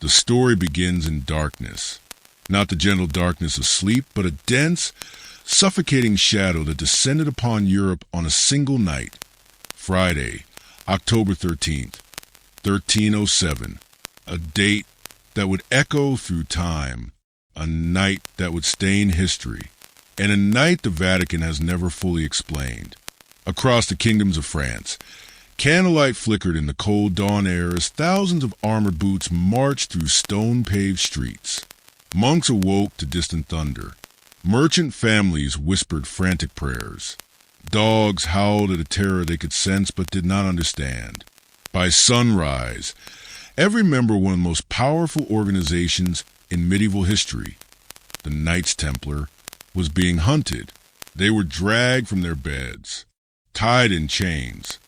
The story begins in darkness. Not the gentle darkness of sleep, but a dense, suffocating shadow that descended upon Europe on a single night. Friday, October 13th, 1307. A date that would echo through time. A night that would stain history. And a night the Vatican has never fully explained. Across the kingdoms of France, candlelight flickered in the cold dawn air as thousands of armored boots marched through stone-paved streets. Monks awoke to distant thunder. Merchant families whispered frantic prayers. Dogs howled at a terror they could sense but did not understand. By sunrise, every member of one of the most powerful organizations in medieval history, the Knights Templar, was being hunted. They were dragged from their beds, tied in chains,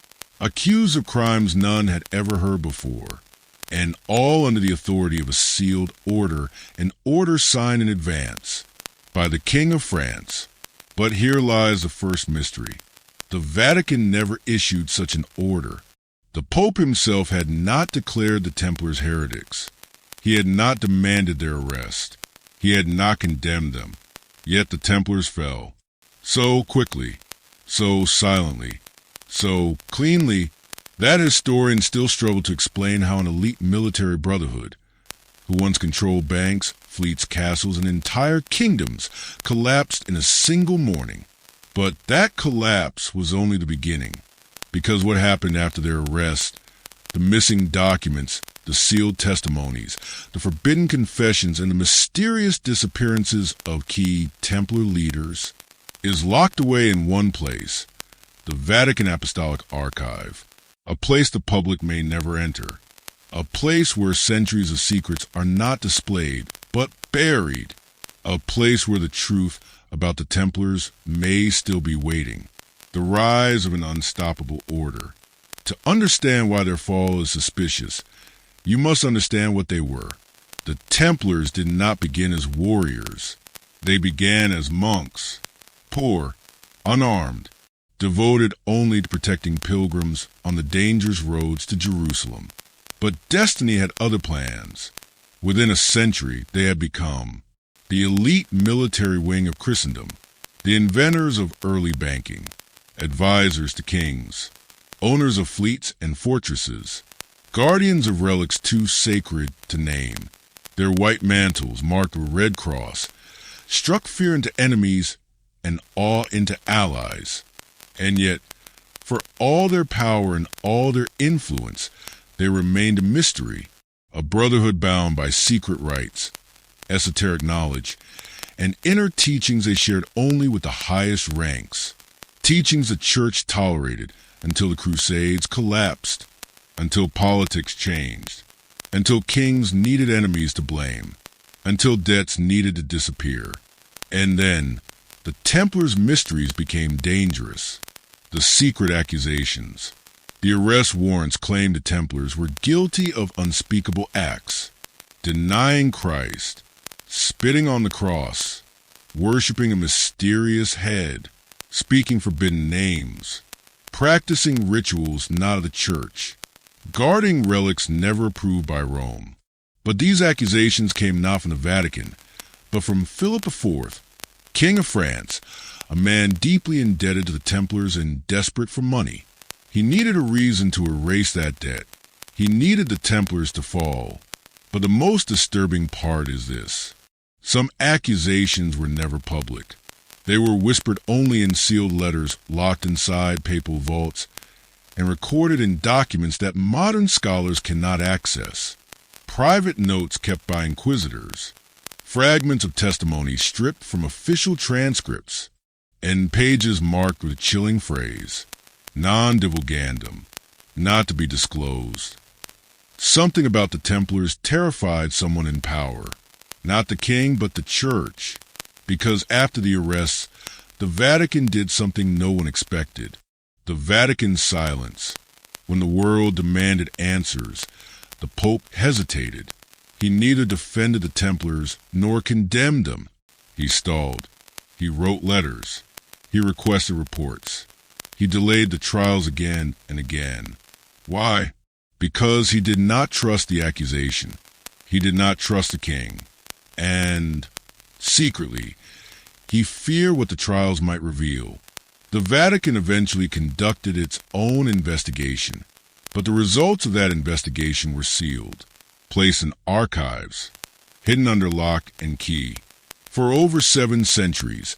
accused of crimes none had ever heard before, and all under the authority of a sealed order, an order signed in advance by the King of France. But here lies the first mystery. The Vatican never issued such an order. The Pope himself had not declared the Templars heretics. He had not demanded their arrest. He had not condemned them. Yet the Templars fell. So quickly, so silently, so cleanly, that historians still struggle to explain how an elite military brotherhood, who once controlled banks, fleets, castles, and entire kingdoms, collapsed in a single morning. But that collapse was only the beginning, because what happened after their arrest, the missing documents, the sealed testimonies, the forbidden confessions, and the mysterious disappearances of key Templar leaders, is locked away in one place, the Vatican Apostolic Archive, a place the public may never enter, a place where centuries of secrets are not displayed, but buried, a place where the truth about the Templars may still be waiting, the rise of an unstoppable order. To understand why their fall is suspicious, you must understand what they were. The Templars did not begin as warriors. They began as monks, poor, unarmed, devoted only to protecting pilgrims on the dangerous roads to Jerusalem. But destiny had other plans. Within a century, they had become the elite military wing of Christendom, the inventors of early banking, advisors to kings, owners of fleets and fortresses, guardians of relics too sacred to name. Their white mantles, marked with a red cross, struck fear into enemies and awe into allies. And yet, for all their power and all their influence, they remained a mystery, a brotherhood bound by secret rites, esoteric knowledge, and inner teachings they shared only with the highest ranks, teachings the church tolerated until the crusades collapsed, until politics changed, until kings needed enemies to blame, until debts needed to disappear. And then, the Templars' mysteries became dangerous. The secret accusations. The arrest warrants claimed the Templars were guilty of unspeakable acts, denying Christ, spitting on the cross, worshiping a mysterious head, speaking forbidden names, practicing rituals not of the church, guarding relics never approved by Rome. But these accusations came not from the Vatican, but from Philip IV, King of France, a man deeply indebted to the Templars and desperate for money. He needed a reason to erase that debt. He needed the Templars to fall. But the most disturbing part is this. Some accusations were never public. They were whispered only in sealed letters locked inside papal vaults and recorded in documents that modern scholars cannot access. Private notes kept by inquisitors, fragments of testimonies stripped from official transcripts, and pages marked with a chilling phrase, non-divulgandum, not to be disclosed. Something about the Templars terrified someone in power, not the king but the church, because after the arrests, the Vatican did something no one expected. The Vatican's silence. When the world demanded answers, the Pope hesitated. He neither defended the Templars nor condemned them. He stalled. He wrote letters. He requested reports. He delayed the trials again and again. Why? Because he did not trust the accusation. He did not trust the king. And, secretly, he feared what the trials might reveal. The Vatican eventually conducted its own investigation, but the results of that investigation were sealed, placed in archives, hidden under lock and key. For over 7 centuries,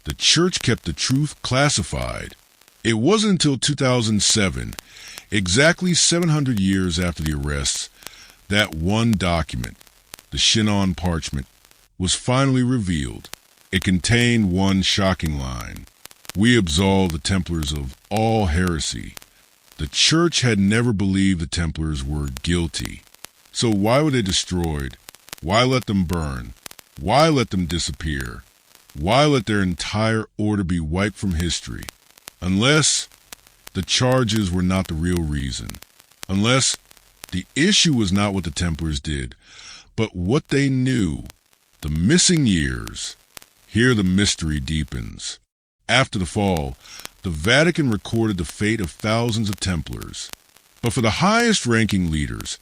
the Church kept the truth classified. It wasn't until 2007, exactly 700 years after the arrests, that one document, the Shinon parchment, was finally revealed. It contained one shocking line: "We absolve the Templars of all heresy." The Church had never believed the Templars were guilty. So why were they destroyed? Why let them burn? Why let them disappear? Why let their entire order be wiped from history? Unless the charges were not the real reason. Unless the issue was not what the Templars did, but what they knew. The missing years. Here the mystery deepens. After the fall, the Vatican recorded the fate of thousands of Templars. But for the highest-ranking leaders,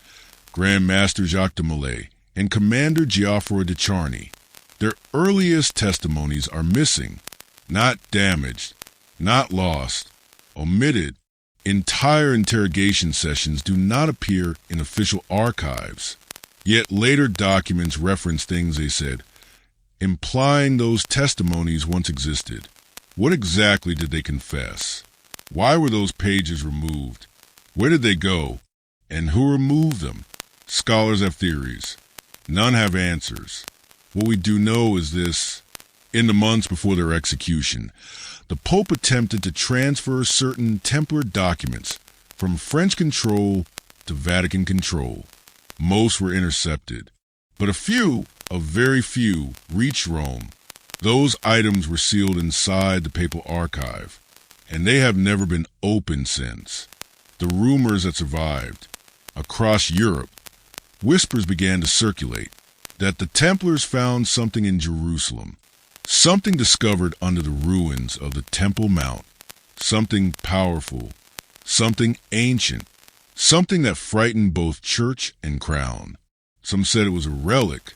Grand Master Jacques de Molay and Commander Giaffaro de Charny, their earliest testimonies are missing, not damaged, not lost, omitted. Entire interrogation sessions do not appear in official archives. Yet later documents reference things they said, implying those testimonies once existed. What exactly did they confess? Why were those pages removed? Where did they go? And who removed them? Scholars have theories. None have answers. What we do know is this: in the months before their execution, the Pope attempted to transfer certain Templar documents from French control to Vatican control. Most were intercepted, but a very few, reached Rome. Those items were sealed inside the papal archive, and they have never been opened since. The rumors that survived across Europe, whispers began to circulate that the Templars found something in Jerusalem, something discovered under the ruins of the Temple Mount, something powerful, something ancient, something that frightened both church and crown. Some said it was a relic,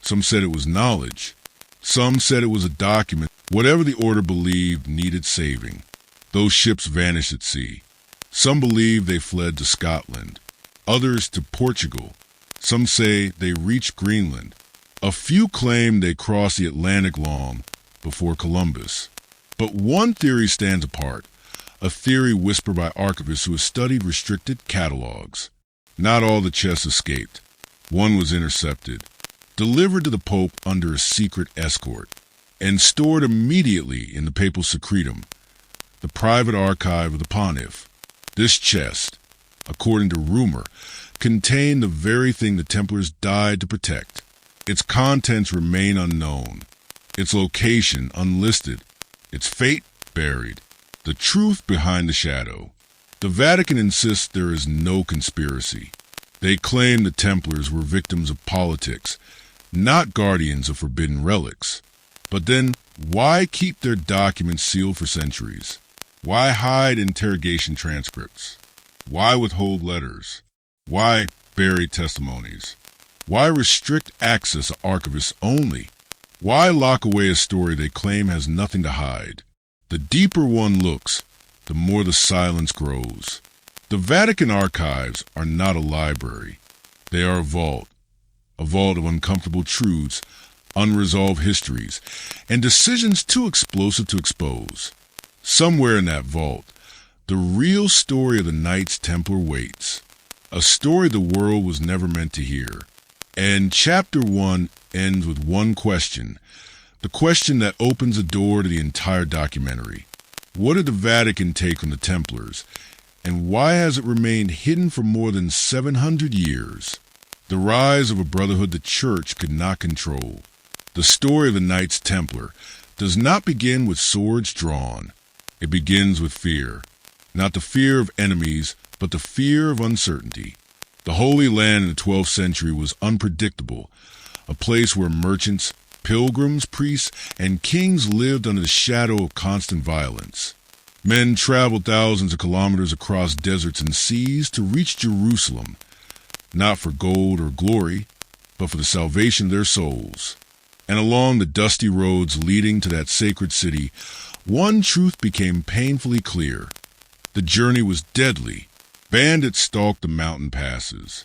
some said it was knowledge, some said it was a document. Whatever the order believed needed saving. Those ships vanished at sea. Some believe they fled to Scotland, others to Portugal. Some say they reached Greenland. A few claim they crossed the Atlantic long before Columbus. But one theory stands apart, a theory whispered by archivists who have studied restricted catalogs. Not all the chests escaped. One was intercepted, delivered to the Pope under a secret escort, and stored immediately in the papal secretum, the private archive of the Pontiff. This chest, according to rumor, contained the very thing the Templars died to protect. Its contents remain unknown, its location unlisted, its fate buried, the truth behind the shadow. The Vatican insists there is no conspiracy. They claim the Templars were victims of politics, not guardians of forbidden relics. But then, why keep their documents sealed for centuries? Why hide interrogation transcripts? Why withhold letters? Why bury testimonies? Why restrict access to archivists only? Why lock away a story they claim has nothing to hide? The deeper one looks, the more the silence grows. The Vatican archives are not a library. They are a vault of uncomfortable truths, unresolved histories, and decisions too explosive to expose. Somewhere in that vault, the real story of the Knights Templar waits, a story the world was never meant to hear. And Chapter 1 ends with one question, the question that opens the door to the entire documentary. What did the Vatican take from the Templars, and why has it remained hidden for more than 700 years? The rise of a brotherhood the Church could not control. The story of the Knights Templar does not begin with swords drawn. It begins with fear. Not the fear of enemies, but the fear of uncertainty. The Holy Land in the 12th century was unpredictable, a place where merchants, pilgrims, priests, and kings lived under the shadow of constant violence. Men traveled thousands of kilometers across deserts and seas to reach Jerusalem, not for gold or glory, but for the salvation of their souls. And along the dusty roads leading to that sacred city, one truth became painfully clear. The journey was deadly. Bandits stalked the mountain passes.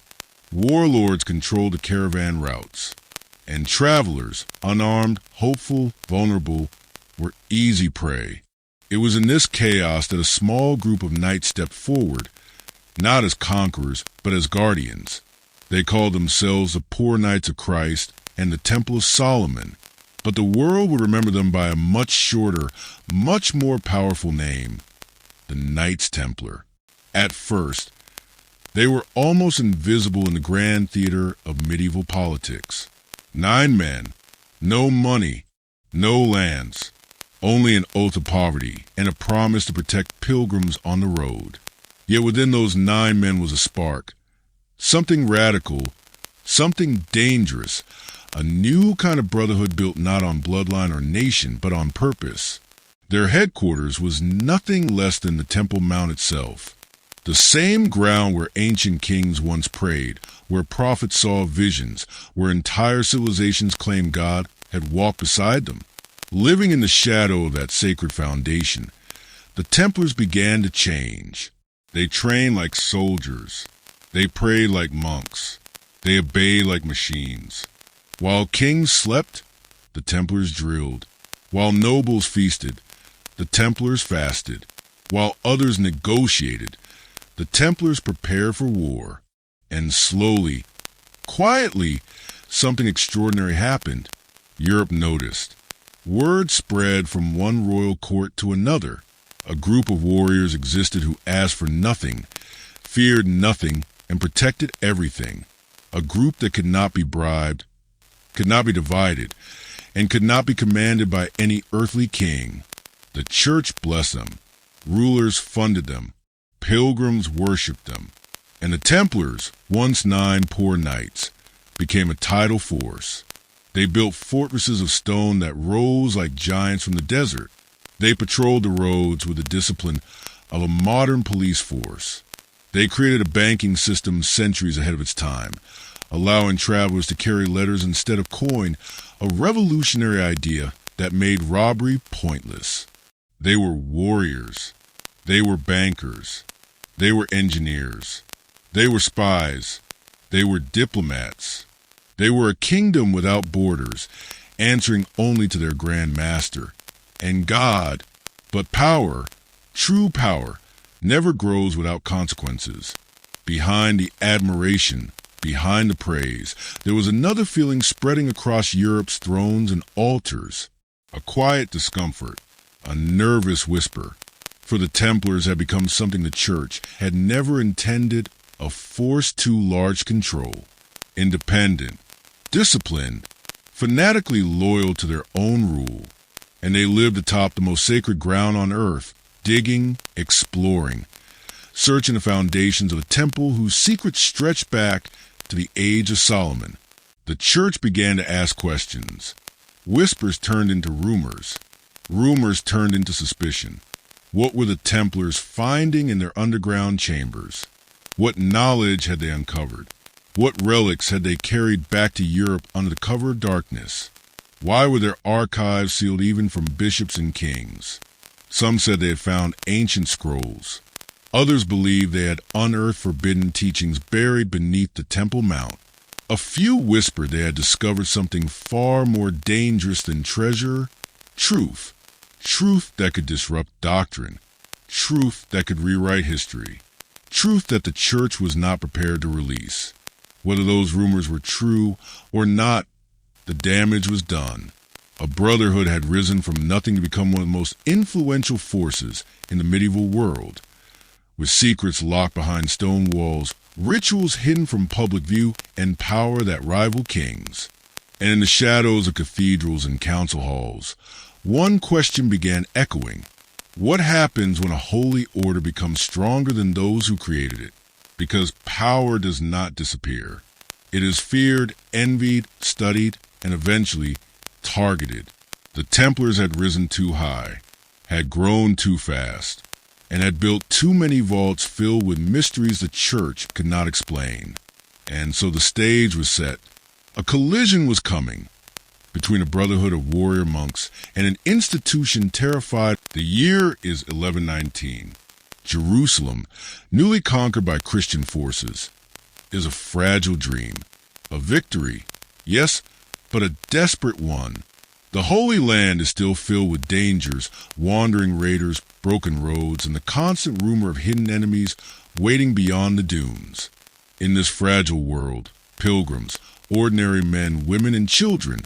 Warlords controlled the caravan routes. And travelers, unarmed, hopeful, vulnerable, were easy prey. It was in this chaos that a small group of knights stepped forward, not as conquerors, but as guardians. They called themselves the Poor Knights of Christ and the Temple of Solomon, but the world would remember them by a much shorter, much more powerful name, the Knights Templar. At first, they were almost invisible in the grand theater of medieval politics. 9 men, no money, no lands, only an oath of poverty and a promise to protect pilgrims on the road. Yet within those 9 men was a spark, something radical, something dangerous, a new kind of brotherhood built not on bloodline or nation, but on purpose. Their headquarters was nothing less than the Temple Mount itself, the same ground where ancient kings once prayed, where prophets saw visions, where entire civilizations claimed God had walked beside them. Living in the shadow of that sacred foundation, the Templars began to change. They trained like soldiers. They prayed like monks. They obeyed like machines. While kings slept, the Templars drilled. While nobles feasted, the Templars fasted. While others negotiated, the Templars prepared for war. And slowly, quietly, something extraordinary happened. Europe noticed. Word spread from one royal court to another. A group of warriors existed who asked for nothing, feared nothing, and protected everything. A group that could not be bribed, could not be divided, and could not be commanded by any earthly king. The church blessed them. Rulers funded them. Pilgrims worshipped them. And the Templars, once 9 poor knights, became a tidal force. They built fortresses of stone that rose like giants from the desert. They patrolled the roads with the discipline of a modern police force. They created a banking system centuries ahead of its time, allowing travelers to carry letters instead of coin, a revolutionary idea that made robbery pointless. They were warriors. They were bankers. They were engineers. They were spies. They were diplomats. They were a kingdom without borders, answering only to their grand master. And God, but power, true power, never grows without consequences. Behind the admiration, behind the praise, there was another feeling spreading across Europe's thrones and altars. A quiet discomfort, a nervous whisper. For the Templars had become something the Church had never intended, a force too large to control. Independent, disciplined, fanatically loyal to their own rule. And they lived atop the most sacred ground on earth, digging, exploring, searching the foundations of a temple whose secrets stretched back to the age of Solomon. The church began to ask questions. Whispers turned into rumors. Rumors turned into suspicion. What were the Templars finding in their underground chambers? What knowledge had they uncovered? What relics had they carried back to Europe under the cover of darkness? Why were their archives sealed even from bishops and kings? Some said they had found ancient scrolls. Others believed they had unearthed forbidden teachings buried beneath the Temple Mount. A few whispered they had discovered something far more dangerous than treasure: truth. Truth that could disrupt doctrine. Truth that could rewrite history. Truth that the church was not prepared to release. Whether those rumors were true or not, the damage was done. A brotherhood had risen from nothing to become one of the most influential forces in the medieval world. With secrets locked behind stone walls, rituals hidden from public view, and power that rivaled kings. And in the shadows of cathedrals and council halls, one question began echoing. What happens when a holy order becomes stronger than those who created it? Because power does not disappear. It is feared, envied, studied, and eventually targeted. The Templars had risen too high, had grown too fast, and had built too many vaults filled with mysteries the church could not explain. And so the stage was set. A collision was coming between a brotherhood of warrior monks and an institution terrified. The year is 1119. Jerusalem, newly conquered by Christian forces, is a fragile dream. A victory, yes, but a desperate one. The Holy Land is still filled with dangers, wandering raiders, broken roads, and the constant rumor of hidden enemies waiting beyond the dunes. In this fragile world, pilgrims, ordinary men, women, and children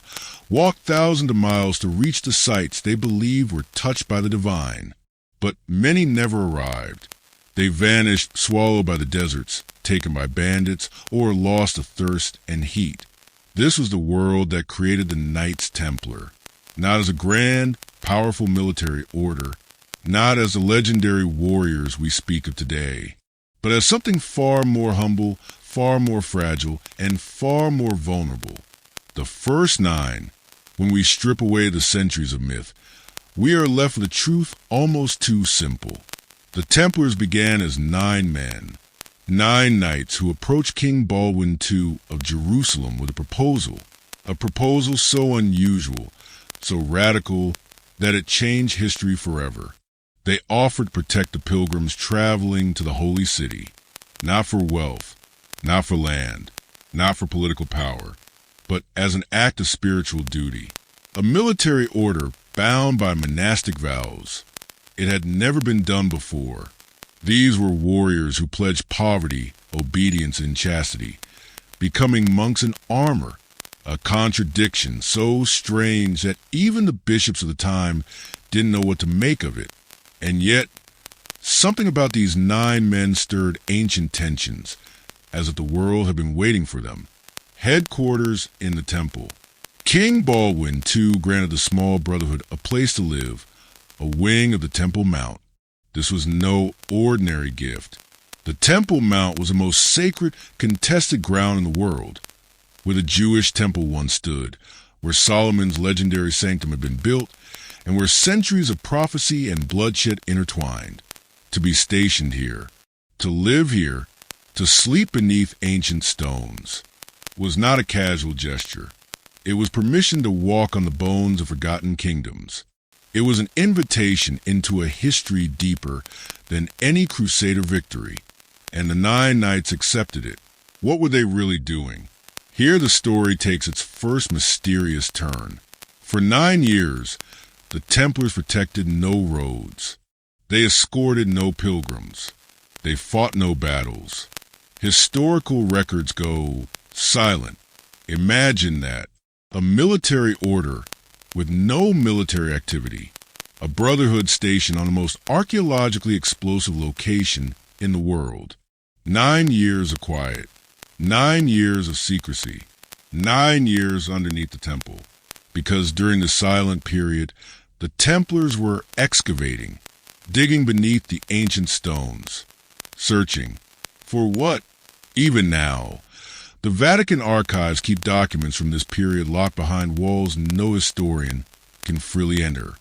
walked thousands of miles to reach the sites they believed were touched by the divine. But many never arrived. They vanished, swallowed by the deserts, taken by bandits, or lost to thirst and heat. This was the world that created the Knights Templar, not as a grand, powerful military order, not as the legendary warriors we speak of today, but as something far more humble, far more fragile, and far more vulnerable. The first 9, when we strip away the centuries of myth, we are left with a truth almost too simple. The Templars began as 9 men, 9 knights who approached King Baldwin II of Jerusalem with a proposal so unusual, so radical that it changed history forever. They offered to protect the pilgrims traveling to the holy city, not for wealth, not for land, not for political power, but as an act of spiritual duty. A military order bound by monastic vows. It had never been done before. These were warriors who pledged poverty, obedience, and chastity, becoming monks in armor, a contradiction so strange that even the bishops of the time didn't know what to make of it. And yet, something about these 9 men stirred ancient tensions, as if the world had been waiting for them. Headquarters in the temple. King Baldwin II granted the small brotherhood a place to live, a wing of the Temple Mount. This was no ordinary gift. The Temple Mount was the most sacred, contested ground in the world, where the Jewish temple once stood, where Solomon's legendary sanctum had been built, and where centuries of prophecy and bloodshed intertwined. To be stationed here, to live here, to sleep beneath ancient stones, was not a casual gesture. It was permission to walk on the bones of forgotten kingdoms. It was an invitation into a history deeper than any crusader victory, and the 9 knights accepted it. What were they really doing? Here the story takes its first mysterious turn. For 9 years, the Templars protected no roads. They escorted no pilgrims. They fought no battles. Historical records go silent. Imagine that. A military order with no military activity. A brotherhood stationed on the most archaeologically explosive location in the world. 9 years of quiet. 9 years of secrecy. 9 years underneath the temple. Because during the silent period, the Templars were excavating, digging beneath the ancient stones, searching. For what? Even now, the Vatican archives keep documents from this period locked behind walls no historian can freely enter.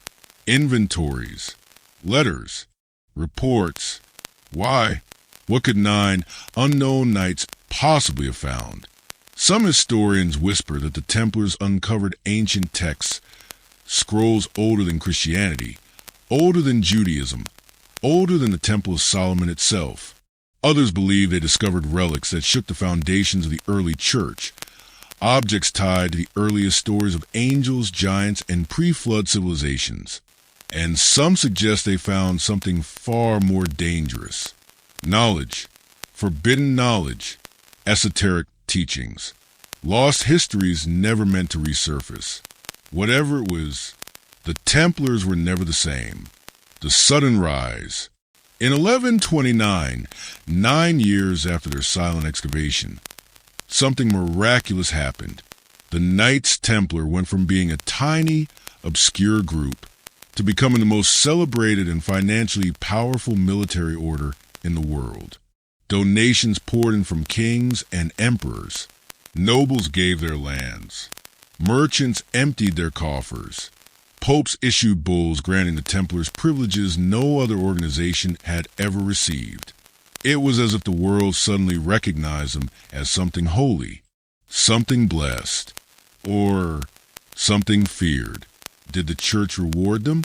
Inventories, letters, reports. Why? What could 9 unknown knights possibly have found? Some historians whisper that the Templars uncovered ancient texts, scrolls older than Christianity, older than Judaism, older than the Temple of Solomon itself. Others believe they discovered relics that shook the foundations of the early church, objects tied to the earliest stories of angels, giants, and pre-flood civilizations. And some suggest they found something far more dangerous. Knowledge, forbidden knowledge, esoteric teachings, lost histories never meant to resurface. Whatever it was, the Templars were never the same. The sudden rise. In 1129, 9 years after their silent excavation, something miraculous happened. The Knights Templar went from being a tiny, obscure group to becoming the most celebrated and financially powerful military order in the world. Donations poured in from kings and emperors. Nobles gave their lands. Merchants emptied their coffers. Popes issued bulls granting the Templars privileges no other organization had ever received. It was as if the world suddenly recognized them as something holy, something blessed, or something feared? Did the church reward them,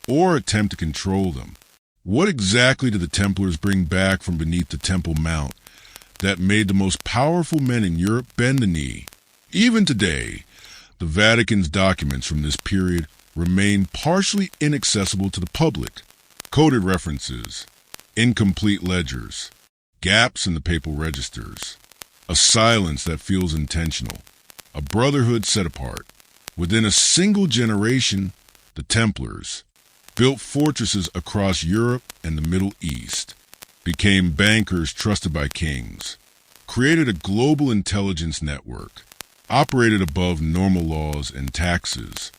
or attempt to control them? What exactly did the Templars bring back from beneath the Temple Mount that made the most powerful men in Europe bend the knee? Even today, the Vatican's documents from this period remain partially inaccessible to the public. Coded references, incomplete ledgers, gaps in the papal registers, a silence that feels intentional, a brotherhood set apart. Within a single generation, the Templars built fortresses across Europe and the Middle East, became bankers trusted by kings, created a global intelligence network, operated above normal laws and taxes,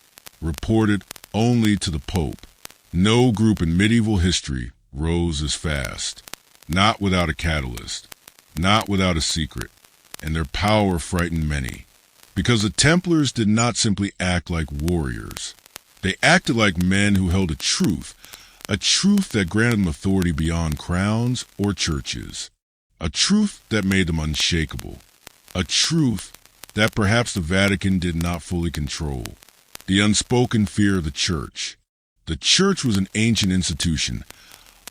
reported only to the Pope. No group in medieval history rose as fast, not without a catalyst, not without a secret, and their power frightened many. Because the Templars did not simply act like warriors. They acted like men who held a truth that granted them authority beyond crowns or churches, a truth that made them unshakable, a truth that perhaps the Vatican did not fully control, the unspoken fear of the church. The church was an ancient institution,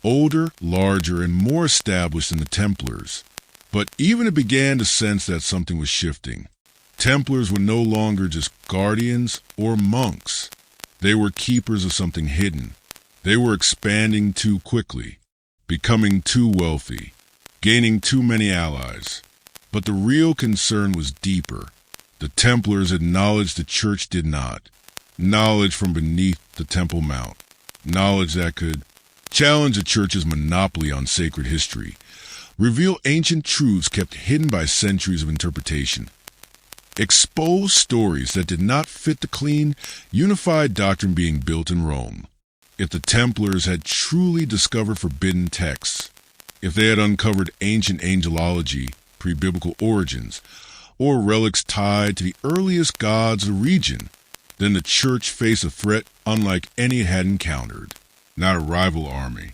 older, larger, and more established than the Templars, but even it began to sense that something was shifting. Templars were no longer just guardians or monks. They were keepers of something hidden. They were expanding too quickly, becoming too wealthy, gaining too many allies. But the real concern was deeper. The Templars acknowledged the church did not. Knowledge from beneath the Temple Mount. Knowledge that could challenge the church's monopoly on sacred history. Reveal ancient truths kept hidden by centuries of interpretation. Expose stories that did not fit the clean, unified doctrine being built in Rome. If the Templars had truly discovered forbidden texts, if they had uncovered ancient angelology, pre-biblical origins, or relics tied to the earliest gods of the region, then the church faced a threat unlike any it had encountered. Not a rival army,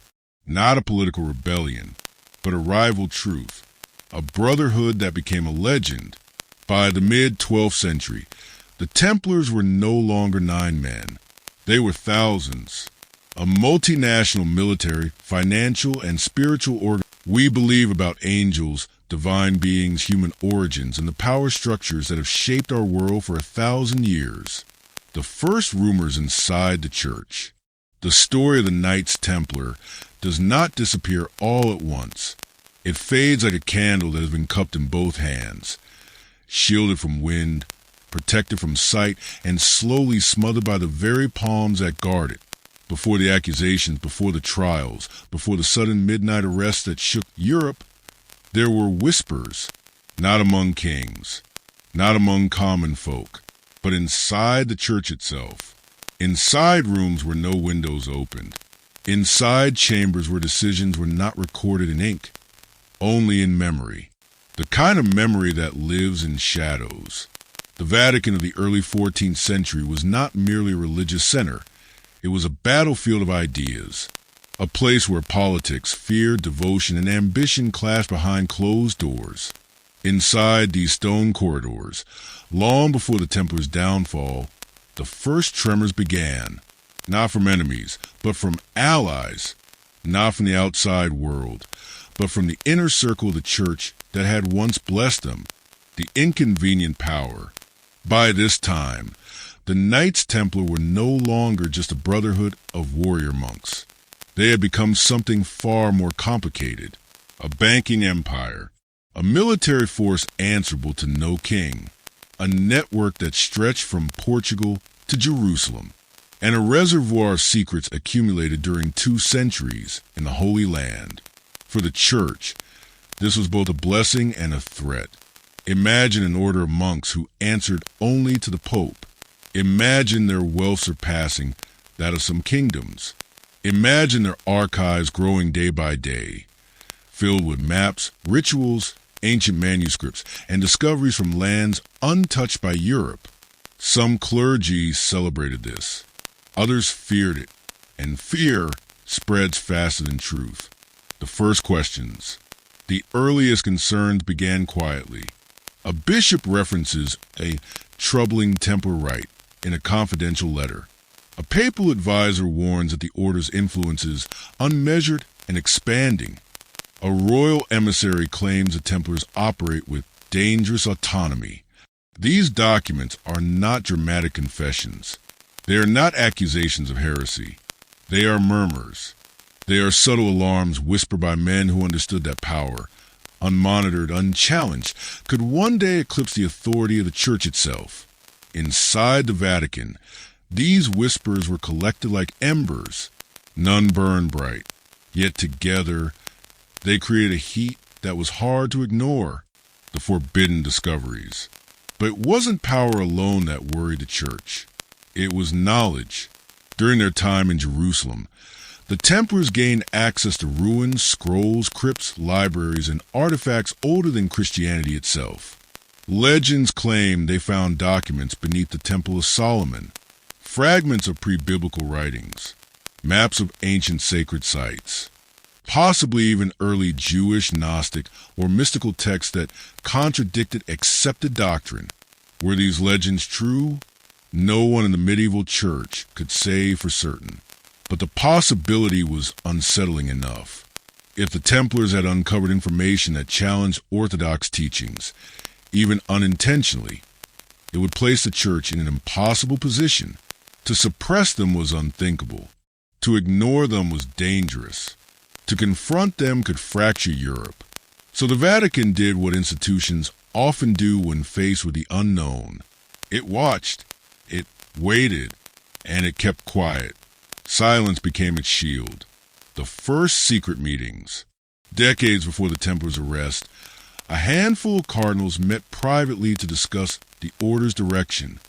not a political rebellion, but a rival truth, a brotherhood that became a legend. By the mid-12th century, the Templars were no longer 9 men. They were thousands. A multinational military, financial, and spiritual order. We believe about angels, divine beings, human origins, and the power structures that have shaped our world for 1,000 years. The first rumors inside the church. The story of the Knights Templar does not disappear all at once. It fades like a candle that has been cupped in both hands, shielded from wind, protected from sight, and slowly smothered by the very palms that guard it. Before the accusations, before the trials, before the sudden midnight arrests that shook Europe, there were whispers, not among kings, not among common folk, but inside the church itself. Inside rooms where no windows opened. Inside chambers where decisions were not recorded in ink, only in memory. The kind of memory that lives in shadows. The Vatican of the early 14th century was not merely a religious center. It was a battlefield of ideas, a place where politics, fear, devotion, and ambition clashed behind closed doors. Inside these stone corridors, long before the Templars' downfall, the first tremors began, not from enemies, but from allies, not from the outside world, but from the inner circle of the church that had once blessed them, the inconvenient power. By this time, the Knights Templar were no longer just a brotherhood of warrior monks. They had become something far more complicated, a banking empire, a military force answerable to no king, a network that stretched from Portugal to Jerusalem, and a reservoir of secrets accumulated during 2 centuries in the Holy Land. For the church, this was both a blessing and a threat. Imagine an order of monks who answered only to the Pope. Imagine their wealth surpassing that of some kingdoms. Imagine their archives growing day by day, filled with maps, rituals, ancient manuscripts, and discoveries from lands untouched by Europe. Some clergy celebrated this. Others feared it, and fear spreads faster than truth. The first questions. The earliest concerns began quietly. A bishop references a troubling Templar rite in a confidential letter. A papal advisor warns that the order's influence is unmeasured and expanding. A royal emissary claims the Templars operate with dangerous autonomy. These documents are not dramatic confessions. They are not accusations of heresy. They are murmurs. They are subtle alarms whispered by men who understood that power, unmonitored, unchallenged, could one day eclipse the authority of the Church itself. Inside the Vatican, these whispers were collected like embers. None burned bright, yet together they created a heat that was hard to ignore. The forbidden discoveries. But it wasn't power alone that worried the Church. It was knowledge. During their time in Jerusalem, the Templars gained access to ruins, scrolls, crypts, libraries, and artifacts older than Christianity itself. Legends claim they found documents beneath the Temple of Solomon, fragments of pre-biblical writings, maps of ancient sacred sites, possibly even early Jewish, Gnostic, or mystical texts that contradicted accepted doctrine. Were these legends true? No one in the medieval church could say for certain. But the possibility was unsettling enough. If the Templars had uncovered information that challenged orthodox teachings, even unintentionally, it would place the church in an impossible position. To suppress them was unthinkable. To ignore them was dangerous. To confront them could fracture Europe. So the Vatican did what institutions often do when faced with the unknown. It watched, it waited, and it kept quiet. Silence became its shield. The first secret meetings. Decades before the Templars' arrest, a handful of cardinals met privately to discuss the order's direction.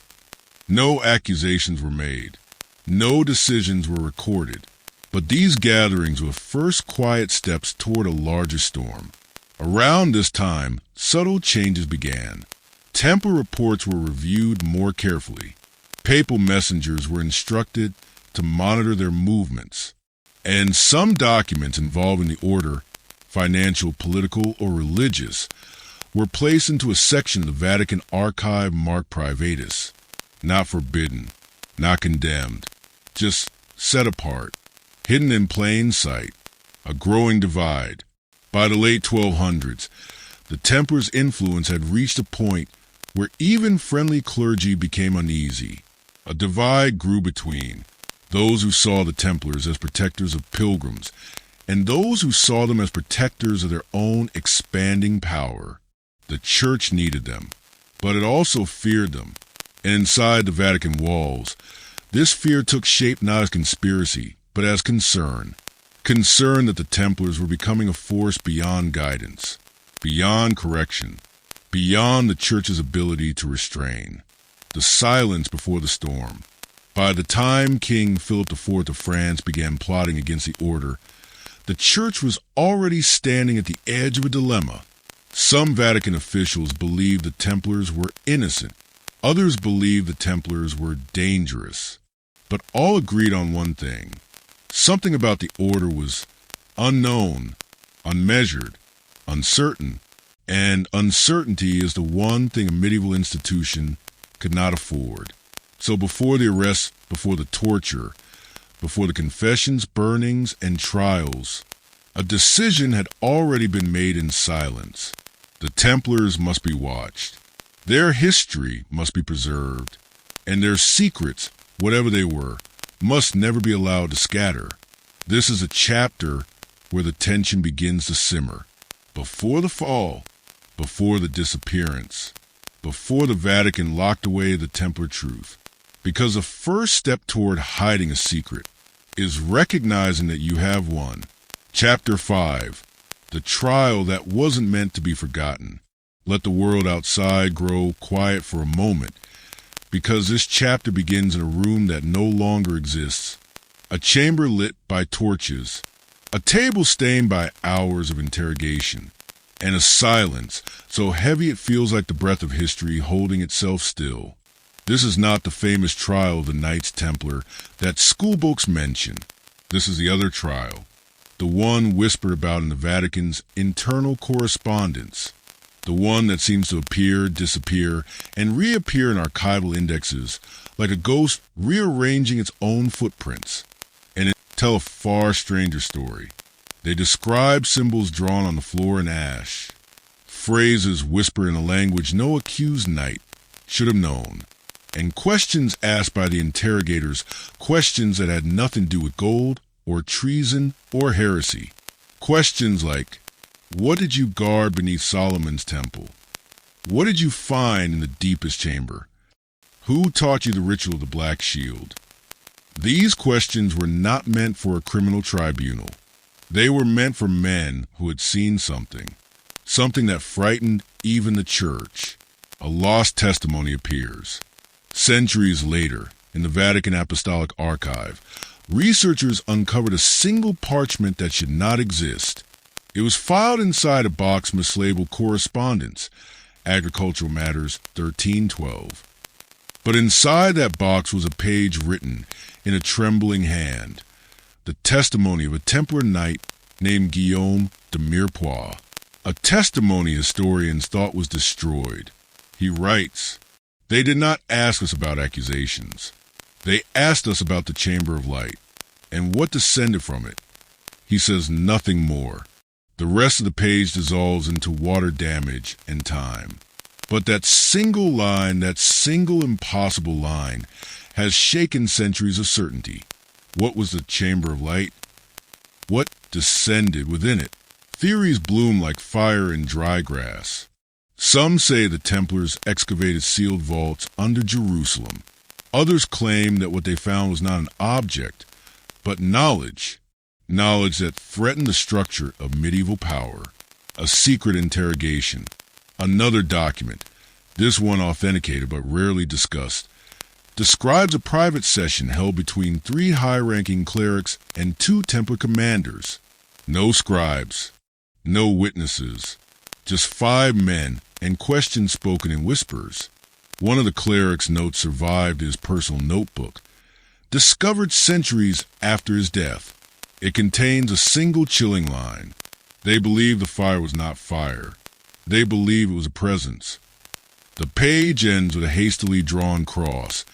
No accusations were made. No decisions were recorded. But these gatherings were first quiet steps toward a larger storm. Around this time, subtle changes began. Templar reports were reviewed more carefully. Papal messengers were instructed to monitor their movements. And some documents involving the order, financial, political, or religious, were placed into a section of the Vatican archive marked privatus. Not forbidden, not condemned, just set apart. Hidden in plain sight, a growing divide. By the late 1200s, the Templars' influence had reached a point where even friendly clergy became uneasy. A divide grew between those who saw the Templars as protectors of pilgrims and those who saw them as protectors of their own expanding power. The Church needed them, but it also feared them. And inside the Vatican walls, this fear took shape not as conspiracy, but as concern. Concern that the Templars were becoming a force beyond guidance, beyond correction, beyond the Church's ability to restrain. The silence before the storm. By the time King Philip IV of France began plotting against the order, the Church was already standing at the edge of a dilemma. Some Vatican officials believed the Templars were innocent. Others believed the Templars were dangerous. But all agreed on one thing. Something about the order was unknown, unmeasured, uncertain, and uncertainty is the one thing a medieval institution could not afford. So before the arrest, before the torture, before the confessions, burnings, and trials, a decision had already been made in silence. The Templars must be watched. Their history must be preserved, and their secrets, whatever they were, must never be allowed to scatter. This is a chapter where the tension begins to simmer. Before the fall, before the disappearance, before the Vatican locked away the Templar truth. Because the first step toward hiding a secret is recognizing that you have one. Chapter 5. The trial that wasn't meant to be forgotten. Let the world outside grow quiet for a moment, because this chapter begins in a room that no longer exists. A chamber lit by torches, a table stained by hours of interrogation, and a silence so heavy it feels like the breath of history holding itself still. This is not the famous trial of the Knights Templar that schoolbooks mention. This is the other trial, the one whispered about in the Vatican's internal correspondence. The one that seems to appear, disappear, and reappear in archival indexes like a ghost rearranging its own footprints. And it tell a far stranger story. They describe symbols drawn on the floor in ash. Phrases whisper in a language no accused knight should have known. And questions asked by the interrogators, questions that had nothing to do with gold or treason or heresy. Questions like, what did you guard beneath Solomon's temple? What did you find in the deepest chamber? Who taught you the ritual of the Black Shield? These questions were not meant for a criminal tribunal. They were meant for men who had seen something that frightened even the church. A lost testimony appears. Centuries later, in the Vatican Apostolic Archive, researchers uncovered a single parchment that should not exist. It was filed inside a box mislabeled Correspondence, Agricultural Matters 1312. But inside that box was a page written in a trembling hand, the testimony of a Templar knight named Guillaume de Mirepoix, a testimony historians thought was destroyed. He writes, "They did not ask us about accusations. They asked us about the Chamber of Light and what descended from it." He says nothing more. The rest of the page dissolves into water damage and time. But that single line, that single impossible line, has shaken centuries of certainty. What was the Chamber of Light? What descended within it? Theories bloom like fire in dry grass. Some say the Templars excavated sealed vaults under Jerusalem. Others claim that what they found was not an object, but knowledge. Knowledge that threatened the structure of medieval power. A secret interrogation. Another document, this one authenticated but rarely discussed, describes a private session held between 3 high-ranking clerics and 2 Templar commanders. No scribes, no witnesses, just 5 men and questions spoken in whispers. One of the clerics' notes survived his personal notebook, discovered centuries after his death. It contains a single chilling line. They believe the fire was not fire. They believe it was a presence. The page ends with a hastily drawn cross,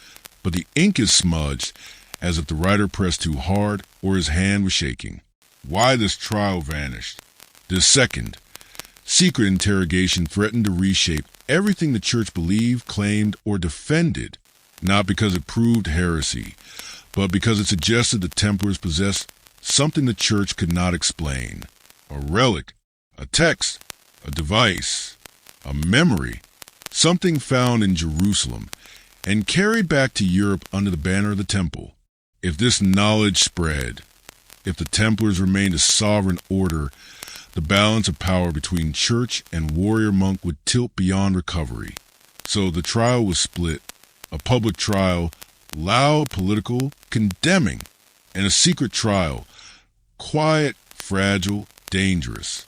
but the ink is smudged as if the writer pressed too hard or his hand was shaking. Why this trial vanished? This second, secret interrogation threatened to reshape everything the church believed, claimed, or defended, not because it proved heresy, but because it suggested the Templars possessed something the church could not explain. A relic, a text, a device, a memory, something found in Jerusalem and carried back to Europe under the banner of the temple. If this knowledge spread, if the Templars remained a sovereign order, the balance of power between church and warrior monk would tilt beyond recovery. So the trial was split, a public trial, loud, political, condemning, and a secret trial, quiet, fragile, dangerous.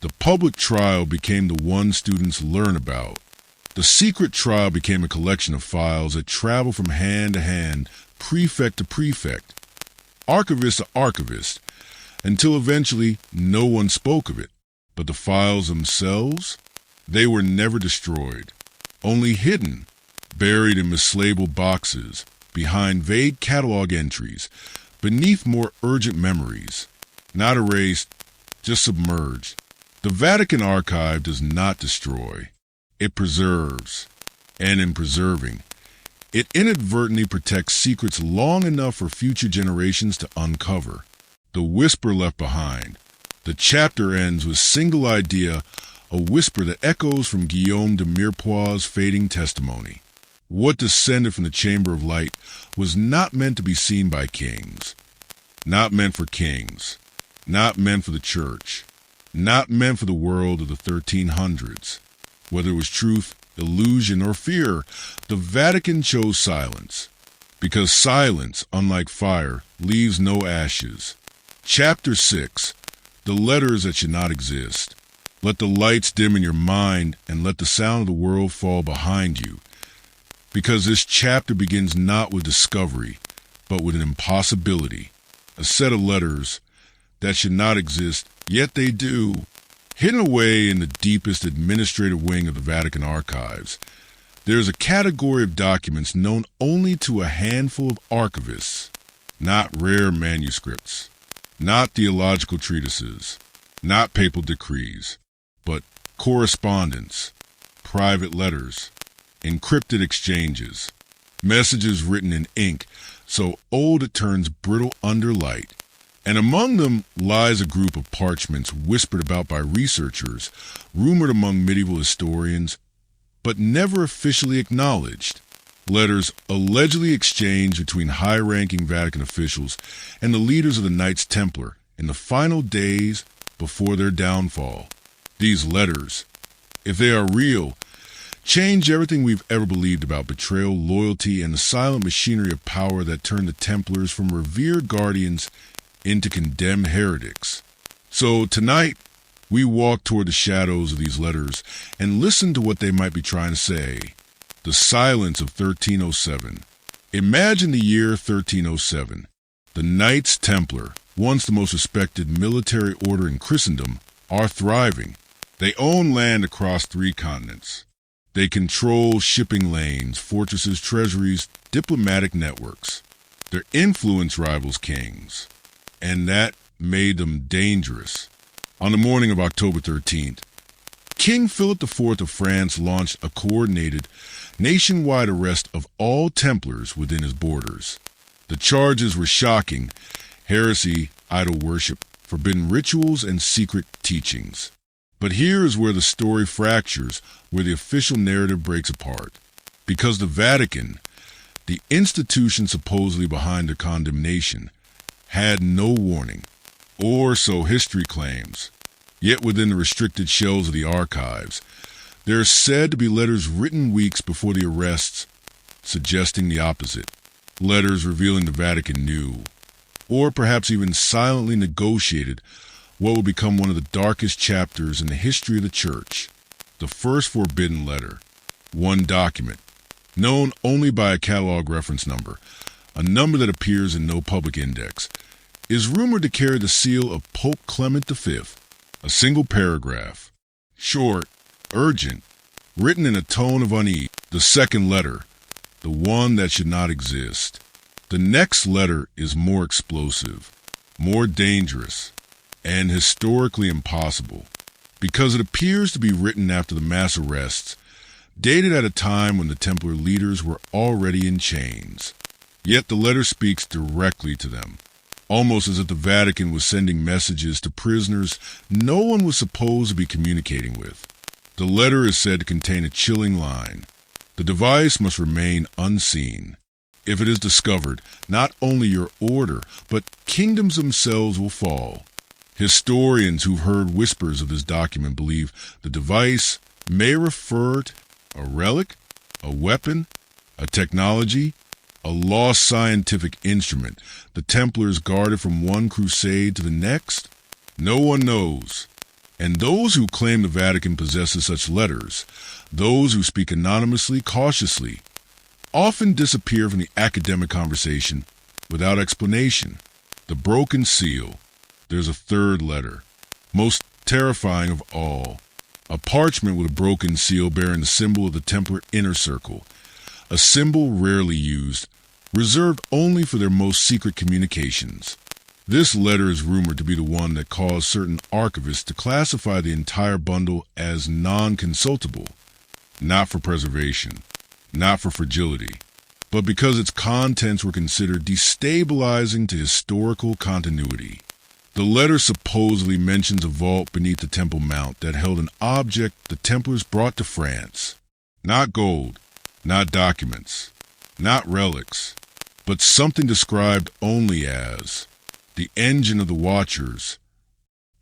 The public trial became the one students learn about. The secret trial became a collection of files that travel from hand to hand, prefect to prefect, archivist to archivist, until eventually no one spoke of it. But the files themselves, they were never destroyed, only hidden, buried in mislabeled boxes, behind vague catalog entries, beneath more urgent memories. Not erased, just submerged. The Vatican Archive does not destroy. It preserves. And in preserving, it inadvertently protects secrets long enough for future generations to uncover. The whisper left behind. The chapter ends with single idea, a whisper that echoes from Guillaume de Mirepoix's fading testimony. What descended from the Chamber of Light was not meant to be seen by kings. Not meant for kings. Not meant for the church. Not meant for the world of the 1300s. Whether it was truth, illusion, or fear, the Vatican chose silence. Because silence, unlike fire, leaves no ashes. Chapter 6. The letters that should not exist. Let the lights dim in your mind and let the sound of the world fall behind you. Because this chapter begins not with discovery, but with an impossibility. A set of letters that should not exist, yet they do. Hidden away in the deepest administrative wing of the Vatican archives, there is a category of documents known only to a handful of archivists, not rare manuscripts, not theological treatises, not papal decrees, but correspondence, private letters, encrypted exchanges, messages written in ink so old it turns brittle under light. And among them lies a group of parchments whispered about by researchers, rumored among medieval historians, but never officially acknowledged. Letters allegedly exchanged between high-ranking Vatican officials and the leaders of the Knights Templar in the final days before their downfall. These letters, if they are real, change everything we've ever believed about betrayal, loyalty, and the silent machinery of power that turned the Templars from revered guardians into condemned heretics. So tonight, we walk toward the shadows of these letters and listen to what they might be trying to say. The silence of 1307. Imagine the year 1307. The Knights Templar, once the most respected military order in Christendom, are thriving. They own land across 3 continents. They control shipping lanes, fortresses, treasuries, diplomatic networks. Their influence rivals kings. And that made them dangerous. On the morning of October 13th, King Philip IV of France launched a coordinated, nationwide arrest of all Templars within his borders. The charges were shocking: heresy, idol worship, forbidden rituals, and secret teachings. But here is where the story fractures, where the official narrative breaks apart. Because the Vatican, the institution supposedly behind the condemnation, had no warning, or so history claims. Yet within the restricted shelves of the archives, there are said to be letters written weeks before the arrests suggesting the opposite. Letters revealing the Vatican knew, or perhaps even silently negotiated, what would become one of the darkest chapters in the history of the Church. The first forbidden letter. One document, known only by a catalog reference number, a number that appears in no public index, is rumored to carry the seal of Pope Clement V. A single paragraph, short, urgent, written in a tone of unease. The second letter, the one that should not exist. The next letter is more explosive, more dangerous, and historically impossible, because it appears to be written after the mass arrests, dated at a time when the Templar leaders were already in chains. Yet the letter speaks directly to them, almost as if the Vatican was sending messages to prisoners no one was supposed to be communicating with. The letter is said to contain a chilling line: the device must remain unseen. If it is discovered, not only your order, but kingdoms themselves will fall. Historians who've heard whispers of this document believe the device may refer to a relic, a weapon, a technology, a lost scientific instrument the Templars guarded from one crusade to the next. No one knows. And those who claim the Vatican possesses such letters, those who speak anonymously, cautiously, often disappear from the academic conversation without explanation. The broken seal. There's a third letter, most terrifying of all. A parchment with a broken seal bearing the symbol of the Templar inner circle, a symbol rarely used, reserved only for their most secret communications. This letter is rumored to be the one that caused certain archivists to classify the entire bundle as non-consultable, not for preservation, not for fragility, but because its contents were considered destabilizing to historical continuity. The letter supposedly mentions a vault beneath the Temple Mount that held an object the Templars brought to France. Not gold, not documents, not relics, but something described only as the engine of the Watchers,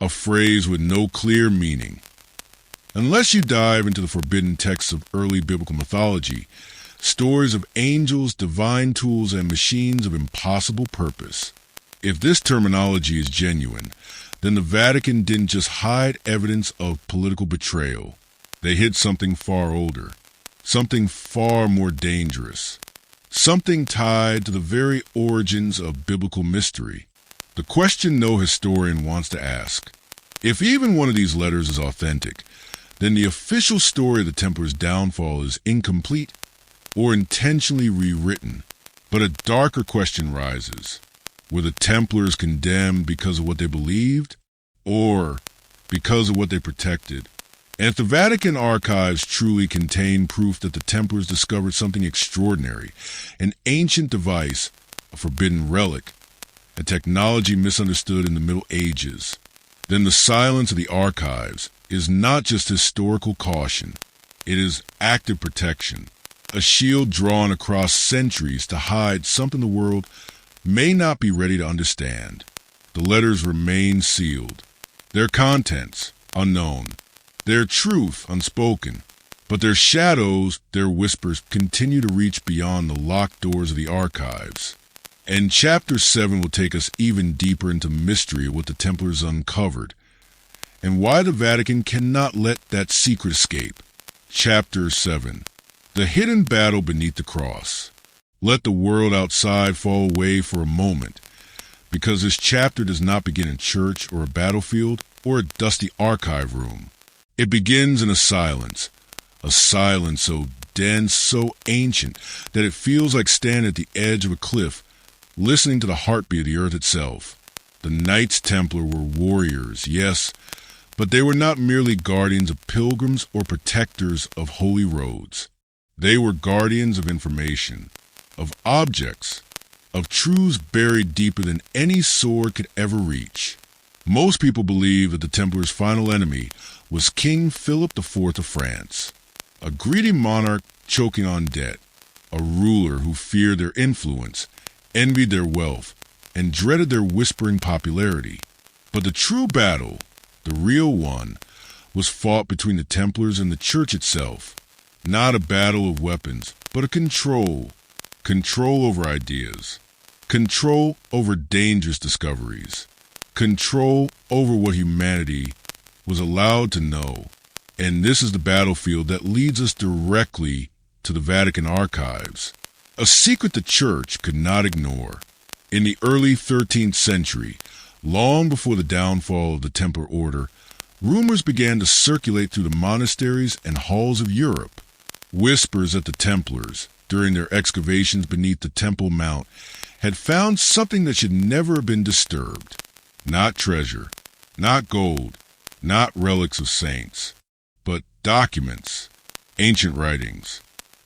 a phrase with no clear meaning. Unless you dive into the forbidden texts of early biblical mythology, stories of angels, divine tools, and machines of impossible purpose. If this terminology is genuine, then the Vatican didn't just hide evidence of political betrayal. They hid something far older, something far more dangerous, something tied to the very origins of biblical mystery. The question no historian wants to ask: If even one of these letters is authentic, then the official story of the Templars' downfall is incomplete or intentionally rewritten. But a darker question rises. Were the Templars condemned because of what they believed, or because of what they protected? And if the Vatican archives truly contain proof that the Templars discovered something extraordinary, an ancient device, a forbidden relic, a technology misunderstood in the Middle Ages, then the silence of the archives is not just historical caution, it is active protection, a shield drawn across centuries to hide something the world may not be ready to understand. The letters remain sealed, their contents unknown, their truth unspoken, but their shadows, their whispers, continue to reach beyond the locked doors of the archives. And Chapter 7 will take us even deeper into mystery of what the Templars uncovered, and why the Vatican cannot let that secret escape. Chapter 7. The Hidden Battle Beneath the Cross. Let the world outside fall away for a moment, because this chapter does not begin in church or a battlefield or a dusty archive room. It begins in a silence so dense, so ancient, that it feels like standing at the edge of a cliff, listening to the heartbeat of the earth itself. The Knights Templar were warriors, yes, but they were not merely guardians of pilgrims or protectors of holy roads. They were guardians of information, of objects, of truths buried deeper than any sword could ever reach. Most people believe that the Templars' final enemy was King Philip IV of France, a greedy monarch choking on debt, a ruler who feared their influence, envied their wealth, and dreaded their whispering popularity. But the true battle, the real one, was fought between the Templars and the Church itself. Not a battle of weapons, but a control. Control over ideas. Control over dangerous discoveries. Control over what humanity was allowed to know. And this is the battlefield that leads us directly to the Vatican archives. A secret the Church could not ignore. In the early 13th century, long before the downfall of the Templar order, rumors began to circulate through the monasteries and halls of Europe. Whispers that the Templars, during their excavations beneath the Temple Mount, had found something that should never have been disturbed. Not treasure, not gold, not relics of saints, but documents, ancient writings,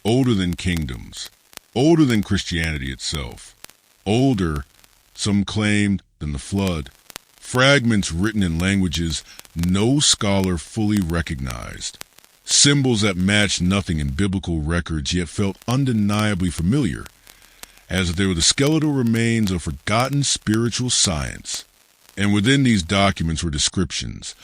older than kingdoms, older than Christianity itself, older, some claimed, than the flood, fragments written in languages no scholar fully recognized, symbols that matched nothing in biblical records yet felt undeniably familiar, as if they were the skeletal remains of forgotten spiritual science. And within these documents were descriptions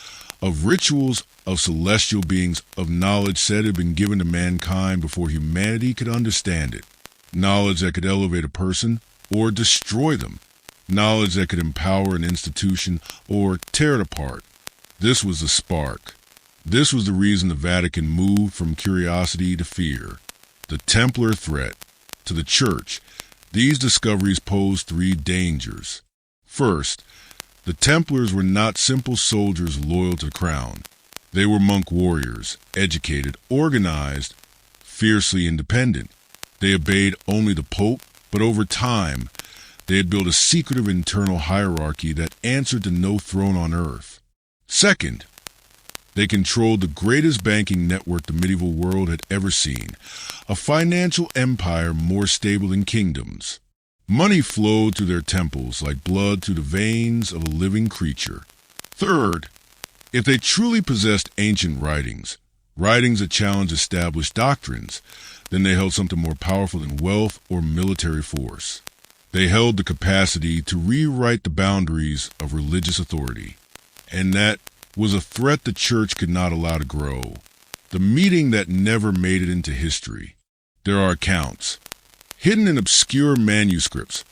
of rituals of celestial beings, of knowledge said had been given to mankind before humanity could understand it, knowledge that could elevate a person or destroy them, knowledge that could empower an institution or tear it apart. This was the spark. This was the reason the Vatican moved from curiosity to fear. The Templar threat. To the Church, these discoveries posed three dangers. First, the Templars were not simple soldiers loyal to the crown. They were monk warriors, educated, organized, fiercely independent. They obeyed only the Pope, but over time, they had built a secretive internal hierarchy that answered to no throne on earth. Second, they controlled the greatest banking network the medieval world had ever seen, a financial empire more stable than kingdoms. Money flowed through their temples like blood through the veins of a living creature. Third, if they truly possessed ancient writings that challenged established doctrines, then they held something more powerful than wealth or military force. They held the capacity to rewrite the boundaries of religious authority. And that was a threat the Church could not allow to grow. The meeting that never made it into history. There are accounts, hidden in obscure manuscripts,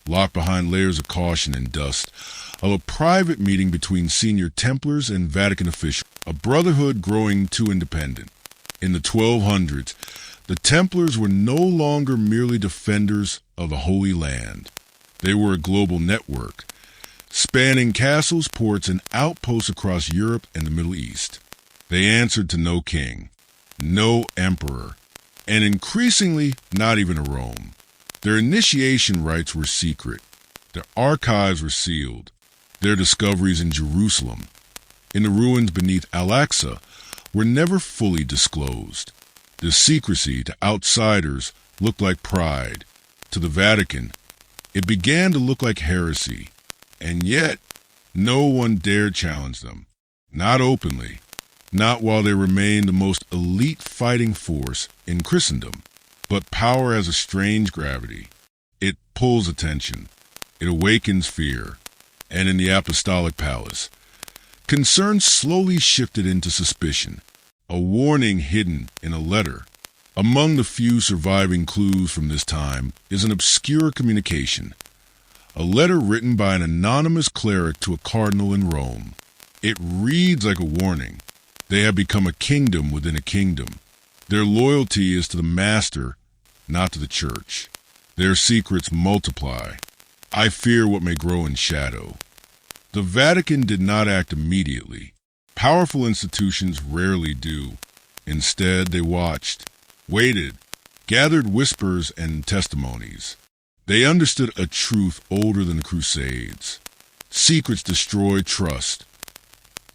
locked behind layers of caution and dust, of a private meeting between senior Templars and Vatican officials, a brotherhood growing too independent. In the 1200s, the Templars were no longer merely defenders of the Holy Land. They were a global network. spanning castles, ports, and outposts across Europe and the Middle East. They answered to no king, no emperor, and increasingly not even a Rome. Their initiation rites were secret. Their archives were sealed. Their discoveries in Jerusalem, in the ruins beneath Al-Aqsa, were never fully disclosed. The secrecy to outsiders looked like pride. To the Vatican, it began to look like heresy. And yet, no one dared challenge them. Not openly. Not while they remained the most elite fighting force in Christendom. But power has a strange gravity. It pulls attention. It awakens fear. And in the Apostolic Palace, concern slowly shifted into suspicion, a warning hidden in a letter. Among the few surviving clues from this time is an obscure communication, a letter written by an anonymous cleric to a cardinal in Rome. It reads like a warning. They have become a kingdom within a kingdom. Their loyalty is to the master, not to the church. Their secrets multiply. I fear what may grow in shadow. The Vatican did not act immediately. Powerful institutions rarely do. Instead, they watched, waited, gathered whispers and testimonies. They understood a truth older than the crusades. Secrets destroy trust,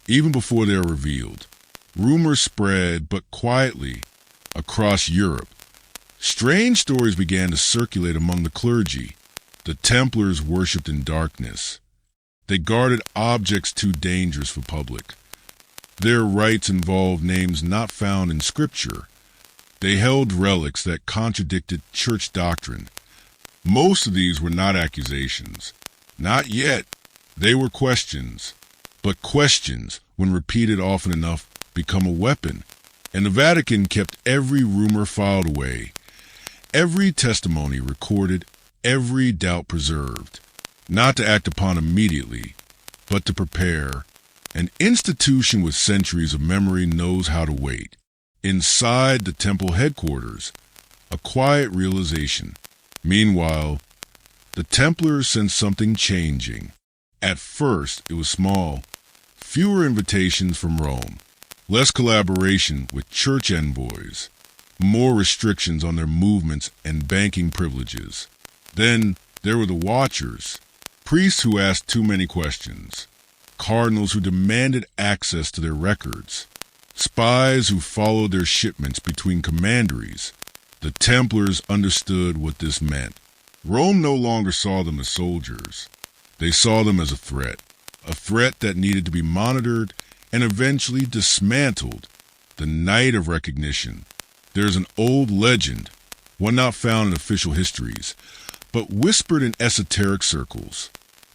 even before they are revealed. Rumors spread, but quietly, across Europe. Strange stories began to circulate among the clergy. The Templars worshipped in darkness. They guarded objects too dangerous for public. Their rites involved names not found in Scripture. They held relics that contradicted church doctrine. Most of these were not accusations. Not yet. They were questions. But questions, when repeated often enough, become a weapon. And the Vatican kept every rumor filed away, every testimony recorded, every doubt preserved, not to act upon immediately, but to prepare. An institution with centuries of memory knows how to wait. Inside the temple headquarters, a quiet realization. Meanwhile, the Templars sensed something changing. At first, it was small. Fewer invitations from Rome, less collaboration with church envoys, more restrictions on their movements and banking privileges. Then there were the Watchers, priests who asked too many questions, cardinals who demanded access to their records, spies who followed their shipments between commanderies. The Templars understood what this meant. Rome no longer saw them as soldiers. They saw them as a threat that needed to be monitored and eventually dismantled. The night of recognition. There's an old legend, one not found in official histories, but whispered in esoteric circles.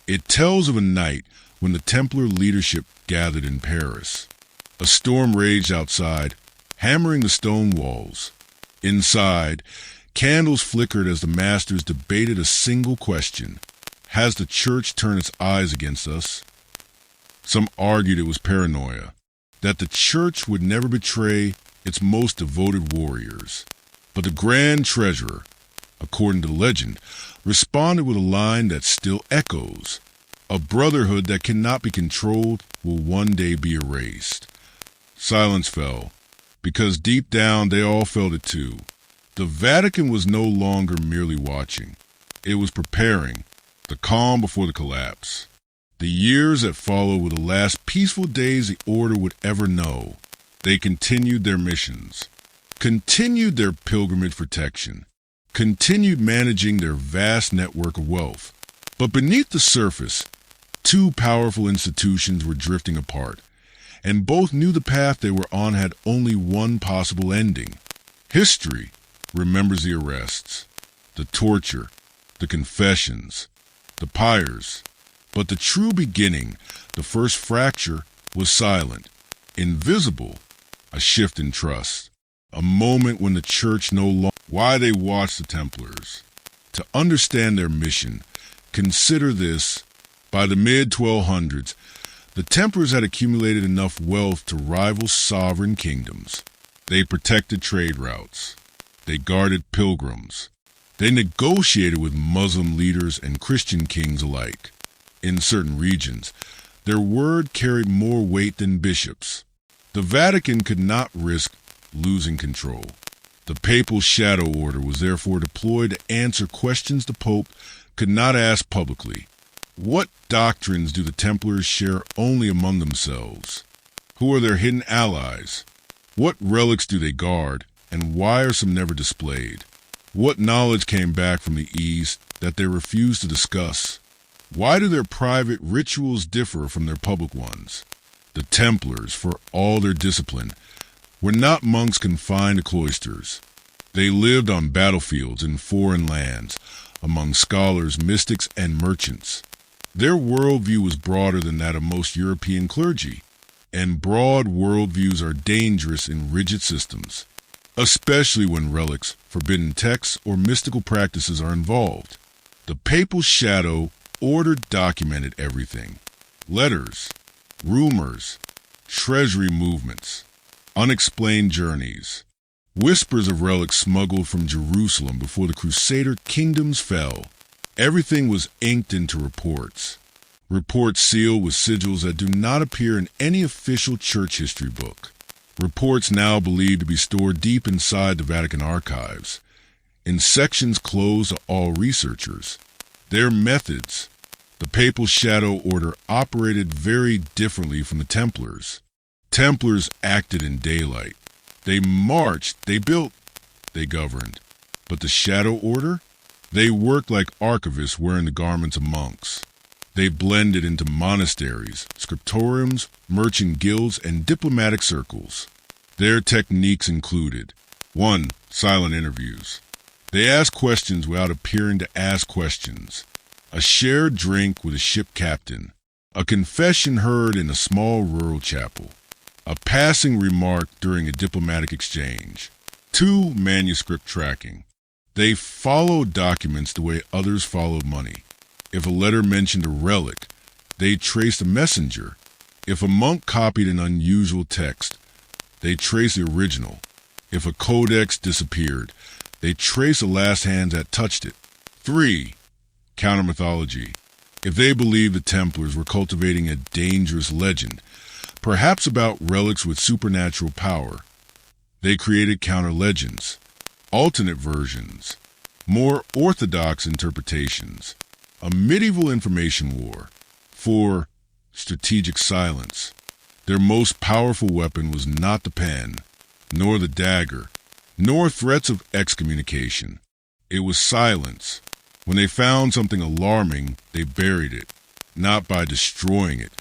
It tells of a night when the Templar leadership gathered in Paris. A storm raged outside, hammering the stone walls. Inside, candles flickered as the masters debated a single question. Has the church turned its eyes against us? Some argued it was paranoia, that the church would never betray its most devoted warriors. But the Grand Treasurer, according to legend, responded with a line that still echoes. A brotherhood that cannot be controlled will one day be erased. Silence fell, because deep down they all felt it too. The Vatican was no longer merely watching. It was preparing, the calm before the collapse. The years that followed were the last peaceful days the order would ever know. They continued their missions, continued their pilgrimage protection, continued managing their vast network of wealth. But beneath the surface, two powerful institutions were drifting apart, and both knew the path they were on had only one possible ending. History remembers the arrests, the torture, the confessions, the pyres. But the true beginning, the first fracture, was silent, invisible, a shift in trust, a moment when the church no longer... Why they watched the Templars. To understand their mission, consider this. By the mid-1200s, the Templars had accumulated enough wealth to rival sovereign kingdoms. They protected trade routes. They guarded pilgrims. They negotiated with Muslim leaders and Christian kings alike. In certain regions, their word carried more weight than bishops. The Vatican could not risk losing control. The papal shadow order was therefore deployed to answer questions the Pope could not ask publicly. What doctrines do the Templars share only among themselves? Who are their hidden allies? What relics do they guard, and why are some never displayed? What knowledge came back from the East that they refuse to discuss? Why do their private rituals differ from their public ones? The Templars, for all their discipline, were not monks confined to cloisters. They lived on battlefields in foreign lands, among scholars, mystics, and merchants. Their worldview was broader than that of most European clergy, and broad worldviews are dangerous in rigid systems, especially when relics, forbidden texts, or mystical practices are involved. The papal shadow order documented everything: letters, rumors, treasury movements, unexplained journeys, whispers of relics smuggled from Jerusalem before the Crusader kingdoms fell. Everything was inked into reports. Reports sealed with sigils that do not appear in any official church history book. Reports now believed to be stored deep inside the Vatican archives, in sections closed to all researchers. Their methods. The papal shadow order operated very differently from the Templars. Templars acted in daylight. They marched, they built, they governed. But the shadow order? They worked like archivists wearing the garments of monks. They blended into monasteries, scriptoriums, merchant guilds, and diplomatic circles. Their techniques included: 1. Silent interviews. They asked questions without appearing to ask questions. A shared drink with a ship captain. A confession heard in a small rural chapel. A passing remark during a diplomatic exchange. 2. Manuscript tracking. They followed documents the way others followed money. If a letter mentioned a relic, they traced a messenger. If a monk copied an unusual text, they traced the original. If a codex disappeared, they traced the last hands that touched it. 3. Counter-mythology. If they believed the Templars were cultivating a dangerous legend, perhaps about relics with supernatural power, they created counter-legends, alternate versions, more orthodox interpretations, a medieval information war. 4. Strategic silence. Their most powerful weapon was not the pen, nor the dagger, nor threats of excommunication. It was silence. When they found something alarming, they buried it, not by destroying it,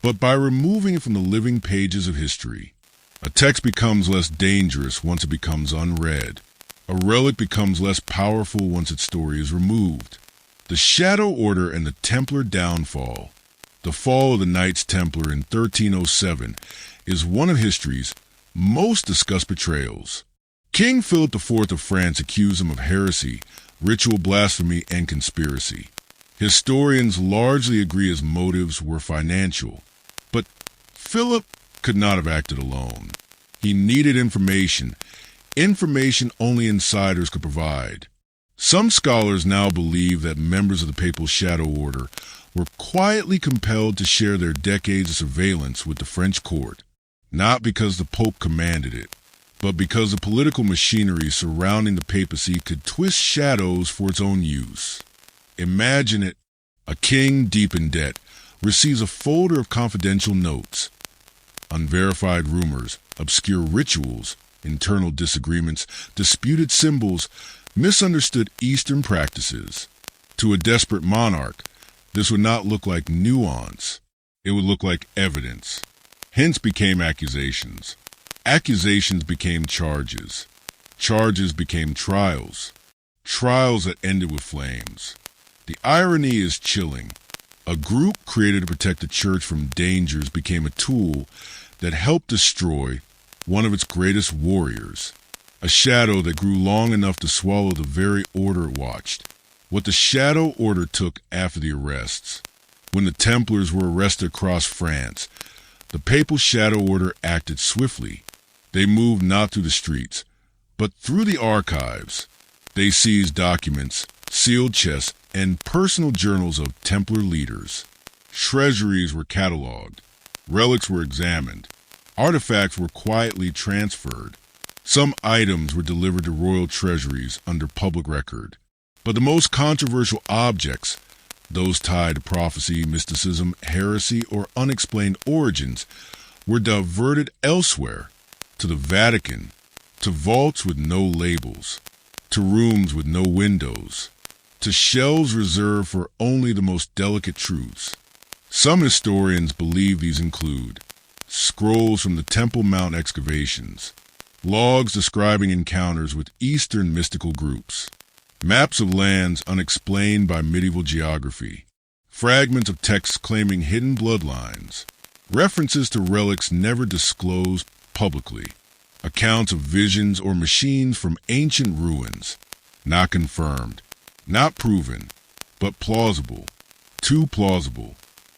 but by removing it from the living pages of history. A text becomes less dangerous once it becomes unread. A relic becomes less powerful once its story is removed. The Shadow Order and the Templar downfall. The fall of the Knights Templar in 1307 is one of history's most discussed betrayals. King Philip IV of France accused them of heresy, ritual blasphemy, and conspiracy. Historians largely agree his motives were financial, but Philip could not have acted alone. He needed information only insiders could provide. Some scholars now believe that members of the Papal Shadow Order were quietly compelled to share their decades of surveillance with the French court, not because the Pope commanded it, but because the political machinery surrounding the papacy could twist shadows for its own use. Imagine it. A king deep in debt receives a folder of confidential notes, unverified rumors, obscure rituals, internal disagreements, disputed symbols, misunderstood Eastern practices. To a desperate monarch, this would not look like nuance. It would look like evidence. Hence became accusations. Accusations became charges. Charges became trials. Trials that ended with flames. The irony is chilling. A group created to protect the church from dangers became a tool that helped destroy one of its greatest warriors. A shadow that grew long enough to swallow the very order it watched. What the Shadow Order took after the arrests. When the Templars were arrested across France, the Papal Shadow Order acted swiftly. They moved not through the streets, but through the archives. They seized documents, sealed chests, and personal journals of Templar leaders. Treasuries were cataloged. Relics were examined. Artifacts were quietly transferred. Some items were delivered to royal treasuries under public record. But the most controversial objects, those tied to prophecy, mysticism, heresy, or unexplained origins, were diverted elsewhere, to the Vatican, to vaults with no labels, to rooms with no windows, to shelves reserved for only the most delicate truths. Some historians believe these include scrolls from the Temple Mount excavations, logs describing encounters with Eastern mystical groups, maps of lands unexplained by medieval geography, fragments of texts claiming hidden bloodlines, references to relics never disclosed publicly, accounts of visions or machines from ancient ruins, not confirmed, not proven, but plausible, too plausible,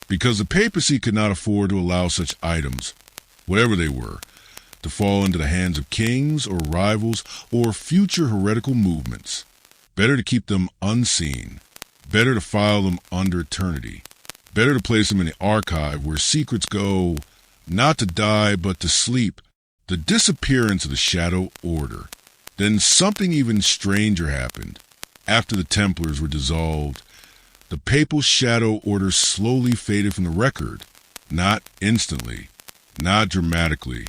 because the papacy could not afford to allow such items, whatever they were, to fall into the hands of kings or rivals or future heretical movements. Better to keep them unseen, better to file them under eternity, better to place them in the archive where secrets go, not to die but to sleep. The disappearance of the Shadow Order. Then something even stranger happened. After the Templars were dissolved, the papal Shadow Order slowly faded from the record. Not instantly, not dramatically,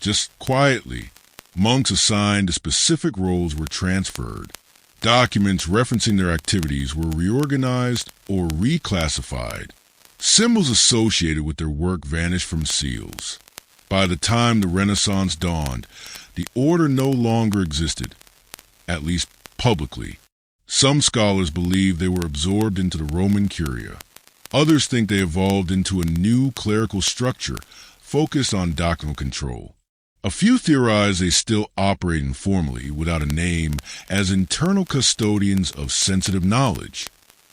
just quietly. Monks assigned to specific roles were transferred. Documents referencing their activities were reorganized or reclassified. Symbols associated with their work vanished from seals. By the time the Renaissance dawned, the order no longer existed, at least publicly. Some scholars believe they were absorbed into the Roman Curia. Others think they evolved into a new clerical structure focused on doctrinal control. A few theorize they still operate informally, without a name, as internal custodians of sensitive knowledge.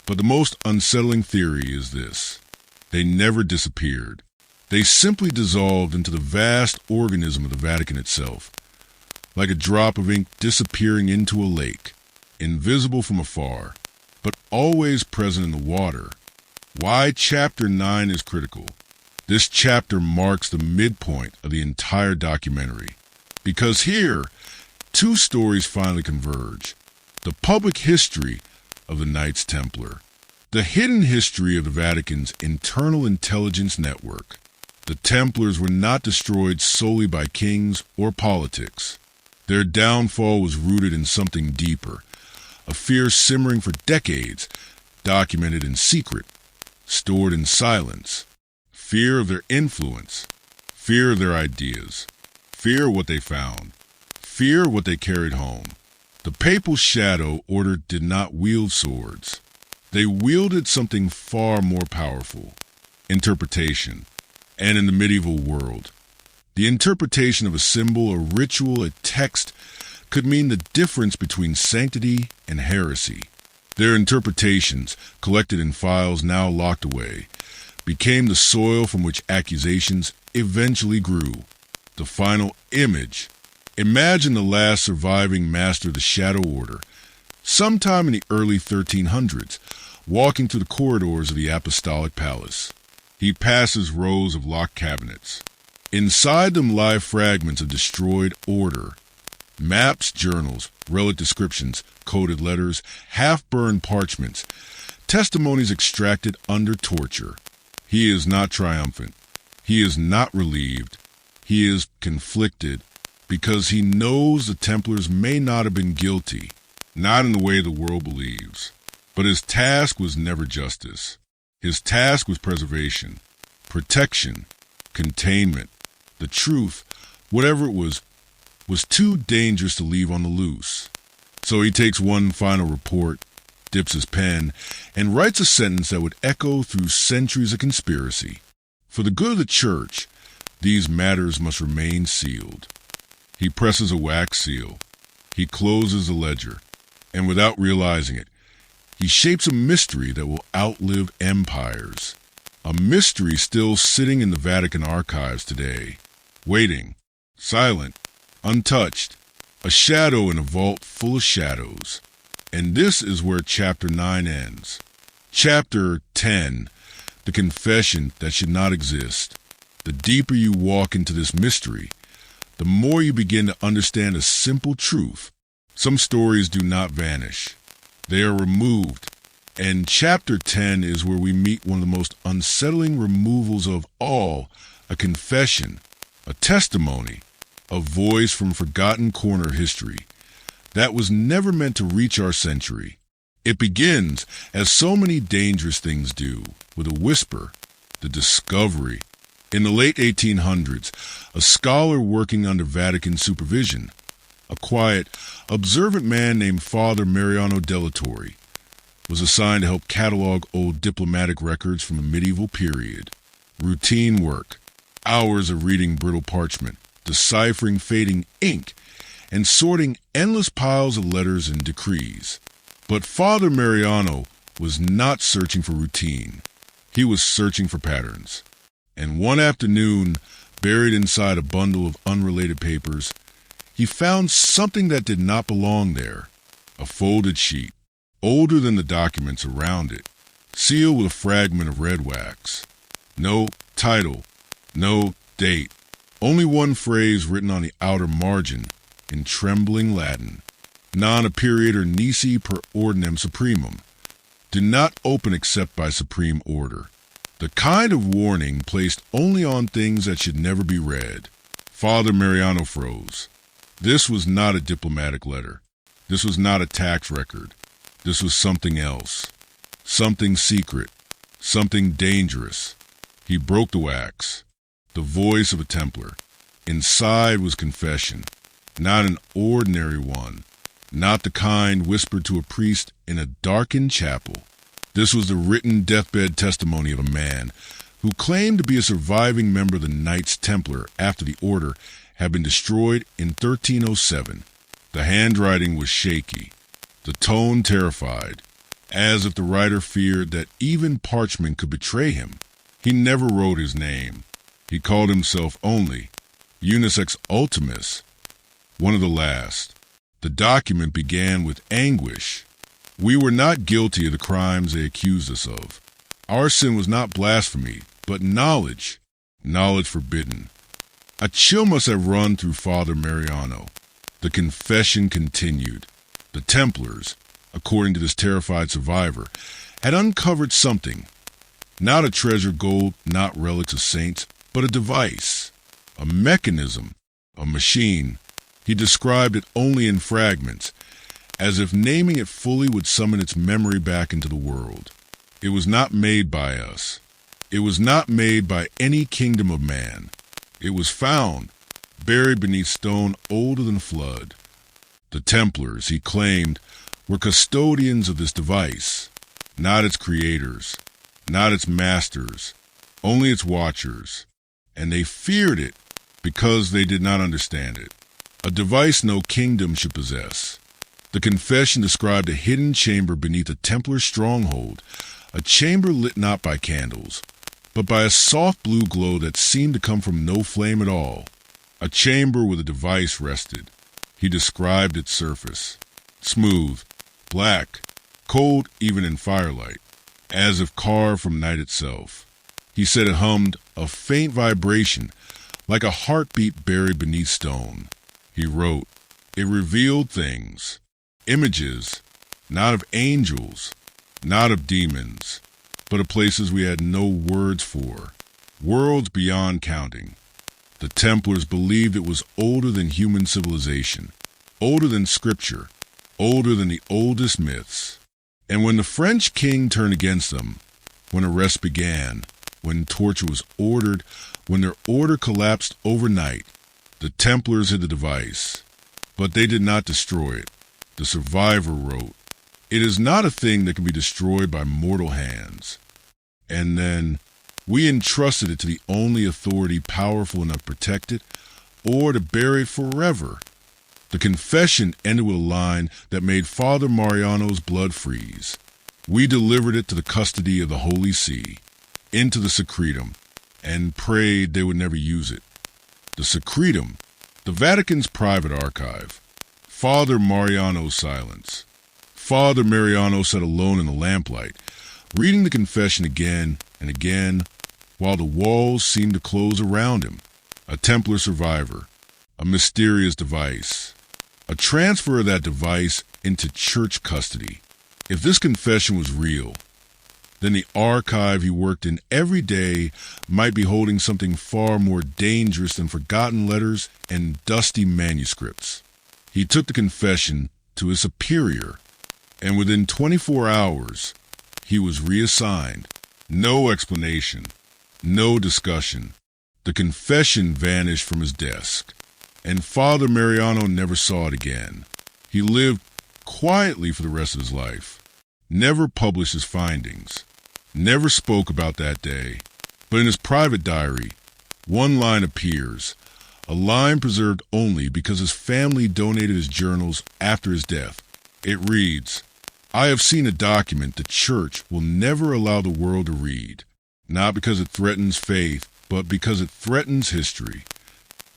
But the most unsettling theory is this: they never disappeared. They simply dissolved into the vast organism of the Vatican itself, like a drop of ink disappearing into a lake, invisible from afar, but always present in the water. Why Chapter 9 is critical. This chapter marks the midpoint of the entire documentary, because here, two stories finally converge. The public history of the Knights Templar, the hidden history of the Vatican's internal intelligence network. The Templars were not destroyed solely by kings or politics. Their downfall was rooted in something deeper, a fear simmering for decades, documented in secret, stored in silence. Fear of their influence, fear of their ideas, fear of what they found, fear of what they carried home. The papal Shadow Order did not wield swords. They wielded something far more powerful: interpretation. And in the medieval world, the interpretation of a symbol, a ritual, a text could mean the difference between sanctity and heresy. Their interpretations, collected in files now locked away, became the soil from which accusations eventually grew. The final image. Imagine the last surviving master of the Shadow Order, sometime in the early 1300s, walking through the corridors of the Apostolic Palace. He passes rows of locked cabinets. Inside them lie fragments of destroyed order. Maps, journals, relic descriptions, coded letters, half-burned parchments, testimonies extracted under torture. He is not triumphant. He is not relieved. He is conflicted, because he knows the Templars may not have been guilty, not in the way the world believes. But his task was never justice. His task was preservation, protection, containment. The truth, whatever it was too dangerous to leave on the loose. So he takes one final report, dips his pen, and writes a sentence that would echo through centuries of conspiracy. For the good of the church, these matters must remain sealed. He presses a wax seal. He closes the ledger, and without realizing it, he shapes a mystery that will outlive empires. A mystery still sitting in the Vatican archives today, waiting, silent, untouched, a shadow in a vault full of shadows. And this is where Chapter 9 ends. Chapter 10, the confession that should not exist. The deeper you walk into this mystery, the more you begin to understand a simple truth. Some stories do not vanish. They are removed. And Chapter 10 is where we meet one of the most unsettling removals of all, a confession, a testimony, a voice from forgotten corner history that was never meant to reach our century. It begins, as so many dangerous things do, with a whisper, the discovery. In the late 1800s, a scholar working under Vatican supervision, a quiet, observant man named Father Mariano Della Torre, was assigned to help catalog old diplomatic records from a medieval period. Routine work, hours of reading brittle parchment, deciphering fading ink, and sorting endless piles of letters and decrees. But Father Mariano was not searching for routine. He was searching for patterns. And one afternoon, buried inside a bundle of unrelated papers, he found something that did not belong there. A folded sheet, older than the documents around it, sealed with a fragment of red wax. No title, no date, only one phrase written on the outer margin in trembling Latin. Non aperiator nisi per ordinem supremum. Do not open except by supreme order. The kind of warning placed only on things that should never be read. Father Mariano froze. This was not a diplomatic letter. This was not a tax record. This was something else. Something secret. Something dangerous. He broke the wax. The voice of a Templar. Inside was confession. Not an ordinary one. Not the kind whispered to a priest in a darkened chapel. This was the written deathbed testimony of a man who claimed to be a surviving member of the Knights Templar after the order had been destroyed in 1307. The handwriting was shaky, the tone terrified, as if the writer feared that even parchment could betray him. He never wrote his name. He called himself only Unisex Ultimus, one of the last. The document began with anguish. We were not guilty of the crimes they accused us of. Our sin was not blasphemy, but knowledge forbidden. A chill must have run through Father Mariano. The confession continued. The Templars, according to this terrified survivor, had uncovered something. Not a treasure gold, not relics of saints, but a device, a mechanism, a machine. He described it only in fragments, as if naming it fully would summon its memory back into the world. It was not made by us. It was not made by any kingdom of man. It was found, buried beneath stone older than flood. The Templars, he claimed, were custodians of this device, not its creators, not its masters, only its watchers. And they feared it because they did not understand it. A device no kingdom should possess. The confession described a hidden chamber beneath a Templar stronghold, a chamber lit not by candles, but by a soft blue glow that seemed to come from no flame at all. A chamber where the device rested. He described its surface. Smooth, black, cold even in firelight, as if carved from night itself. He said it hummed a faint vibration, like a heartbeat buried beneath stone. He wrote, it revealed things. Images, not of angels, not of demons, but of places we had no words for, worlds beyond counting. The Templars believed it was older than human civilization, older than scripture, older than the oldest myths. And when the French king turned against them, when arrest began, when torture was ordered, when their order collapsed overnight, the Templars hid the device, but they did not destroy it. The survivor wrote, it is not a thing that can be destroyed by mortal hands. And then, we entrusted it to the only authority powerful enough to protect it, or to bury it forever. The confession ended with a line that made Father Mariano's blood freeze. We delivered it to the custody of the Holy See, into the secretum, and prayed they would never use it. The secretum, the Vatican's private archive. Father Mariano's silence. Father Mariano sat alone in the lamplight, reading the confession again and again, while the walls seemed to close around him. A Templar survivor, a mysterious device, a transfer of that device into church custody. If this confession was real, then the archive he worked in every day might be holding something far more dangerous than forgotten letters and dusty manuscripts. He took the confession to his superior, and within 24 hours, he was reassigned. No explanation, no discussion. The confession vanished from his desk, and Father Mariano never saw it again. He lived quietly for the rest of his life, never published his findings, never spoke about that day. But in his private diary, one line appears, a line preserved only because his family donated his journals after his death. It reads, "I have seen a document the church will never allow the world to read, not because it threatens faith, but because it threatens history.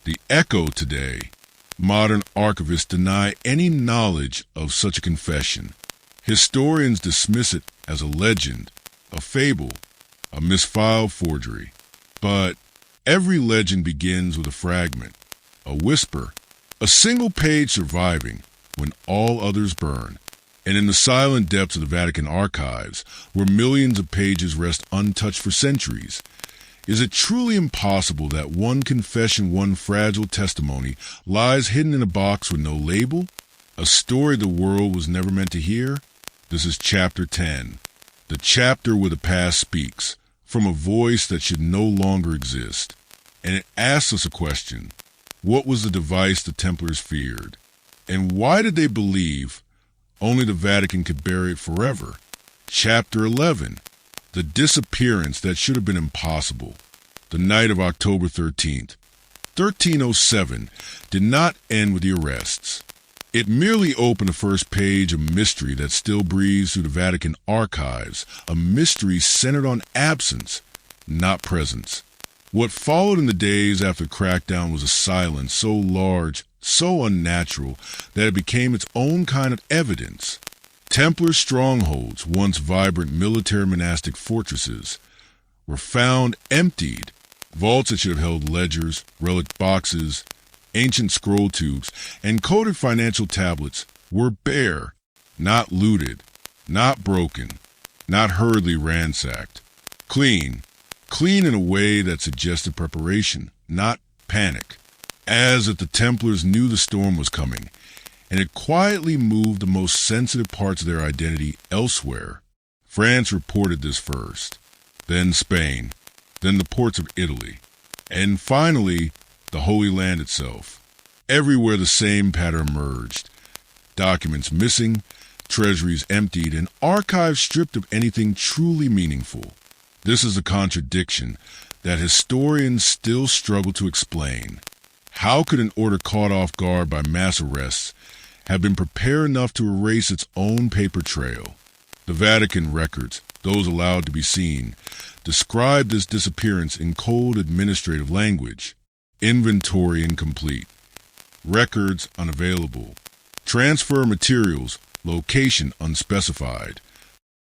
The echo today, modern archivists deny any knowledge of such a confession. Historians dismiss it as a legend, a fable, a misfiled forgery. But every legend begins with a fragment, a whisper, a single page surviving when all others burn. And in the silent depths of the Vatican archives, where millions of pages rest untouched for centuries, is it truly impossible that one confession, one fragile testimony, lies hidden in a box with no label? A story the world was never meant to hear? This is Chapter 10, the chapter where the past speaks, from a voice that should no longer exist. And it asks us a question. What was the device the Templars feared? And why did they believe only the Vatican could bury it forever? Chapter 11, the disappearance that should have been impossible. The night of October 13th, 1307, did not end with the arrests. It merely opened the first page of mystery that still breathes through the Vatican archives, a mystery centered on absence, not presence. What followed in the days after the crackdown was a silence so large, so unnatural, that it became its own kind of evidence. Templar strongholds, once vibrant military monastic fortresses, were found emptied. Vaults that should have held ledgers, relic boxes, ancient scroll tubes, and coded financial tablets were bare, not looted, not broken, not hurriedly ransacked. Clean in a way that suggested preparation, not panic. As if the Templars knew the storm was coming, and had quietly moved the most sensitive parts of their identity elsewhere. France reported this first, then Spain, then the ports of Italy, and finally the Holy Land itself. Everywhere the same pattern emerged. Documents missing, treasuries emptied, and archives stripped of anything truly meaningful. This is a contradiction that historians still struggle to explain. How could an order caught off guard by mass arrests have been prepared enough to erase its own paper trail? The Vatican records, those allowed to be seen, described this disappearance in cold administrative language. Inventory incomplete. Records unavailable. Transfer materials, location unspecified.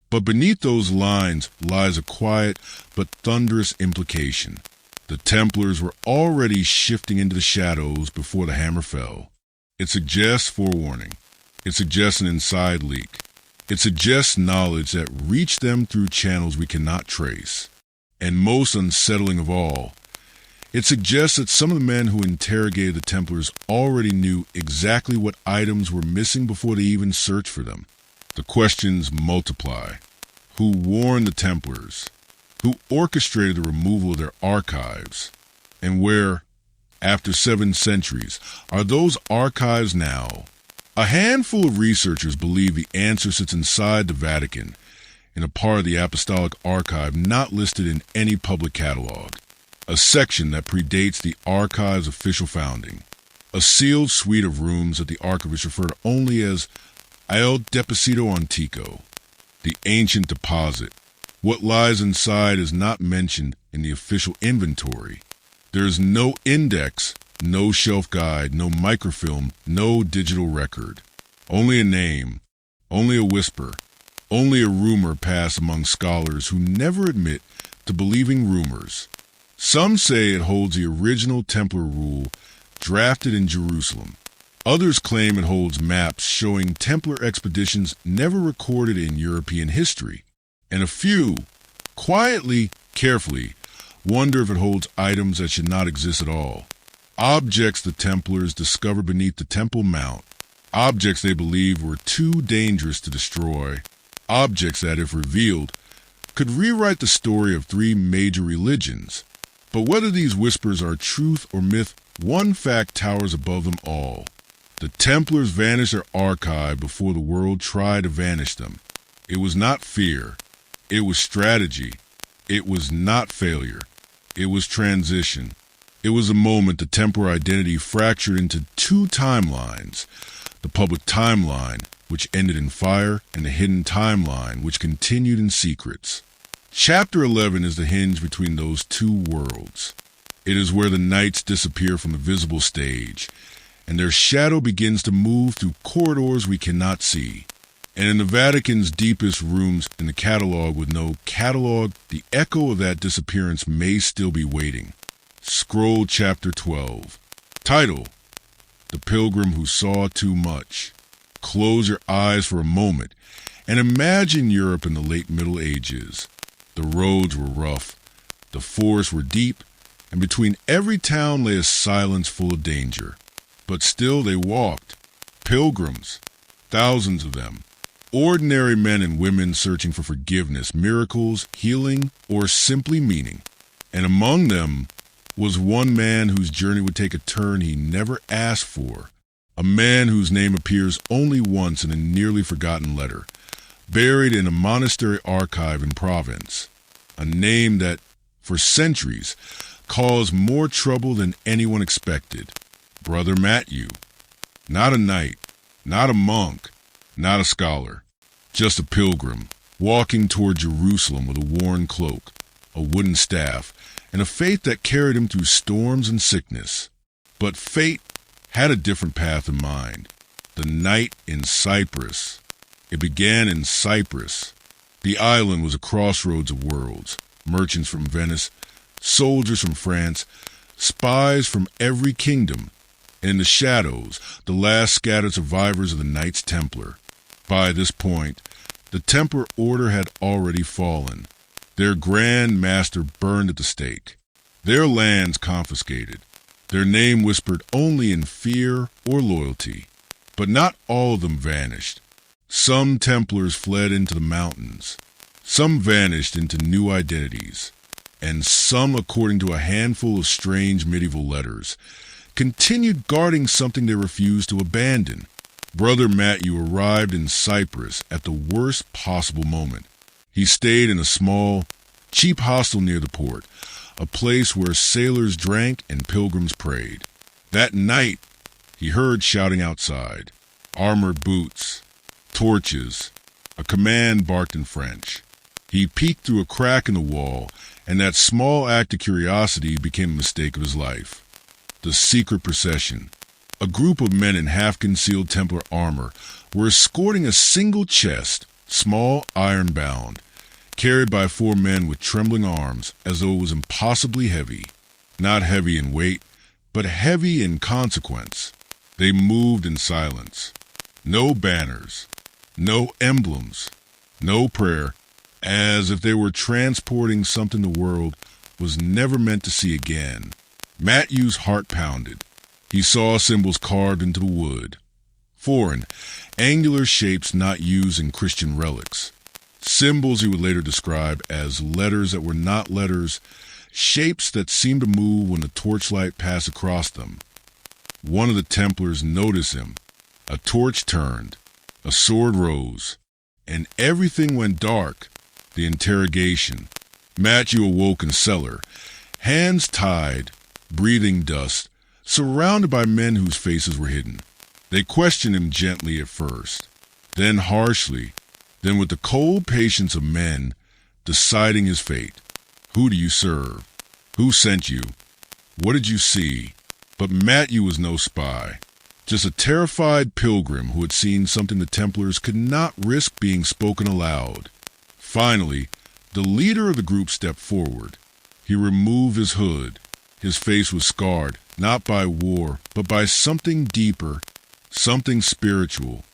But beneath those lines lies a quiet but thunderous implication. The Templars were already shifting into the shadows before the hammer fell. It suggests forewarning. It suggests an inside leak. It suggests knowledge that reached them through channels we cannot trace. And most unsettling of all, it suggests that some of the men who interrogated the Templars already knew exactly what items were missing before they even searched for them. The questions multiply. Who warned the Templars? Who orchestrated the removal of their archives? And where, after 7 centuries, are those archives now? A handful of researchers believe the answer sits inside the Vatican, in a part of the Apostolic Archive not listed in any public catalog, a section that predates the archive's official founding, a sealed suite of rooms that the archivists refer to only as El Deposito Antico, the ancient deposit. What lies inside is not mentioned in the official inventory. There is no index, no shelf guide, no microfilm, no digital record. Only a name, only a whisper, only a rumor passed among scholars who never admit to believing rumors. Some say it holds the original Templar rule drafted in Jerusalem. Others claim it holds maps showing Templar expeditions never recorded in European history. And a few, quietly, carefully, wonder if it holds items that should not exist at all. Objects the Templars discovered beneath the Temple Mount. Objects they believed were too dangerous to destroy. Objects that, if revealed, could rewrite the story of three major religions. But whether these whispers are truth or myth, one fact towers above them all. The Templars vanished their archive before the world tried to vanish them. It was not fear. It was strategy. It was not failure. It was transition. It was a moment the Templar identity fractured into two timelines. The public timeline, which ended in fire, and the hidden timeline, which continued in secrets. Chapter 11 is the hinge between those two worlds. It is where the knights disappear from the visible stage, and their shadow begins to move through corridors we cannot see. And in the Vatican's deepest rooms, in the catalog with no catalog, the echo of that disappearance may still be waiting. Scroll Chapter 12. Title: The Pilgrim Who Saw Too Much. Close your eyes for a moment and imagine Europe in the late Middle Ages. The roads were rough, the forests were deep, and between every town lay a silence full of danger. But still they walked. Pilgrims, thousands of them. Ordinary men and women searching for forgiveness, miracles, healing, or simply meaning. And among them was one man whose journey would take a turn he never asked for. A man whose name appears only once in a nearly forgotten letter, buried in a monastery archive in Provence. A name that, for centuries, caused more trouble than anyone expected. Brother Matthew. Not a knight, not a monk, not a scholar. Just a pilgrim, walking toward Jerusalem with a worn cloak, a wooden staff, and a faith that carried him through storms and sickness. But fate had a different path in mind. The night in Cyprus. It began in Cyprus. The island was a crossroads of worlds. Merchants from Venice, soldiers from France, spies from every kingdom. And in the shadows, the last scattered survivors of the Knights Templar. By this point, the Templar order had already fallen. Their Grand Master burned at the stake. Their lands confiscated. Their name whispered only in fear or loyalty. But not all of them vanished. Some Templars fled into the mountains. Some vanished into new identities. And some, according to a handful of strange medieval letters, continued guarding something they refused to abandon. Brother Matthew arrived in Cyprus at the worst possible moment. He stayed in a small, cheap hostel near the port, a place where sailors drank and pilgrims prayed. That night, he heard shouting outside, armored boots, torches, a command barked in French. He peeked through a crack in the wall, and that small act of curiosity became a mistake of his life. The secret procession. A group of men in half-concealed Templar armor were escorting a single chest, small, iron-bound, carried by four men with trembling arms as though it was impossibly heavy. Not heavy in weight, but heavy in consequence. They moved in silence. No banners, no emblems, no prayer, as if they were transporting something the world was never meant to see again. Matthew's heart pounded. He saw symbols carved into the wood. Foreign, angular shapes not used in Christian relics. Symbols he would later describe as letters that were not letters, shapes that seemed to move when the torchlight passed across them. One of the Templars noticed him. A torch turned, a sword rose, and everything went dark. The interrogation. Matthew awoke in cellar, hands tied, breathing dust, surrounded by men whose faces were hidden. They questioned him gently at first, then harshly, then with the cold patience of men, deciding his fate. Who do you serve? Who sent you? What did you see? But Matthew was no spy, just a terrified pilgrim who had seen something the Templars could not risk being spoken aloud. Finally, The leader of the group stepped forward. He removed his hood. His face was scarred, not by war, but by something deeper, something spiritual.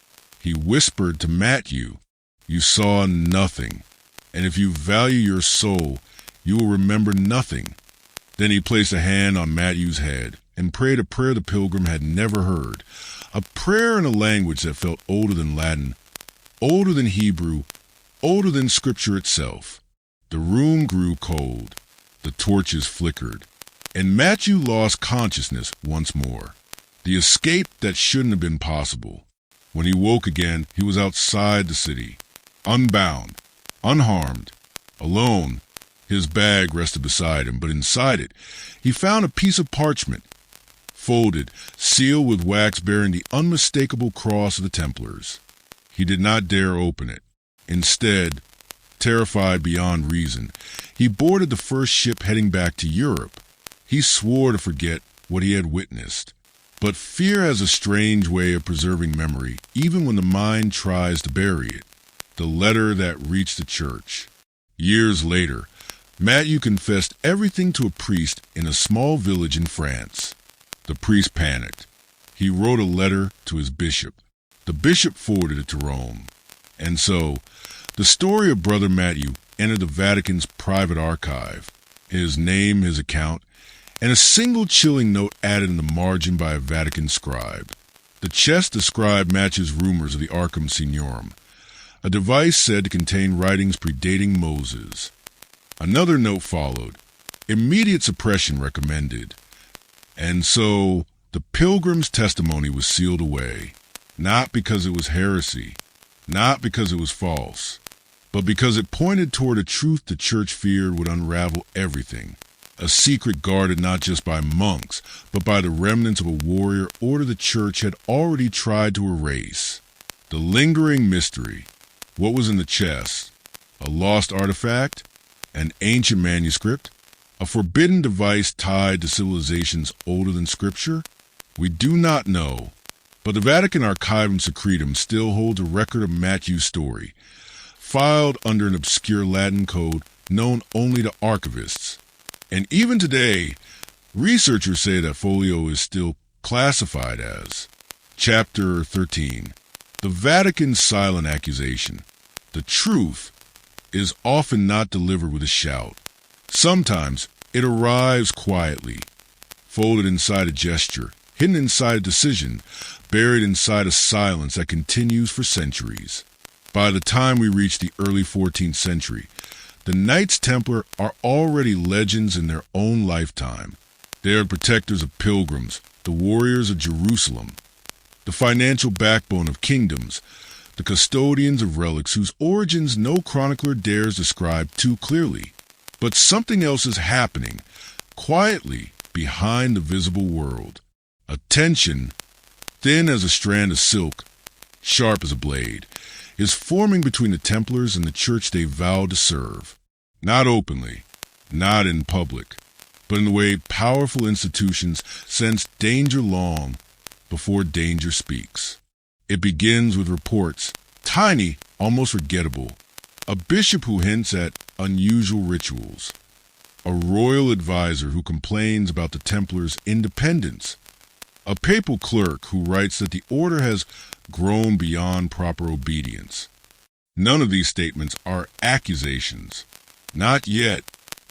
He whispered to Matthew, "You saw nothing, and if you value your soul, you will remember nothing." Then he placed a hand on Matthew's head and prayed a prayer the pilgrim had never heard, a prayer in a language that felt older than Latin, older than Hebrew, older than Scripture itself. The room grew cold. The torches flickered, and Matthew lost consciousness once more. The escape that shouldn't have been possible. When he woke again, he was outside the city, unbound, unharmed, alone. His bag rested beside him, but inside it, he found a piece of parchment, folded, sealed with wax bearing the unmistakable cross of the Templars. He did not dare open it. Instead, terrified beyond reason, he boarded the first ship heading back to Europe. He swore to forget what he had witnessed. But fear has a strange way of preserving memory, even when the mind tries to bury it. The letter that reached the church. Years later, Matthew confessed everything to a priest in a small village in France. The priest panicked. He wrote a letter to his bishop. The bishop forwarded it to Rome. And so, the story of Brother Matthew entered the Vatican's private archive. His name, his account, and a single chilling note added in the margin by a Vatican scribe. The chest described Matthew's rumors of the Arcum Signorum, a device said to contain writings predating Moses. Another note followed. Immediate suppression recommended. And so, the pilgrim's testimony was sealed away, not because it was heresy, not because it was false, but because it pointed toward a truth the church feared would unravel everything, a secret guarded not just by monks, but by the remnants of a warrior order the church had already tried to erase. The lingering mystery. What was in the chest? A lost artifact? An ancient manuscript? A forbidden device tied to civilizations older than Scripture? We do not know. But the Vatican Archivum Secretum still holds a record of Matthew's story, filed under an obscure Latin code known only to archivists. And even today, researchers say that folio is still classified as Chapter 13, the Vatican's silent accusation. The truth is often not delivered with a shout. Sometimes it arrives quietly, folded inside a gesture, hidden inside a decision, buried inside a silence that continues for centuries. By the time we reach the early 14th century, the Knights Templar are already legends in their own lifetime. They are protectors of pilgrims, the warriors of Jerusalem, the financial backbone of kingdoms, the custodians of relics whose origins no chronicler dares describe too clearly. But something else is happening, quietly behind the visible world. A tension, thin as a strand of silk, sharp as a blade, is forming between the Templars and the church they vowed to serve. Not openly, not in public, but in the way powerful institutions sense danger long before danger speaks. It begins with reports, tiny, almost forgettable. A bishop who hints at unusual rituals. A royal advisor who complains about the Templars' independence. A papal clerk who writes that the order has grown beyond proper obedience. None of these statements are accusations. Not yet,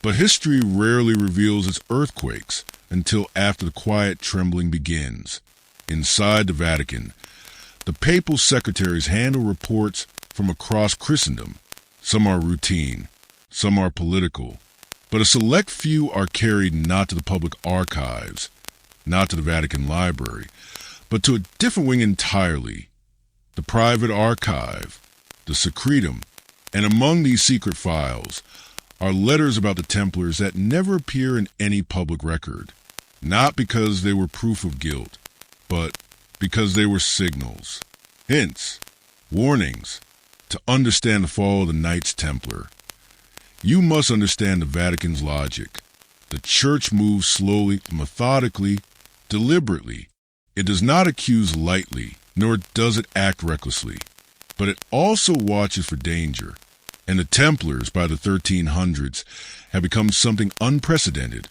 but history rarely reveals its earthquakes until after the quiet trembling begins. Inside the Vatican, the papal secretaries handle reports from across Christendom. Some are routine, some are political, but a select few are carried not to the public archives, not to the Vatican Library, but to a different wing entirely, the private archive, the secretum. And among these secret files are letters about the Templars that never appear in any public record, not because they were proof of guilt, but because they were signals, hints, warnings. To understand the fall of the Knights Templar, you must understand the Vatican's logic. The Church moves slowly, methodically, deliberately. It does not accuse lightly, nor does it act recklessly, but it also watches for danger. And the Templars, by the 1300s, had become something unprecedented.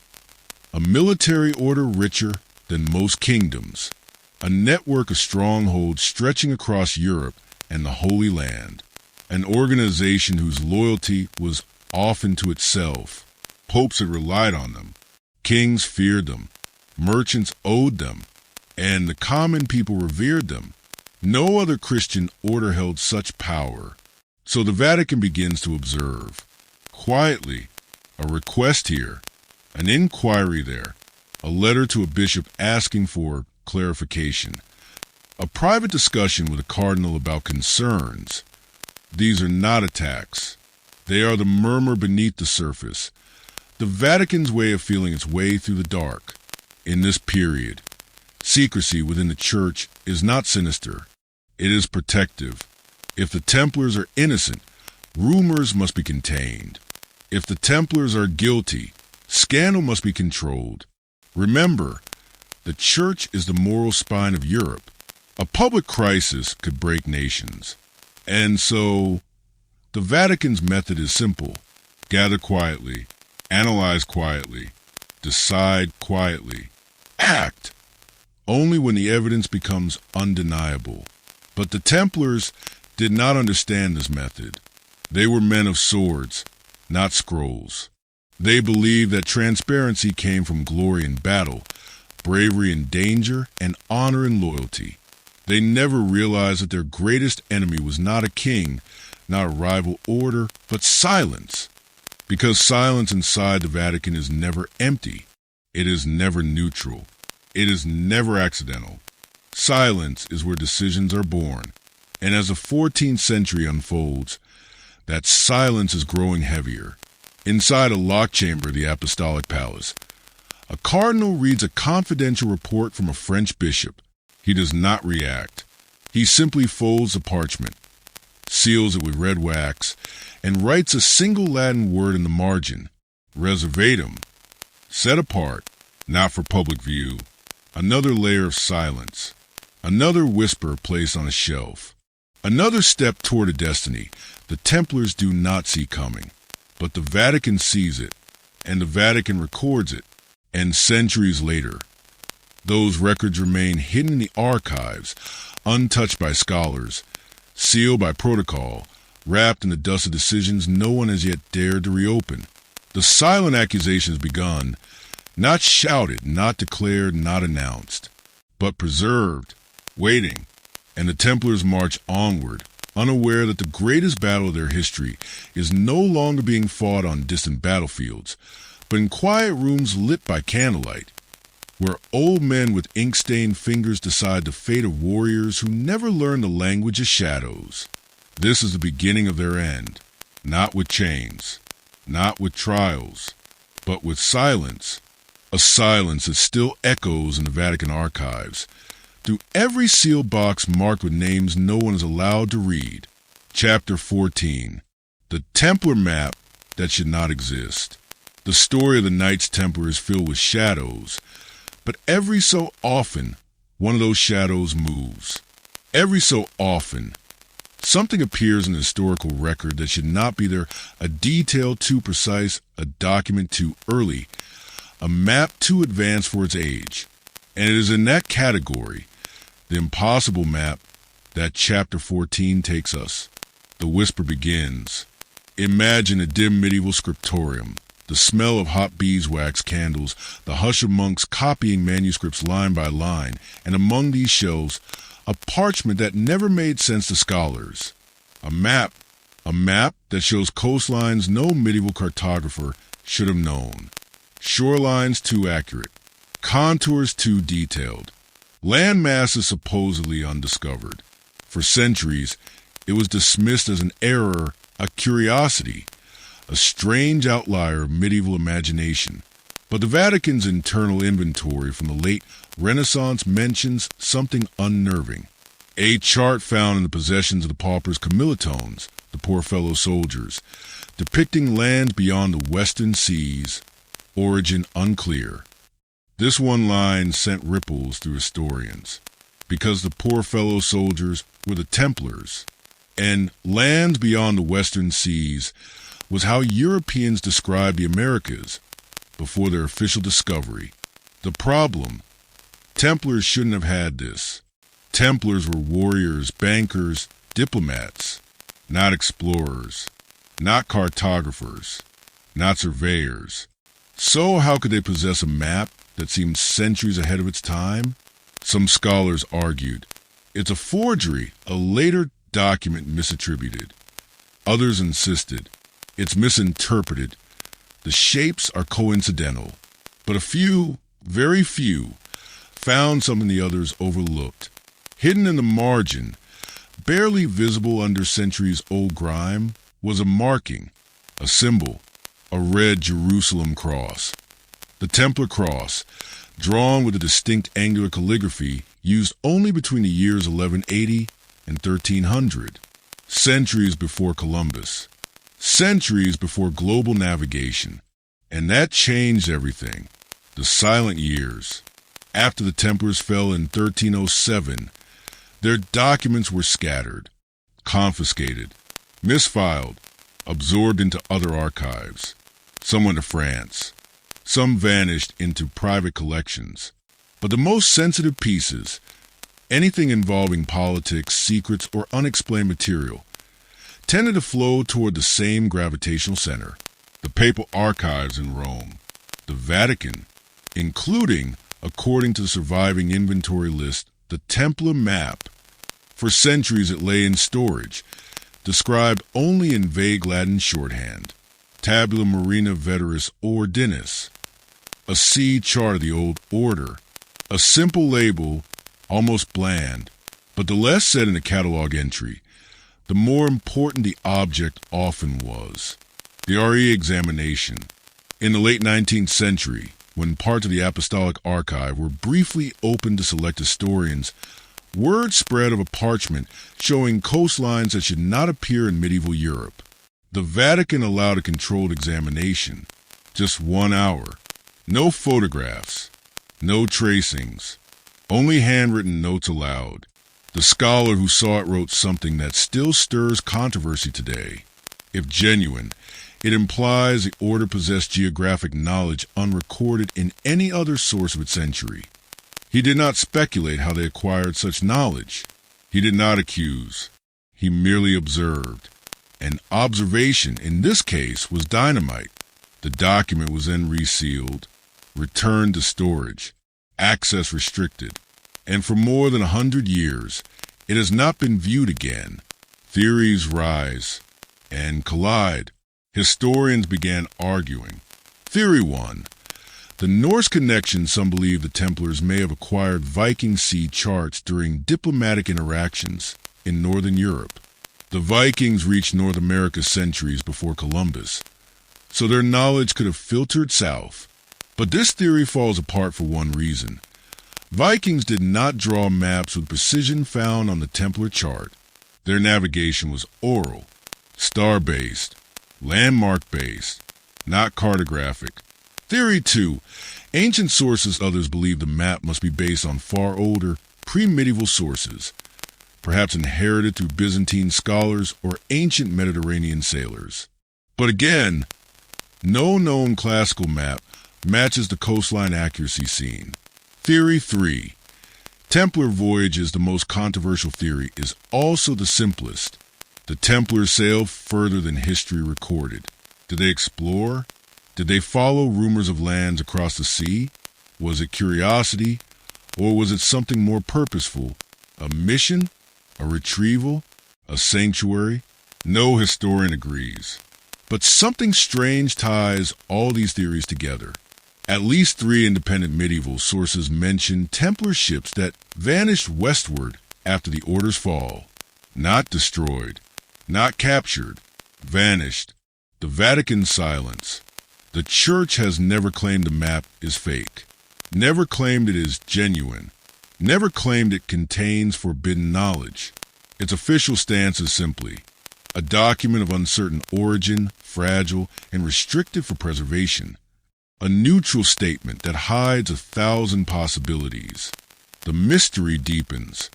A military order richer than most kingdoms. A network of strongholds stretching across Europe and the Holy Land. An organization whose loyalty was often to itself. Popes had relied on them. Kings feared them. Merchants owed them. And the common people revered them. No other Christian order held such power. So the Vatican begins to observe. Quietly, a request here, an inquiry there, a letter to a bishop asking for clarification, a private discussion with a cardinal about concerns. These are not attacks. They are the murmur beneath the surface, the Vatican's way of feeling its way through the dark. In this period, secrecy within the Church is not sinister. It is protective. If the Templars are innocent, rumors must be contained. If the Templars are guilty, scandal must be controlled. Remember, the Church is the moral spine of Europe. A public crisis could break nations. And so, the Vatican's method is simple. Gather quietly, analyze quietly, decide quietly, act, only when the evidence becomes undeniable. But the Templars did not understand this method. They were men of swords, not scrolls. They believed that transparency came from glory in battle, bravery in danger, and honor in loyalty. They never realized that their greatest enemy was not a king, not a rival order, but silence. Because silence inside the Vatican is never empty. It is never neutral. It is never accidental. Silence is where decisions are born. And as the 14th century unfolds, that silence is growing heavier. Inside a locked chamber of the Apostolic Palace, a cardinal reads a confidential report from a French bishop. He does not react. He simply folds the parchment, seals it with red wax, and writes a single Latin word in the margin, reservatum, set apart, not for public view. Another layer of silence, another whisper placed on a shelf, another step toward a destiny the Templars do not see coming. But the Vatican sees it, and the Vatican records it, and centuries later, those records remain hidden in the archives, untouched by scholars, sealed by protocol, wrapped in the dust of decisions no one has yet dared to reopen. The silent accusation has begun, not shouted, not declared, not announced, but preserved, waiting, and the Templars march onward, unaware that the greatest battle of their history is no longer being fought on distant battlefields, but in quiet rooms lit by candlelight, where old men with ink-stained fingers decide the fate of warriors who never learned the language of shadows. This is the beginning of their end, not with chains, not with trials, but with silence, a silence that still echoes in the Vatican archives, through every sealed box marked with names no one is allowed to read. Chapter 14. The Templar map that should not exist. The story of the Knights Templar is filled with shadows, but every so often, one of those shadows moves. Every so often, something appears in the historical record that should not be there, a detail too precise, a document too early, a map too advanced for its age. And it is in that category, the impossible map, that chapter 14 takes us. The whisper begins. Imagine a dim medieval scriptorium, the smell of hot beeswax candles, the hush of monks copying manuscripts line by line, and among these shelves, a parchment that never made sense to scholars. A map that shows coastlines no medieval cartographer should have known. Shorelines too accurate, contours too detailed, land masses supposedly undiscovered. For centuries, it was dismissed as an error, a curiosity, a strange outlier of medieval imagination. But the Vatican's internal inventory from the late Renaissance mentions something unnerving. A chart found in the possessions of the paupers Camillitones, the poor fellow soldiers, depicting land beyond the western seas, origin unclear. This one line sent ripples through historians, because the poor fellow soldiers were the Templars. And lands beyond the western seas was how Europeans described the Americas before their official discovery. The problem: Templars shouldn't have had this. Templars were warriors, bankers, diplomats, not explorers, not cartographers, not surveyors. So how could they possess a map that seemed centuries ahead of its time? Some scholars argued it's a forgery, a later document misattributed. Others insisted it's misinterpreted. The shapes are coincidental, but a few, very few, found something the others overlooked. Hidden in the margin, barely visible under centuries-old grime, was a marking, a symbol, a red Jerusalem cross. The Templar cross, drawn with a distinct angular calligraphy, used only between the years 1180 and 1300, centuries before Columbus, centuries before global navigation. And that changed everything. The silent years. After the Templars fell in 1307, their documents were scattered, confiscated, misfiled, absorbed into other archives. Some went to France. Some vanished into private collections. But the most sensitive pieces, anything involving politics, secrets, or unexplained material, tended to flow toward the same gravitational center: the papal archives in Rome, the Vatican, including, according to the surviving inventory list, the Templar map. For centuries it lay in storage, described only in vague Latin shorthand, tabula marina veteris ordinis, a sea chart of the old order, a simple label, almost bland. But the less said in the catalog entry, the more important the object often was. The RE examination. In the late 19th century, when parts of the Apostolic Archive were briefly opened to select historians, word spread of a parchment showing coastlines that should not appear in medieval Europe. The Vatican allowed a controlled examination. Just 1 hour. No photographs. No tracings. Only handwritten notes allowed. The scholar who saw it wrote something that still stirs controversy today. If genuine, it implies the order possessed geographic knowledge unrecorded in any other source of its century. He did not speculate how they acquired such knowledge. He did not accuse. He merely observed. And observation, in this case, was dynamite. The document was then resealed, returned to storage, access restricted, and for more than 100 years, it has not been viewed again. Theories rise and collide. Historians began arguing. Theory 1. The Norse connection. Some believe the Templars may have acquired Viking sea charts during diplomatic interactions in Northern Europe. The Vikings reached North America centuries before Columbus, so their knowledge could have filtered south. But this theory falls apart for one reason. Vikings did not draw maps with precision found on the Templar chart. Their navigation was oral, star-based, landmark-based, not cartographic. Theory 2. Ancient sources. Others believe the map must be based on far older, pre-medieval sources, perhaps inherited through Byzantine scholars or ancient Mediterranean sailors. But again, no known classical map matches the coastline accuracy seen. Theory 3. Templar voyages. The most controversial theory is also the simplest. The Templars sailed further than history recorded. Did they explore? Did they follow rumors of lands across the sea? Was it curiosity, or was it something more purposeful? A mission? A retrieval? A sanctuary? No historian agrees. But something strange ties all these theories together. At least 3 independent medieval sources mention Templar ships that vanished westward after the Order's fall. Not destroyed, not captured, vanished. The Vatican's silence. The Church has never claimed the map is fake, never claimed it is genuine, never claimed it contains forbidden knowledge. Its official stance is simply a document of uncertain origin, fragile, and restricted for preservation. A neutral statement that hides 1,000 possibilities. The mystery deepens.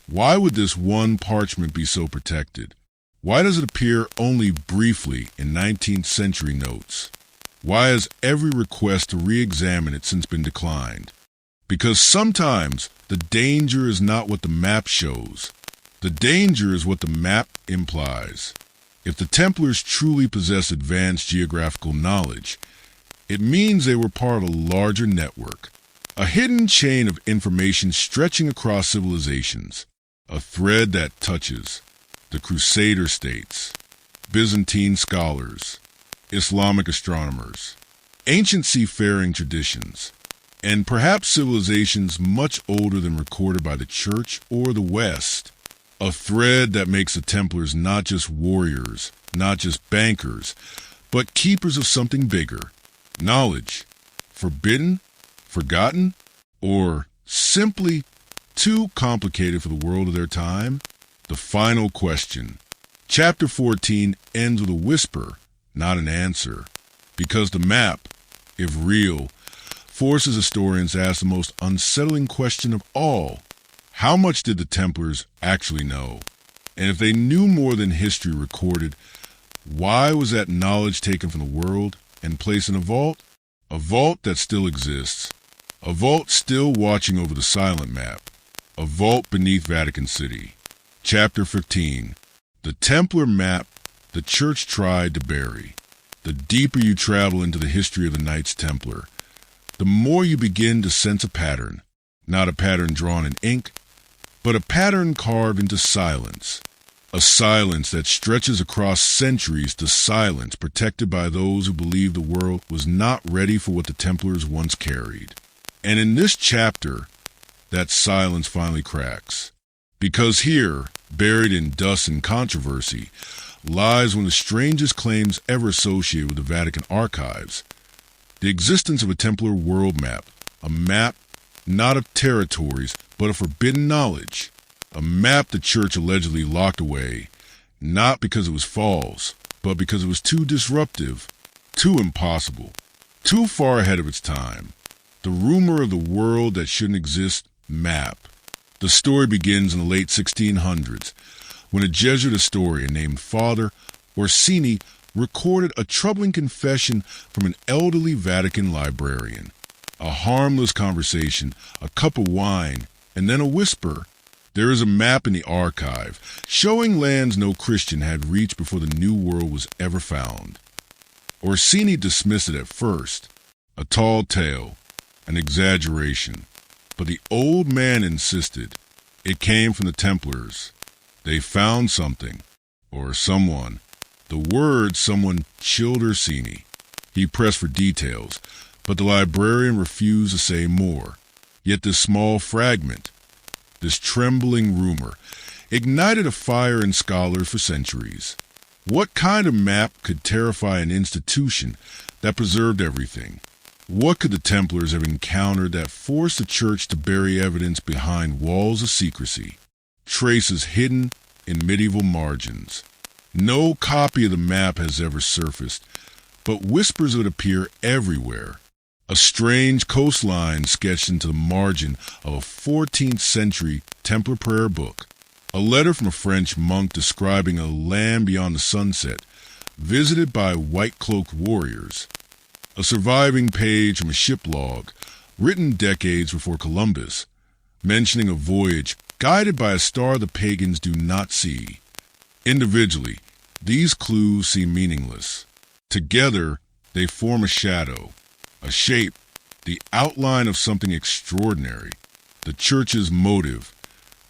Why would this one parchment be so protected? Why does it appear only briefly in 19th century notes? Why has every request to re-examine it since been declined? Because sometimes the danger is not what the map shows. The danger is what the map implies. If the Templars truly possess advanced geographical knowledge, it means they were part of a larger network, a hidden chain of information stretching across civilizations, a thread that touches the Crusader states, Byzantine scholars, Islamic astronomers, ancient seafaring traditions, and perhaps civilizations much older than recorded by the Church or the West. A thread that makes the Templars not just warriors, not just bankers, but keepers of something bigger. Knowledge. Forbidden? Forgotten? Or simply too complicated for the world of their time? The final question. Chapter 14 ends with a whisper, not an answer. Because the map, if real, forces historians to ask the most unsettling question of all. How much did the Templars actually know? And if they knew more than history recorded, why was that knowledge taken from the world and placed in a vault? A vault that still exists. A vault still watching over the silent map. A vault beneath Vatican City. Chapter 15. The Templar map the Church tried to bury. The deeper you travel into the history of the Knights Templar, the more you begin to sense a pattern. Not a pattern drawn in ink, but a pattern carved into silence. A silence that stretches across centuries to silence protected by those who believed the world was not ready for what the Templars once carried. And in this chapter, that silence finally cracks. Because here, buried in dust and controversy, lies one of the strangest claims ever associated with the Vatican archives. The existence of a Templar world map, a map not of territories, but of forbidden knowledge. A map the Church allegedly locked away, not because it was false, but because it was too disruptive, too impossible, too far ahead of its time. The rumor of the world that shouldn't exist map. The story begins in the late 1600s, when a Jesuit historian named Father Orsini recorded a troubling confession from an elderly Vatican librarian. A harmless conversation, a cup of wine, and then a whisper. There is a map in the archive, showing lands no Christian had reached before the New World was ever found. Orsini dismissed it at first. A tall tale, an exaggeration. But the old man insisted. It came from the Templars. They found something, or someone. The word someone chilled Orsini. He pressed for details, but the librarian refused to say more. Yet this small fragment, this trembling rumor, ignited a fire in scholars for centuries. What kind of map could terrify an institution that preserved everything? What could the Templars have encountered that forced the Church to bury evidence behind walls of secrecy? Traces hidden in medieval margins. No copy of the map has ever surfaced, but whispers would appear everywhere. A strange coastline sketched into the margin of a 14th century Templar prayer book. A letter from a French monk describing a land beyond the sunset, visited by white-cloaked warriors. A surviving page from a ship log, written decades before Columbus, mentioning a voyage guided by a star the pagans do not see. Individually, these clues seem meaningless. Together, they form a shadow, a shape, the outline of something extraordinary, the Church's motive,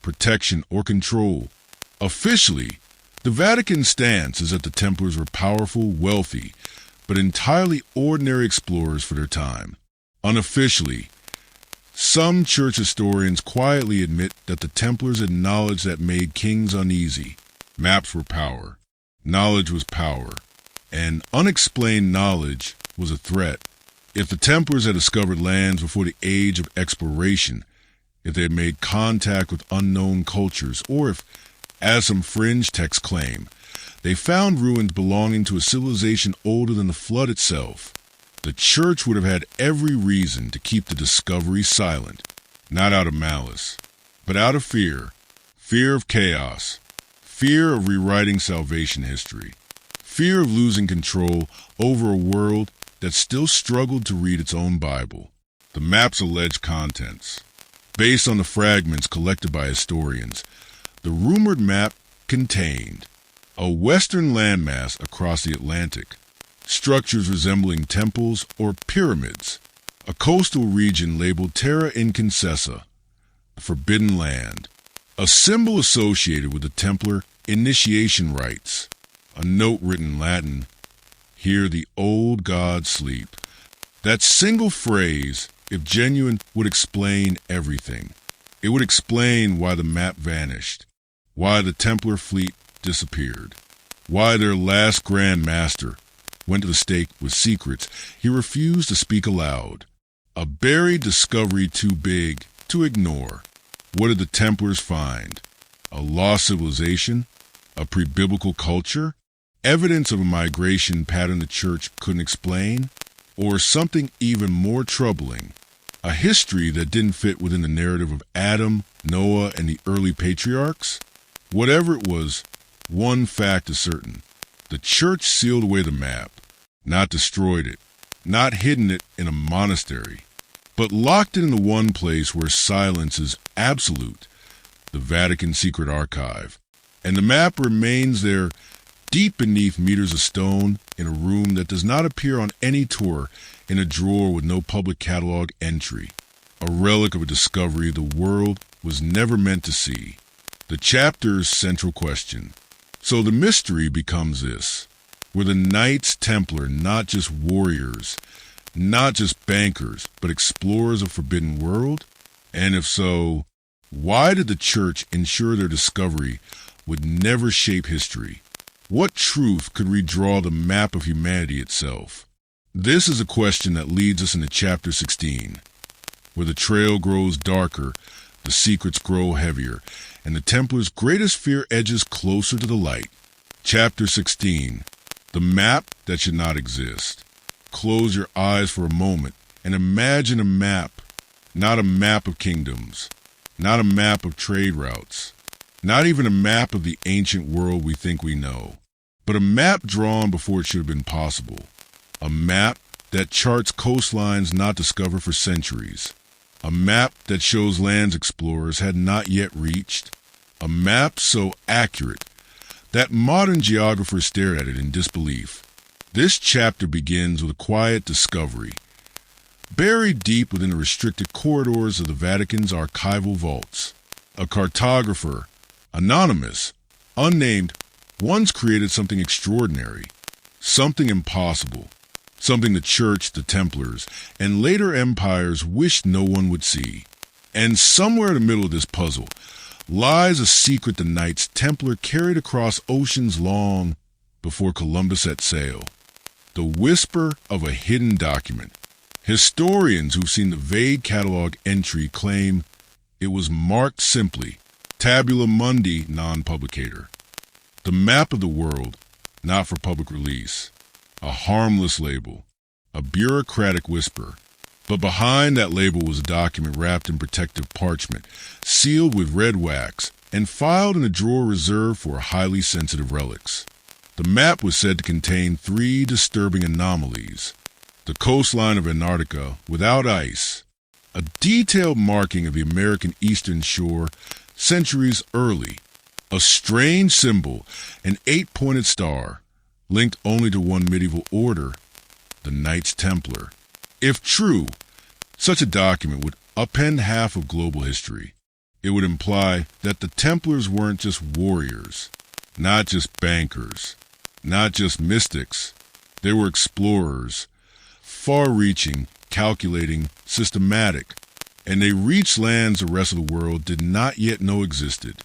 protection, or control. Officially, the Vatican's stance is that the Templars were powerful, wealthy, but entirely ordinary explorers for their time. Unofficially, some Church historians quietly admit that the Templars had knowledge that made kings uneasy. Maps were power. Knowledge was power. And unexplained knowledge was a threat. If the Templars had discovered lands before the age of exploration, if they had made contact with unknown cultures, or if, as some fringe texts claim, they found ruins belonging to a civilization older than the flood itself, the Church would have had every reason to keep the discovery silent, not out of malice, but out of fear. Fear of chaos, Fear of rewriting salvation history. Fear of losing control over a world that still struggled to read its own Bible. The map's alleged contents. Based on the fragments collected by historians, the rumored map contained a western landmass across the Atlantic, structures resembling temples or pyramids, a coastal region labeled Terra Inconcessa, the Forbidden Land, a symbol associated with the Templar initiation rites, a note written in Latin, "Here the old gods sleep." That single phrase, if genuine, would explain everything. It would explain why the map vanished, why the Templar fleet disappeared, why their last Grand Master went to the stake with secrets he refused to speak aloud. A buried discovery too big to ignore. What did the Templars find? A lost civilization? A pre-biblical culture? Evidence of a migration pattern the church couldn't explain? Or something even more troubling, a history that didn't fit within the narrative of Adam, Noah, and the early patriarchs? Whatever it was, one fact is certain. The church sealed away the map, not destroyed it, not hidden it in a monastery, but locked it in the one place where silence is absolute, the Vatican secret archive. And the map remains there, deep beneath meters of stone, in a room that does not appear on any tour, in a drawer with no public catalog entry. A relic of a discovery the world was never meant to see. The chapter's central question. So the mystery becomes this. Were the Knights Templar not just warriors, not just bankers, but explorers of forbidden world? And if so, why did the church ensure their discovery would never shape history? What truth could redraw the map of humanity itself? This is a question that leads us into chapter 16, where the trail grows darker, the secrets grow heavier, and the Templars' greatest fear edges closer to the light. Chapter 16, the map that should not exist. Close your eyes for a moment and imagine a map, not a map of kingdoms, not a map of trade routes, not even a map of the ancient world we think we know, but a map drawn before it should have been possible. A map that charts coastlines not discovered for centuries. A map that shows lands explorers had not yet reached. A map so accurate that modern geographers stared at it in disbelief. This chapter begins with a quiet discovery. Buried deep within the restricted corridors of the Vatican's archival vaults, a cartographer, anonymous, unnamed, once created something extraordinary, something impossible, something the Church, the Templars, and later empires wished no one would see. And somewhere in the middle of this puzzle lies a secret the Knights Templar carried across oceans long before Columbus set sail. The whisper of a hidden document. Historians who've seen the vague catalog entry claim it was marked simply, Tabula Mundi non-publicator. The map of the world, not for public release. A harmless label, a bureaucratic whisper. But behind that label was a document wrapped in protective parchment, sealed with red wax, and filed in a drawer reserved for highly sensitive relics. The map was said to contain 3 disturbing anomalies. The coastline of Antarctica without ice, a detailed marking of the American eastern shore centuries early, a strange symbol, an 8-pointed star, linked only to one medieval order, the Knights Templar. If true, such a document would upend half of global history. It would imply that the Templars weren't just warriors, not just bankers, not just mystics. They were explorers, far-reaching, calculating, systematic, and they reached lands the rest of the world did not yet know existed.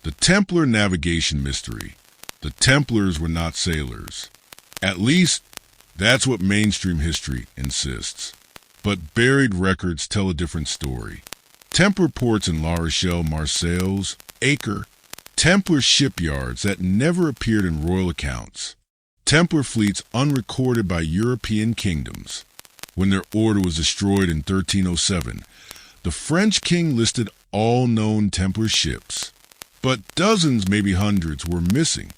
The Templar navigation mystery. The Templars were not sailors. At least, that's what mainstream history insists. But buried records tell a different story. Templar ports in La Rochelle, Marseilles, Acre, Templar shipyards that never appeared in royal accounts. Templar fleets unrecorded by European kingdoms. When their order was destroyed in 1307, the French king listed all known Templar ships. But dozens, maybe hundreds, were missing,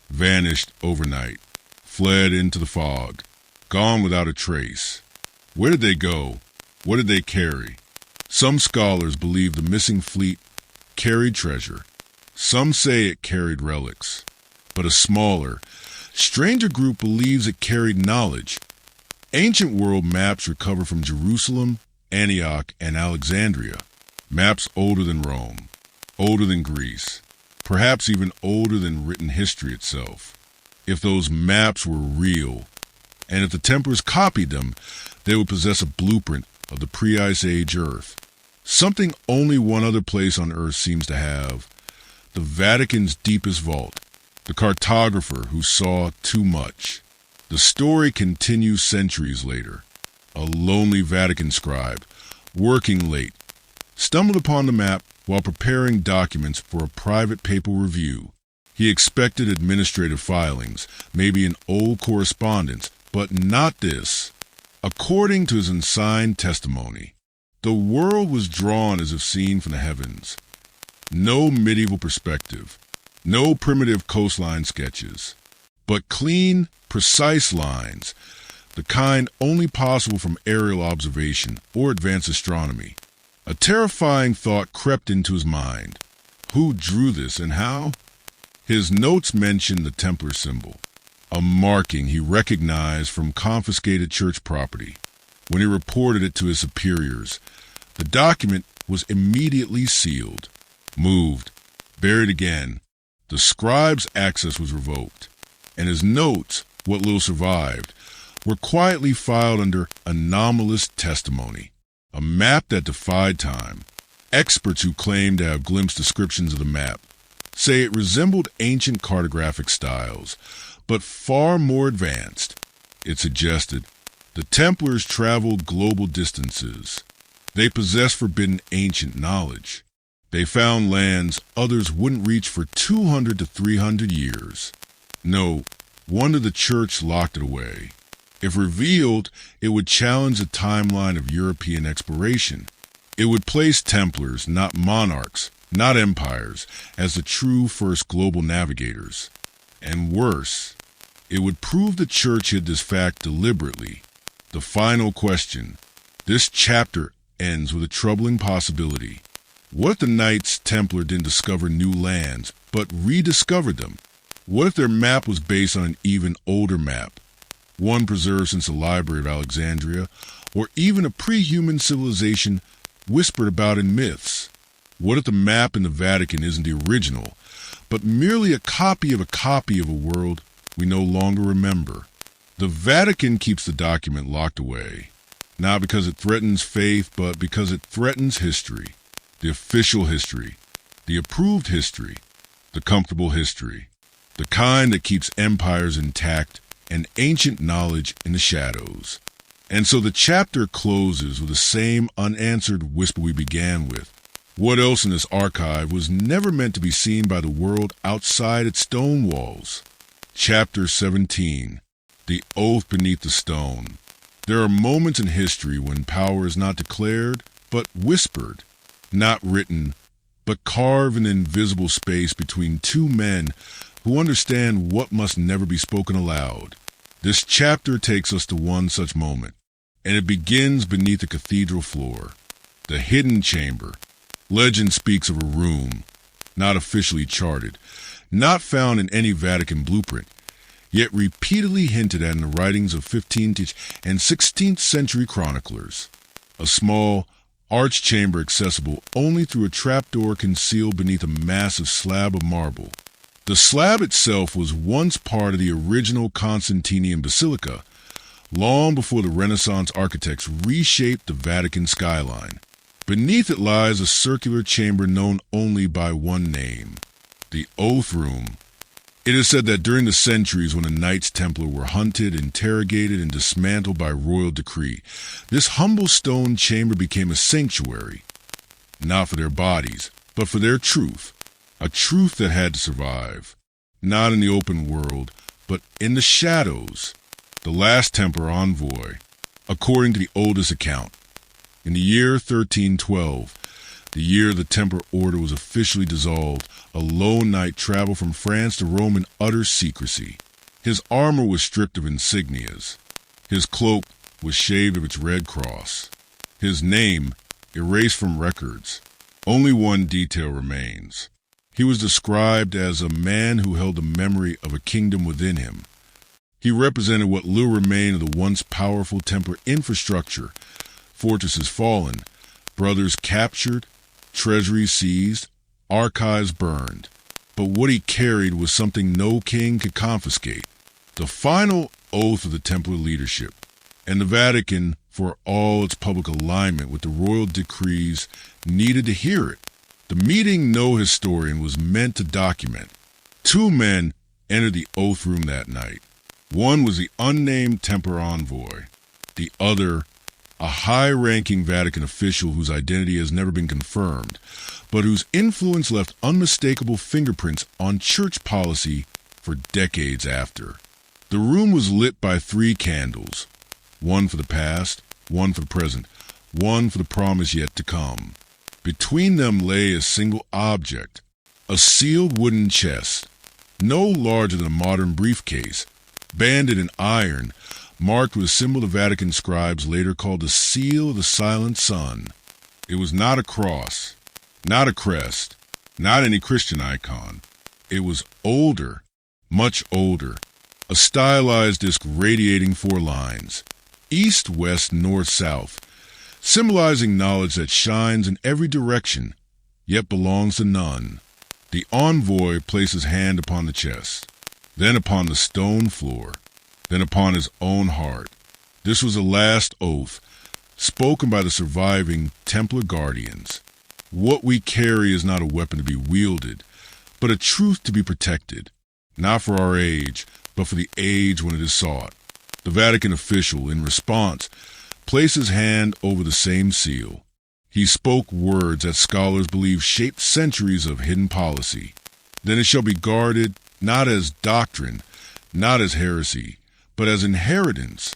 vanished overnight, fled into the fog, gone without a trace. Where did they go? What did they carry? Some scholars believe the missing fleet carried treasure. Some say it carried relics. But a smaller, stranger group believes it carried knowledge. Ancient world maps recovered from Jerusalem, Antioch, and Alexandria. Maps older than Rome, older than Greece, perhaps even older than written history itself. If those maps were real, and if the Templars copied them, they would possess a blueprint of the pre-Ice Age Earth. Something only one other place on Earth seems to have: the Vatican's deepest vault, the cartographer who saw too much. The story continues centuries later. A lonely Vatican scribe, working late, stumbled upon the map while preparing documents for a private papal review. He expected administrative filings, maybe an old correspondence, but not this. According to his unsigned testimony, the world was drawn as if seen from the heavens. No medieval perspective, no primitive coastline sketches, but clean, precise lines, the kind only possible from aerial observation or advanced astronomy. A terrifying thought crept into his mind. Who drew this and how? His notes mention the Templar symbol, a marking he recognized from confiscated church property. When he reported it to his superiors, the document was immediately sealed, moved, buried again. The scribe's access was revoked, and his notes, what little survived, were quietly filed under anomalous testimony, a map that defied time. Experts who claimed to have glimpsed descriptions of the map say it resembled ancient cartographic styles, but far more advanced. It suggested the Templars traveled global distances. They possessed forbidden ancient knowledge. They found lands others wouldn't reach for 200 to 300 years. No wonder the church locked it away. If revealed, it would challenge the timeline of European exploration. It would place Templars, not monarchs, not empires, as the true first global navigators. And worse, it would prove the church hid this fact deliberately. The final question. This chapter ends with a troubling possibility. What if the Knights Templar didn't discover new lands, but rediscovered them? What if their map was based on an even older map, one preserved since the Library of Alexandria, or even a pre-human civilization whispered about in myths? What if the map in the Vatican isn't the original, but merely a copy of a world we no longer remember? The Vatican keeps the document locked away, not because it threatens faith, but because it threatens history. The official history, the approved history, the comfortable history, the kind that keeps empires intact and ancient knowledge in the shadows. And so the chapter closes with the same unanswered whisper we began with. What else in this archive was never meant to be seen by the world outside its stone walls? Chapter 17. The Oath Beneath the Stone. There are moments in history when power is not declared, but whispered. Not written, but carved in invisible space between two men who understand what must never be spoken aloud. This chapter takes us to one such moment, and it begins beneath the cathedral floor. The hidden chamber. Legend speaks of a room, not officially charted, not found in any Vatican blueprint, yet repeatedly hinted at in the writings of 15th and 16th century chroniclers. A small, arched chamber accessible only through a trapdoor concealed beneath a massive slab of marble. The slab itself was once part of the original Constantinian basilica, long before the Renaissance architects reshaped the Vatican skyline. Beneath it lies a circular chamber known only by one name, the Oath Room. It is said that during the centuries when the Knights Templar were hunted, interrogated, and dismantled by royal decree, this humble stone chamber became a sanctuary, not for their bodies, but for their truth, a truth that had to survive, not in the open world, but in the shadows. The last Templar envoy, according to the oldest account, in the year 1312, The year the Templar Order was officially dissolved, a lone knight traveled from France to Rome in utter secrecy. His armor was stripped of insignias. His cloak was shaved of its red cross. His name erased from records. Only one detail remains. He was described as a man who held the memory of a kingdom within him. He represented what little remained of the once powerful Templar infrastructure. Fortresses fallen, brothers captured, treasuries seized, archives burned. But what he carried was something no king could confiscate. The final oath of the Templar leadership, and the Vatican, for all its public alignment with the royal decrees, needed to hear it. The meeting no historian was meant to document. Two men entered the oath room that night. One was the unnamed Templar envoy. The other, a high-ranking Vatican official whose identity has never been confirmed, but whose influence left unmistakable fingerprints on church policy for decades after. The room was lit by 3 candles, one for the past, one for the present, one for the promise yet to come. Between them lay a single object, a sealed wooden chest, no larger than a modern briefcase, banded in iron, marked with a symbol the Vatican scribes later called the Seal of the Silent Sun. It was not a cross, not a crest, not any Christian icon. It was older, much older, a stylized disc radiating 4 lines, east, west, north, south, symbolizing knowledge that shines in every direction, yet belongs to none. The envoy placed his hand upon the chest, then upon the stone floor, then upon his own heart. This was the last oath, spoken by the surviving Templar guardians. What we carry is not a weapon to be wielded, but a truth to be protected, not for our age, but for the age when it is sought. The Vatican official, in response, placed his hand over the same seal. He spoke words that scholars believe shaped centuries of hidden policy. Then it shall be guarded not as doctrine, not as heresy, but as inheritance.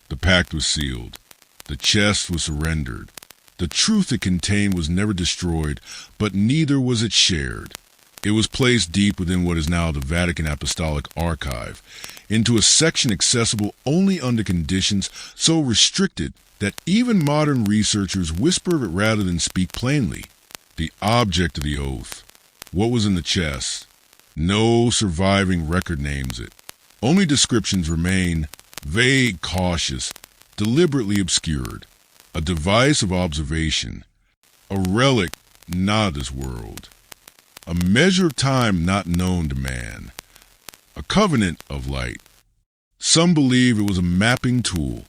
The pact was sealed. The chest was surrendered. The truth it contained was never destroyed, but neither was it shared. It was placed deep within what is now the Vatican Apostolic Archive, into a section accessible only under conditions so restricted that even modern researchers whisper of it rather than speak plainly. The object of the oath. What was in the chest? No surviving record names it. Only descriptions remain, vague, cautious, deliberately obscured. A device of observation. A relic not of this world. A measure of time not known to man. A covenant of light. Some believe it was a mapping tool,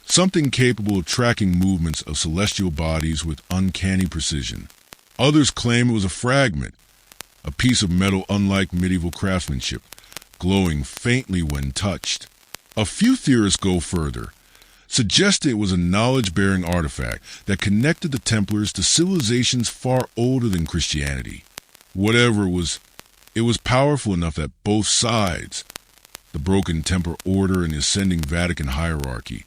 something capable of tracking movements of celestial bodies with uncanny precision. Others claim it was a fragment, a piece of metal unlike medieval craftsmanship, glowing faintly when touched. A few theorists go further, suggesting it was a knowledge-bearing artifact that connected the Templars to civilizations far older than Christianity. Whatever it was powerful enough that both sides, the broken Templar Order and the ascending Vatican hierarchy,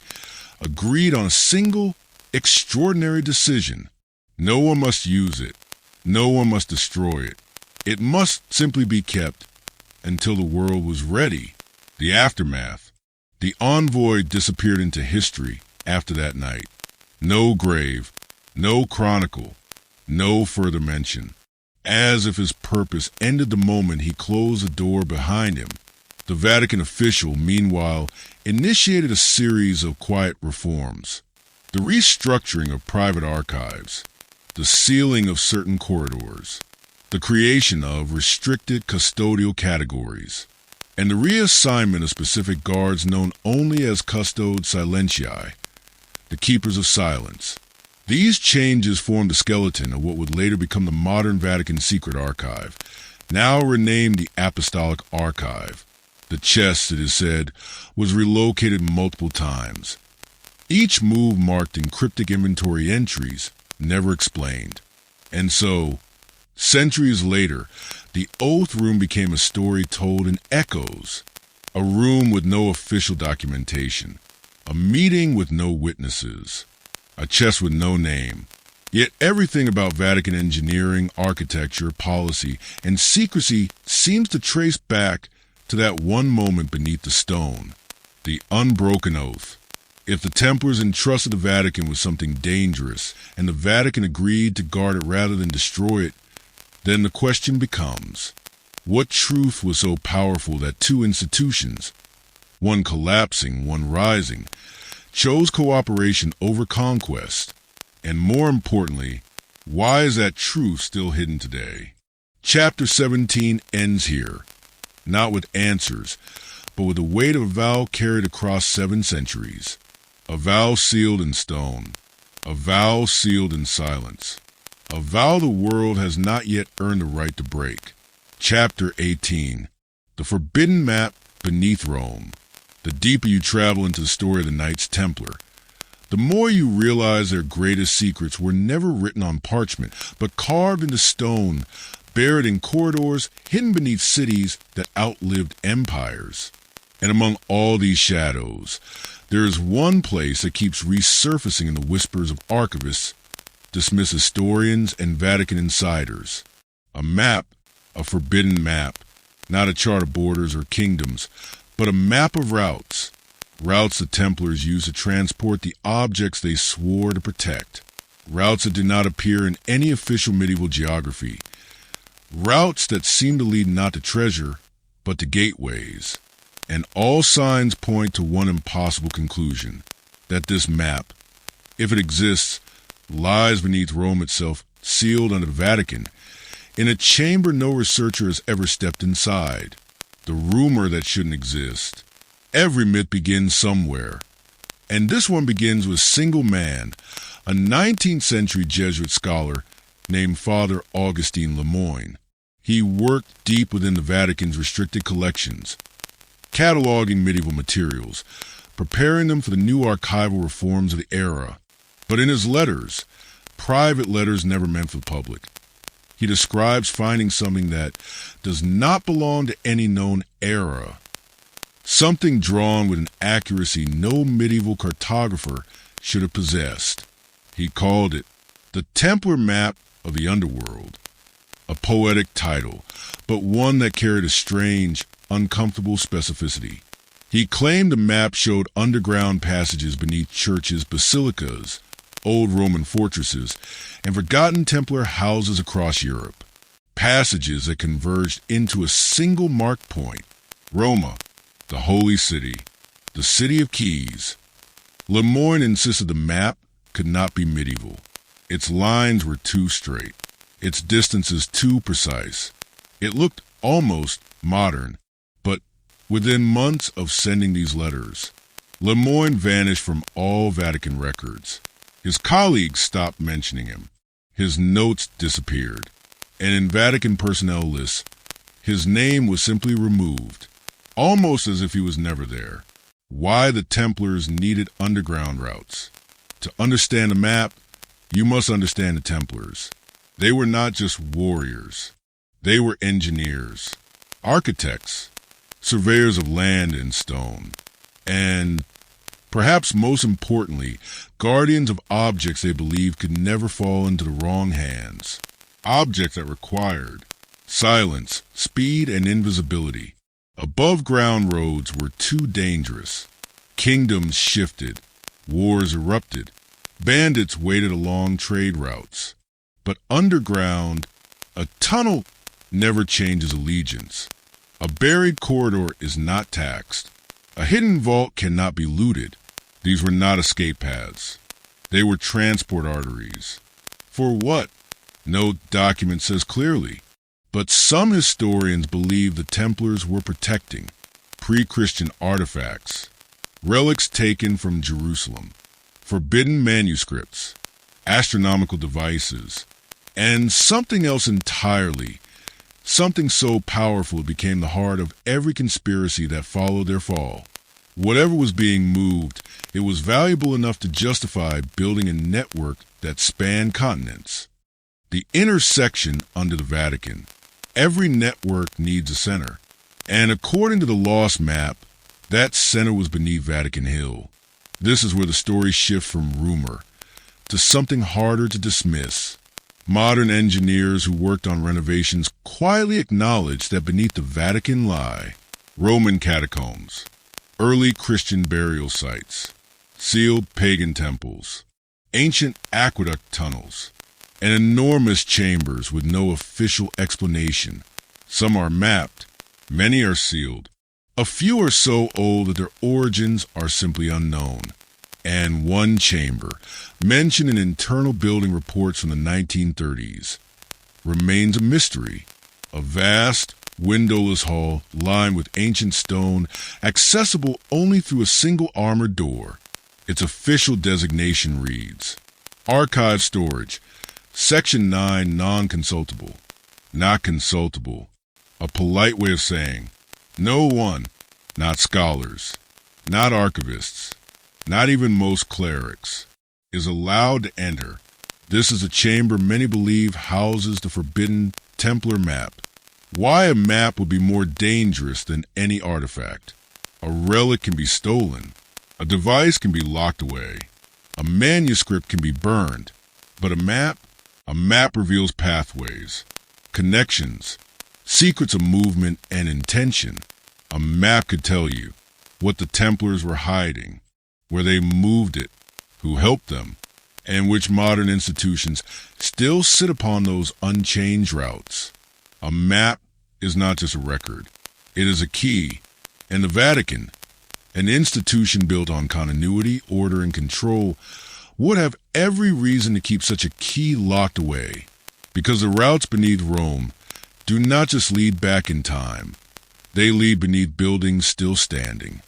agreed on a single, extraordinary decision. No one must use it. No one must destroy it. It must simply be kept until the world was ready. The aftermath. The envoy disappeared into history after that night. No grave, no chronicle, no further mention. As if his purpose ended the moment he closed the door behind him. The Vatican official, meanwhile, initiated a series of quiet reforms. The restructuring of private archives, the sealing of certain corridors, the creation of restricted custodial categories, and the reassignment of specific guards known only as custodes silentiae, the keepers of silence. These changes formed the skeleton of what would later become the modern Vatican Secret Archive, now renamed the Apostolic Archive. The chest, it is said, was relocated multiple times. Each move marked in cryptic inventory entries, never explained. And so, centuries later, the Oath Room became a story told in echoes, a room with no official documentation, a meeting with no witnesses, a chest with no name, Yet everything about Vatican engineering, architecture, policy, and secrecy seems to trace back to that one moment beneath the stone, the unbroken oath. If the Templars entrusted the Vatican with something dangerous, and the Vatican agreed to guard it rather than destroy it, then the question becomes, what truth was so powerful that two institutions, one collapsing, one rising, chose cooperation over conquest? And more importantly, why is that truth still hidden today? Chapter 17 ends here, not with answers, but with the weight of a vow carried across 7 centuries. A vow sealed in stone. A vow sealed in silence. A vow the world has not yet earned the right to break. Chapter 18. The Forbidden Map Beneath Rome. The deeper you travel into the story of the Knights Templar, the more you realize their greatest secrets were never written on parchment, but carved into stone, buried in corridors, hidden beneath cities that outlived empires. And among all these shadows, there is one place that keeps resurfacing in the whispers of archivists, dismiss historians, and Vatican insiders. A map, a forbidden map, not a chart of borders or kingdoms, but a map of routes. Routes the Templars used to transport the objects they swore to protect. Routes that did not appear in any official medieval geography. Routes that seem to lead not to treasure, but to gateways. And all signs point to one impossible conclusion, that this map, if it exists, lies beneath Rome itself, sealed under the Vatican, in a chamber no researcher has ever stepped inside. The rumor that shouldn't exist. Every myth begins somewhere, and this one begins with a single man, a 19th century Jesuit scholar named Father Augustine Lemoyne. He worked deep within the Vatican's restricted collections, cataloging medieval materials, preparing them for the new archival reforms of the era. But in his letters, private letters never meant for the public, he describes finding something that does not belong to any known era. Something drawn with an accuracy no medieval cartographer should have possessed. He called it the Templar Map of the Underworld. A poetic title, but one that carried a strange, uncomfortable specificity. He claimed the map showed underground passages beneath churches, basilicas, old Roman fortresses, and forgotten Templar houses across Europe. Passages that converged into a single mark point, Roma, the holy city, the city of keys. Lemoyne insisted the map could not be medieval. Its lines were too straight, its distances too precise. It looked almost modern, but within months of sending these letters, Lemoyne vanished from all Vatican records. His colleagues stopped mentioning him. His notes disappeared, and in Vatican personnel lists, his name was simply removed, almost as if he was never there. Why the Templars needed underground routes. To understand the map, you must understand the Templars. They were not just warriors. They were engineers, architects, surveyors of land and stone, and, perhaps most importantly, guardians of objects they believed could never fall into the wrong hands. Objects that required silence, speed, and invisibility. Above-ground roads were too dangerous. Kingdoms shifted. Wars erupted. Bandits waited along trade routes. But underground, a tunnel never changes allegiance. A buried corridor is not taxed. A hidden vault cannot be looted. These were not escape paths. They were transport arteries. For what? No document says clearly. But some historians believe the Templars were protecting pre-Christian artifacts, relics taken from Jerusalem, forbidden manuscripts, astronomical devices, and something else entirely, something so powerful it became the heart of every conspiracy that followed their fall. Whatever was being moved, it was valuable enough to justify building a network that spanned continents. The intersection under the Vatican. Every network needs a center, and according to the lost map, that center was beneath Vatican Hill. This is where the story shifts from rumor to something harder to dismiss. Modern engineers who worked on renovations quietly acknowledged that beneath the Vatican lie Roman catacombs, early Christian burial sites, sealed pagan temples, ancient aqueduct tunnels, and enormous chambers with no official explanation. Some are mapped, many are sealed. A few are so old that their origins are simply unknown. And one chamber, mentioned in internal building reports from the 1930s, remains a mystery. A vast, windowless hall lined with ancient stone, accessible only through a single armored door. Its official designation reads, Archive Storage, Section 9 Non-Consultable. Not consultable. A polite way of saying, no one, not scholars, not archivists, not even most clerics, is allowed to enter. This is a chamber many believe houses the forbidden Templar map. Why a map would be more dangerous than any artifact? A relic can be stolen. A device can be locked away. A manuscript can be burned. But a map reveals pathways, connections, secrets of movement and intention. A map could tell you what the Templars were hiding, where they moved it, who helped them, and which modern institutions still sit upon those unchanged routes. A map is not just a record. It is a key. And the Vatican, an institution built on continuity, order, and control, would have every reason to keep such a key locked away, because the routes beneath Rome do not just lead back in time. They lead beneath buildings still standing.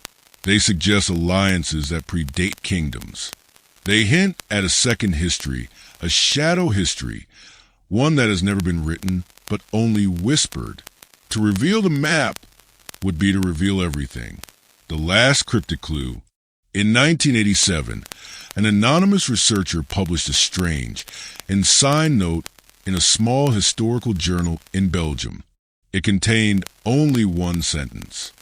They suggest alliances that predate kingdoms. They hint at a second history, a shadow history, one that has never been written, but only whispered. To reveal the map would be to reveal everything. The last cryptic clue. In 1987, an anonymous researcher published a strange and signed note in a small historical journal in Belgium. It contained only one sentence.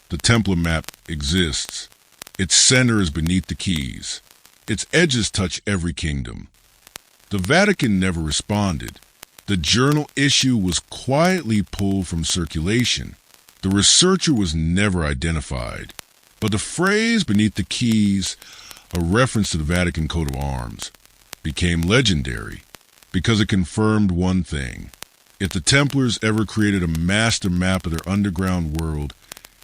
The Templar map exists. Its center is beneath the keys. Its edges touch every kingdom. The Vatican never responded. The journal issue was quietly pulled from circulation. The researcher was never identified. But the phrase beneath the keys, a reference to the Vatican coat of arms, became legendary because it confirmed one thing. If the Templars ever created a master map of their underground world,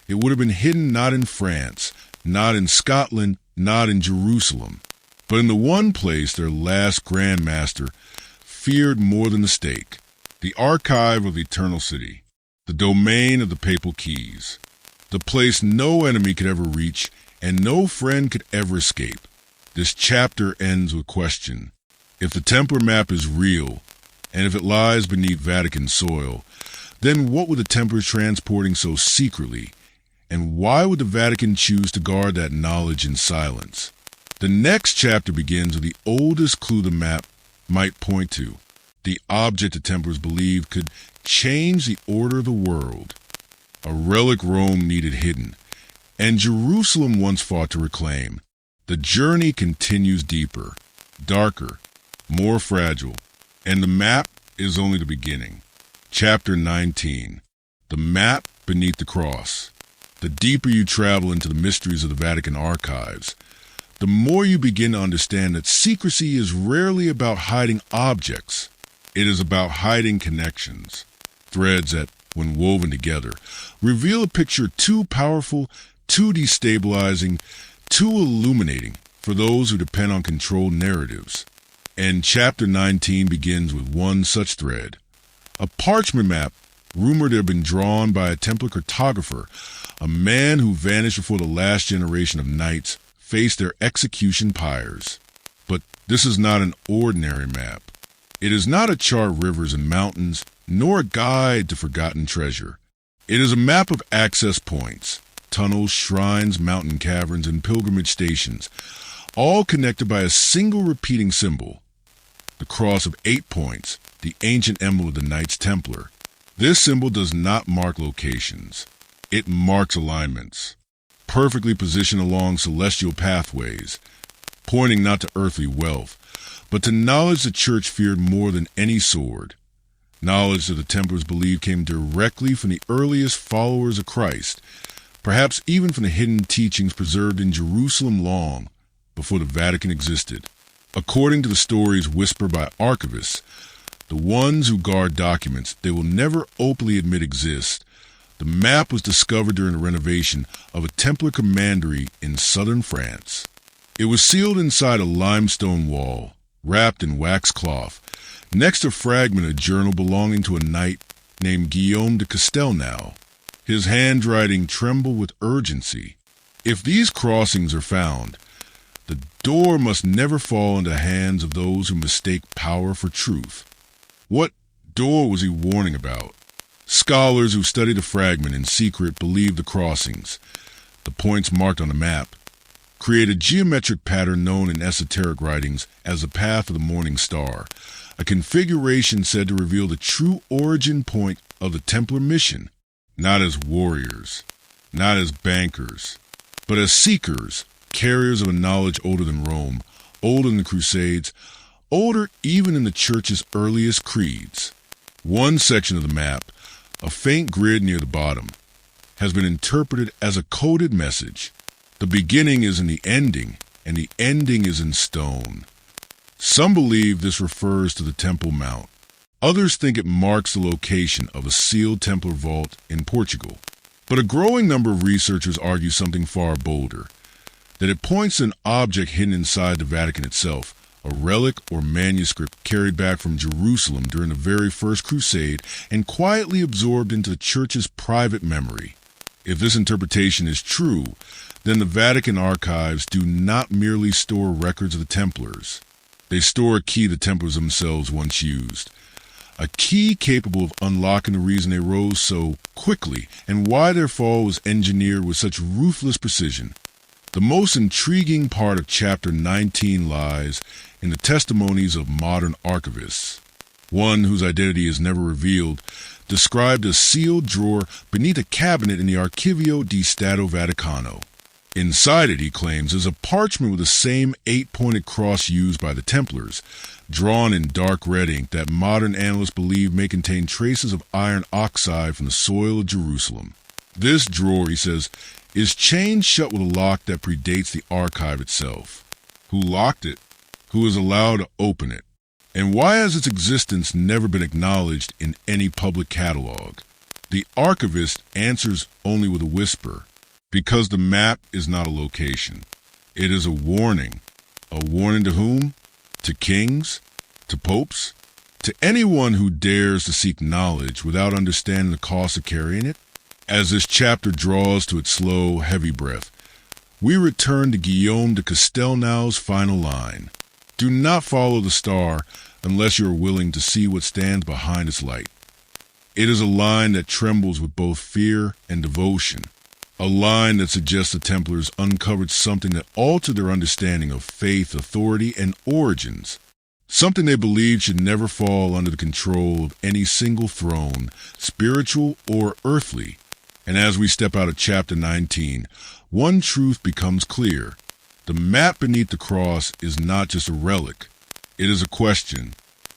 it would have been hidden not in France, not in Scotland, not in Jerusalem, but in the one place their last Grand Master feared more than the stake, the archive of the Eternal City, the domain of the Papal Keys, the place no enemy could ever reach and no friend could ever escape. This chapter ends with a question. If the Templar map is real, and if it lies beneath Vatican soil, then what were the Templars transporting so secretly? And why would the Vatican choose to guard that knowledge in silence? The next chapter begins with the oldest clue the map might point to, the object the Templars believed could change the order of the world. A relic Rome needed hidden, and Jerusalem once fought to reclaim. The journey continues deeper, darker, more fragile, and the map is only the beginning. Chapter 19. The Map Beneath the Cross. The deeper you travel into the mysteries of the Vatican archives, the more you begin to understand that secrecy is rarely about hiding objects. It is about hiding connections, threads that, when woven together, reveal a picture too powerful, too destabilizing, too illuminating for those who depend on controlled narratives. And Chapter 19 begins with one such thread. A parchment map rumored to have been drawn by a Templar cartographer, a man who vanished before the last generation of knights faced their execution pyres. But this is not an ordinary map. It is not a chart of rivers and mountains, nor a guide to forgotten treasure. It is a map of access points, tunnels, shrines, mountain caverns, and pilgrimage stations, all connected by a single repeating symbol. The cross of 8 points, the ancient emblem of the Knights Templar. This symbol does not mark locations. It marks alignments, perfectly positioned along celestial pathways, pointing not to earthly wealth, but to knowledge the Church feared more than any sword. Knowledge that the Templars believed came directly from the earliest followers of Christ, perhaps even from the hidden teachings preserved in Jerusalem long before the Vatican existed. According to the stories whispered by archivists, the ones who guard documents they will never openly admit exist, the map was discovered during the renovation of a Templar commandery in southern France. It was sealed inside a limestone wall, wrapped in wax cloth, next to a fragment of a journal belonging to a knight named Guillaume de Castelnau. His handwriting trembled with urgency. If these crossings are found, the door must never fall into the hands of those who mistake power for truth. What door was he warning about? Scholars who studied the fragment in secret believe the crossings, the points marked on the map, create a geometric pattern known in esoteric writings as the path of the morning star, a configuration said to reveal the true origin point of the Templar mission, not as warriors, not as bankers, but as seekers, carriers of a knowledge older than Rome, older than the Crusades, older even than the Church's earliest creeds. One section of the map, a faint grid near the bottom, has been interpreted as a coded message. The beginning is in the ending, and the ending is in stone. Some believe this refers to the Temple Mount. Others think it marks the location of a sealed Templar vault in Portugal. But a growing number of researchers argue something far bolder, that it points to an object hidden inside the Vatican itself, a relic or manuscript carried back from Jerusalem during the very first crusade and quietly absorbed into the Church's private memory. If this interpretation is true, then the Vatican archives do not merely store records of the Templars. They store a key the Templars themselves once used, a key capable of unlocking the reason they rose so quickly and why their fall was engineered with such ruthless precision. The most intriguing part of Chapter 19 lies in the testimonies of modern archivists. One, whose identity is never revealed, described a sealed drawer beneath a cabinet in the Archivio di Stato Vaticano. Inside it, he claims, is a parchment with the same 8-pointed cross used by the Templars, drawn in dark red ink that modern analysts believe may contain traces of iron oxide from the soil of Jerusalem. This drawer, he says, is chained shut with a lock that predates the archive itself. Who locked it? Who is allowed to open it? And why has its existence never been acknowledged in any public catalog? The archivist answers only with a whisper, because the map is not a location. It is a warning. A warning to whom? To kings? To popes? To anyone who dares to seek knowledge without understanding the cost of carrying it? As this chapter draws to its slow, heavy breath, we return to Guillaume de Castelnau's final line. Do not follow the star unless you are willing to see what stands behind its light. It is a line that trembles with both fear and devotion, a line that suggests the Templars uncovered something that altered their understanding of faith, authority, and origins, something they believed should never fall under the control of any single throne, spiritual or earthly. And as we step out of Chapter 19, one truth becomes clear. The map beneath the cross is not just a relic. It is a question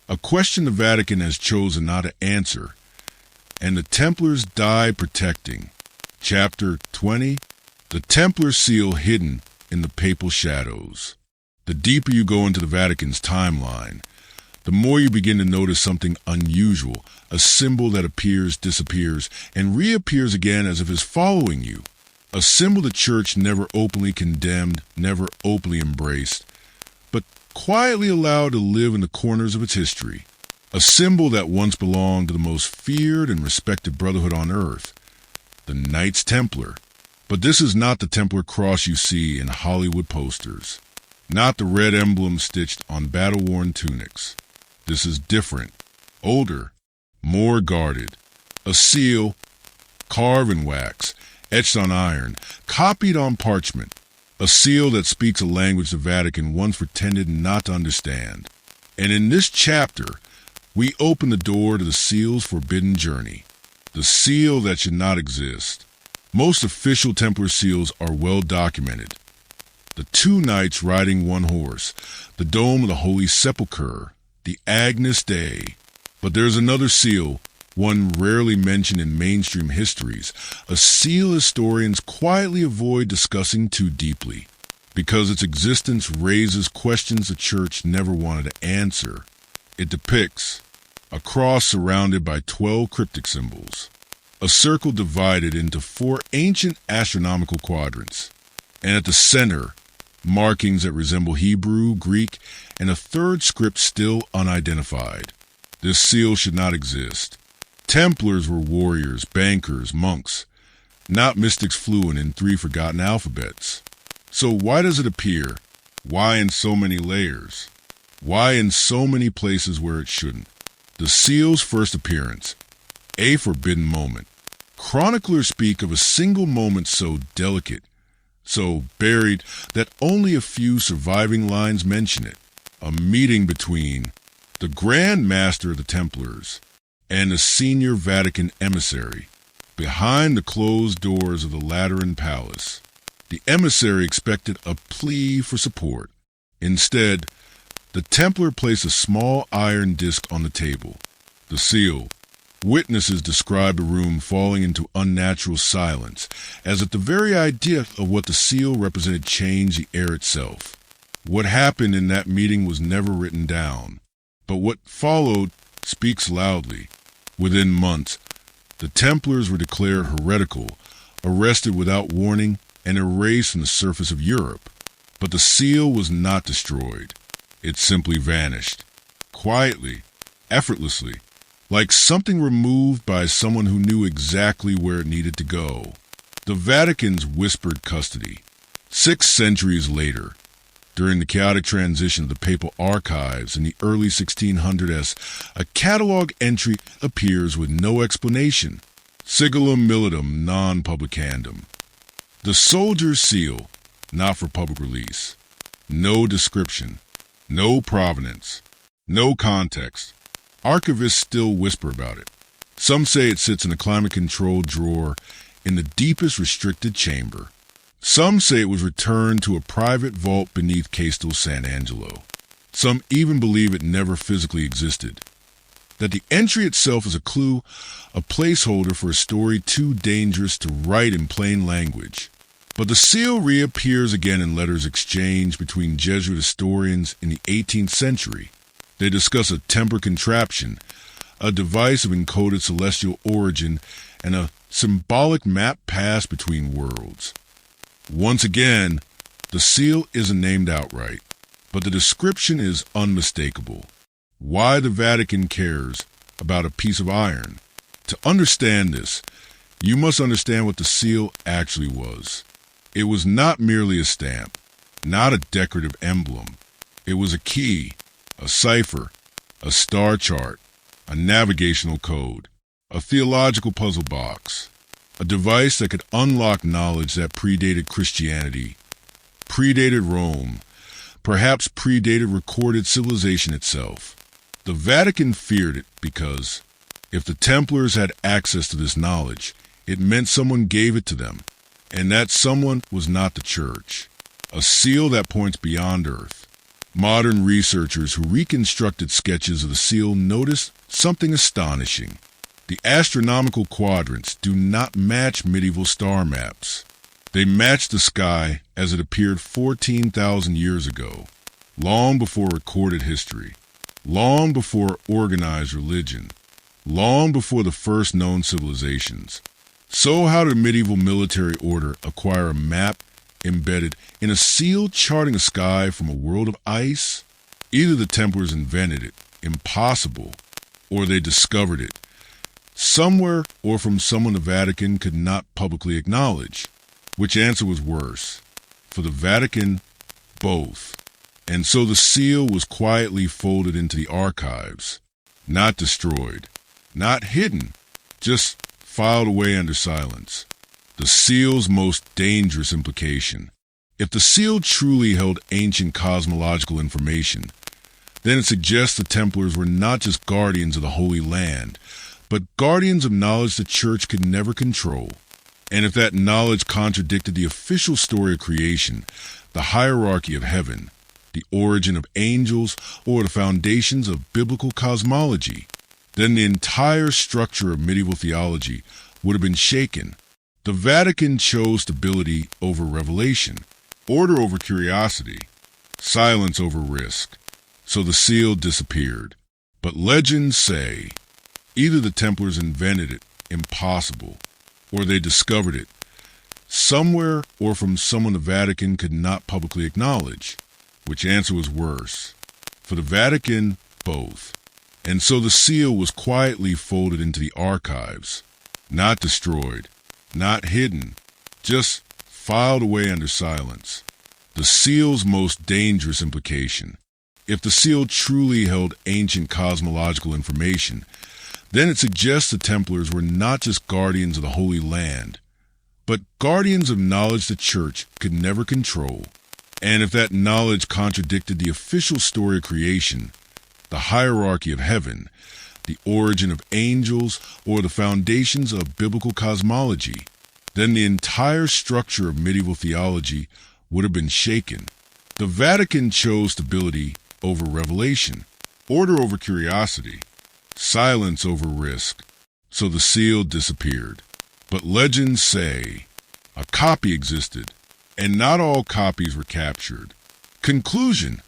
the Vatican has chosen not to answer, and the Templars died protecting. Chapter 20, the Templar seal hidden in the papal shadows. The deeper you go into the Vatican's timeline, the more you begin to notice something unusual, a symbol that appears, disappears, and reappears again as if it's following you. A symbol the Church never openly condemned, never openly embraced, but quietly allowed to live in the corners of its history. A symbol that once belonged to the most feared and respected brotherhood on earth, the Knights Templar. But this is not the Templar cross you see in Hollywood posters, not the red emblem stitched on battle-worn tunics. This is different, older, more guarded. A seal, carved in wax, etched on iron, copied on parchment. A seal that speaks a language the Vatican once pretended not to understand. And in this chapter, we open the door to the seal's forbidden journey. The seal that should not exist. Most official Templar seals are well documented. The two knights riding one horse, the dome of the Holy Sepulchre, the Agnus Dei. But there's another seal, one rarely mentioned in mainstream histories, a seal historians quietly avoid discussing too deeply, because its existence raises questions the church never wanted to answer. It depicts a cross surrounded by 12 cryptic symbols, a circle divided into 4 ancient astronomical quadrants, and at the center, markings that resemble Hebrew, Greek, and a third script still unidentified. This seal should not exist. Templars were warriors, bankers, monks, not mystics fluent in 3 forgotten alphabets. So why does it appear? Why in so many layers? Why in so many places where it shouldn't? The seal's first appearance, a forbidden moment. Chroniclers speak of a single moment so delicate, so buried that only a few surviving lines mention it. A meeting between the Grand Master of the Templars and a senior Vatican emissary behind the closed doors of the Lateran Palace. The emissary expected a plea for support. Instead, the Templar placed a small iron disc on the table. The seal. Witnesses described the room falling into unnatural silence, as if the very idea of what the seal represented changed the air itself. What happened in that meeting was never written down, but what followed speaks loudly. Within months, the Templars were declared heretical, arrested without warning, and erased from the surface of Europe. But the seal was not destroyed. It simply vanished, quietly, effortlessly, like something removed by someone who knew exactly where it needed to go. The Vatican's whispered custody. 6 centuries later, during the chaotic transition of the papal archives in the early 1600s, a catalog entry appears with no explanation. Sigillum militum non publicandum. The soldier's seal, not for public release. No description, no provenance, no context. Archivists still whisper about it. Some say it sits in a climate-controlled drawer in the deepest restricted chamber. Some say it was returned to a private vault beneath Castel San Angelo. Some even believe it never physically existed. That the entry itself is a clue, a placeholder for a story too dangerous to write in plain language. But the seal reappears again in letters exchanged between Jesuit historians in the 18th century. They discuss a Templar contraption, a device of encoded celestial origin, and a symbolic map pass between worlds. Once again, the seal isn't named outright, but the description is unmistakable. Why the Vatican cares about a piece of iron? To understand this, you must understand what the seal actually was. It was not merely a stamp, not a decorative emblem. It was a key, a cipher, a star chart, a navigational code, a theological puzzle box, a device that could unlock knowledge that predated Christianity, predated Rome, perhaps predated recorded civilization itself. The Vatican feared it because, if the Templars had access to this knowledge, it meant someone gave it to them, and that someone was not the Church. A seal that points beyond Earth. Modern researchers who reconstructed sketches of the seal noticed something astonishing. The astronomical quadrants do not match medieval star maps. They match the sky as it appeared 14,000 years ago, long before recorded history, long before organized religion, long before the first known civilizations. So how did medieval military order acquire a map embedded in a seal charting a sky from a world of ice? Either the Templars invented it, impossible, or they discovered it, somewhere or from someone the Vatican could not publicly acknowledge. Which answer was worse? For the Vatican, both. And so the seal was quietly folded into the archives, not destroyed, not hidden, just filed away under silence. The seal's most dangerous implication. If the seal truly held ancient cosmological information, then it suggests the Templars were not just guardians of the Holy Land, but guardians of knowledge the Church could never control. And if that knowledge contradicted the official story of creation, the hierarchy of heaven, the origin of angels, or the foundations of biblical cosmology, then the entire structure of medieval theology would have been shaken. The Vatican chose stability over revelation, order over curiosity, silence over risk, so the seal disappeared. But legends say either the Templars invented it, impossible, or they discovered it somewhere or from someone the Vatican could not publicly acknowledge. Which answer was worse? For the Vatican, both. And so the seal was quietly folded into the archives, not destroyed, not hidden, just filed away under silence. The seal's most dangerous implication. If the seal truly held ancient cosmological information, then it suggests the Templars were not just guardians of the Holy Land, but guardians of knowledge the Church could never control. And if that knowledge contradicted the official story of creation, the hierarchy of heaven, the origin of angels, or the foundations of biblical cosmology, then the entire structure of medieval theology would have been shaken. The Vatican chose stability over revelation, order over curiosity, silence over risk, so the seal disappeared. But legends say a copy existed, and not all copies were captured. Conclusion: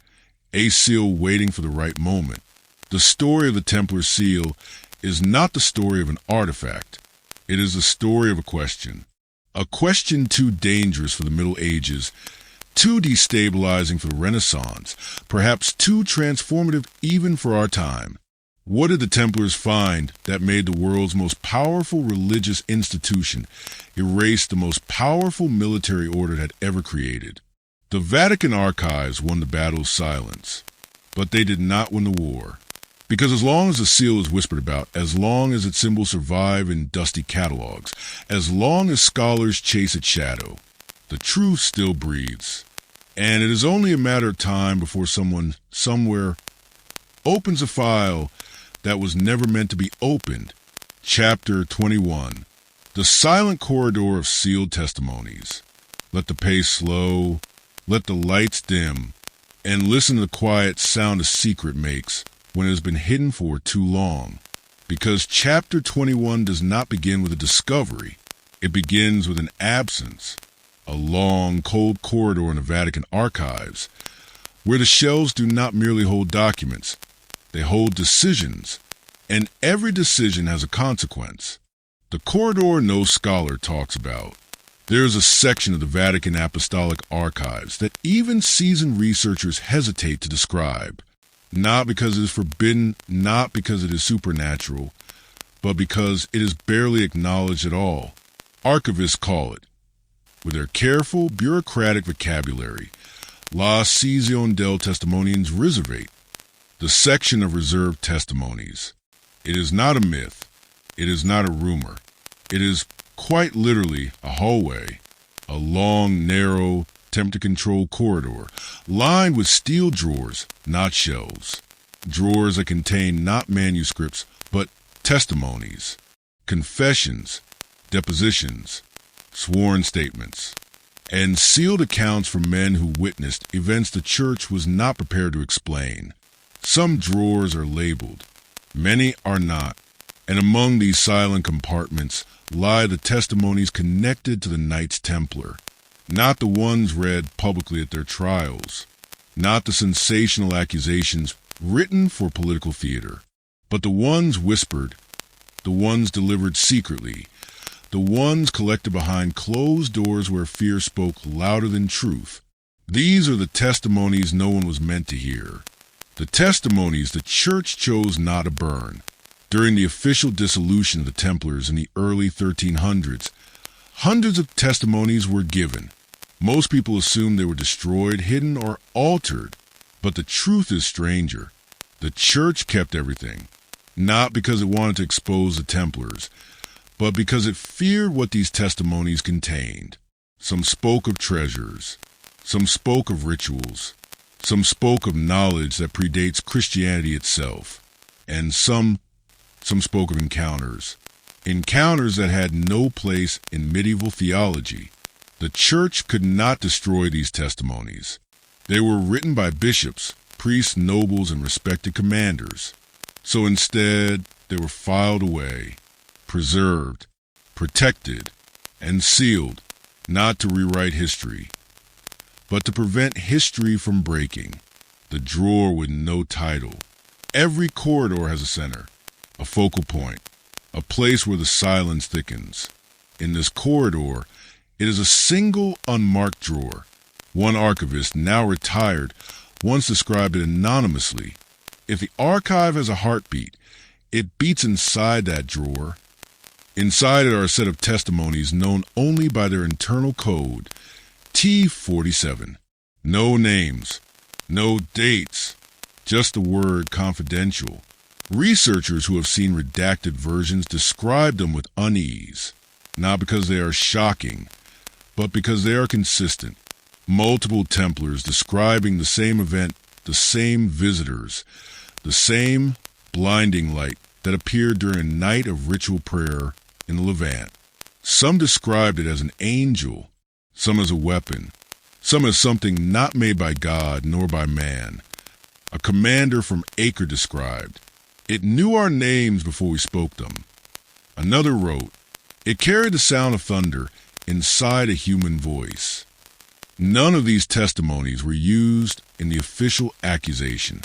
a seal waiting for the right moment. The story of the Templar seal is not the story of an artifact. It is the story of a question too dangerous for the Middle Ages, too destabilizing for the Renaissance, perhaps too transformative even for our time. What did the Templars find that made the world's most powerful religious institution erase the most powerful military order it had ever created? The Vatican archives won the battle of silence, but they did not win the war. Because as long as the seal is whispered about, as long as its symbols survive in dusty catalogs, as long as scholars chase its shadow, the truth still breathes. And it is only a matter of time before someone, somewhere, opens a file that was never meant to be opened. Chapter 21. The silent corridor of sealed testimonies. Let the pace slow, let the lights dim, and listen to the quiet sound a secret makes when it has been hidden for too long. Because chapter 21 does not begin with a discovery. It begins with an absence. A long, cold corridor in the Vatican archives, where the shelves do not merely hold documents, they hold decisions, and every decision has a consequence. The corridor no scholar talks about. There is a section of the Vatican Apostolic Archives that even seasoned researchers hesitate to describe, not because it is forbidden, not because it is supernatural, but because it is barely acknowledged at all. Archivists call it, with their careful, bureaucratic vocabulary, La Sesión del Testimonians Reservate, the section of reserved testimonies. It is not a myth. It is not a rumor. It is quite literally a hallway, a long, narrow, temperature-controlled corridor, lined with steel drawers, not shelves. Drawers that contain not manuscripts, but testimonies, confessions, depositions, sworn statements, and sealed accounts from men who witnessed events the Church was not prepared to explain. Some drawers are labeled, many are not, and among these silent compartments lie the testimonies connected to the Knights Templar, not the ones read publicly at their trials, not the sensational accusations written for political theater, but the ones whispered, the ones delivered secretly, the ones collected behind closed doors where fear spoke louder than truth. These are the testimonies no one was meant to hear. The testimonies the Church chose not to burn. During the official dissolution of the Templars in the early 1300s, hundreds of testimonies were given. Most people assumed they were destroyed, hidden, or altered. But the truth is stranger. The Church kept everything, not because it wanted to expose the Templars, but because it feared what these testimonies contained. Some spoke of treasures, some spoke of rituals, some spoke of knowledge that predates Christianity itself, and some spoke of encounters that had no place in medieval theology. The church could not destroy these testimonies. They were written by bishops, priests, nobles, and respected commanders. So instead, they were filed away, preserved, protected, and sealed, not to rewrite history, but to prevent history from breaking. The drawer with no title. Every corridor has a center, a focal point, a place where the silence thickens. In this corridor, it is a single unmarked drawer. One archivist, now retired, once described it anonymously. If the archive has a heartbeat, it beats inside that drawer. Inside it are a set of testimonies known only by their internal code, T47. No names, no dates, just the word confidential. Researchers who have seen redacted versions describe them with unease, not because they are shocking, but because they are consistent. Multiple Templars describing the same event, the same visitors, the same blinding light that appeared during a night of ritual prayer in the Levant. Some described it as an angel, some as a weapon, some as something not made by God nor by man. A commander from Acre described, "It knew our names before we spoke them." Another wrote, "It carried the sound of thunder inside a human voice." None of these testimonies were used in the official accusation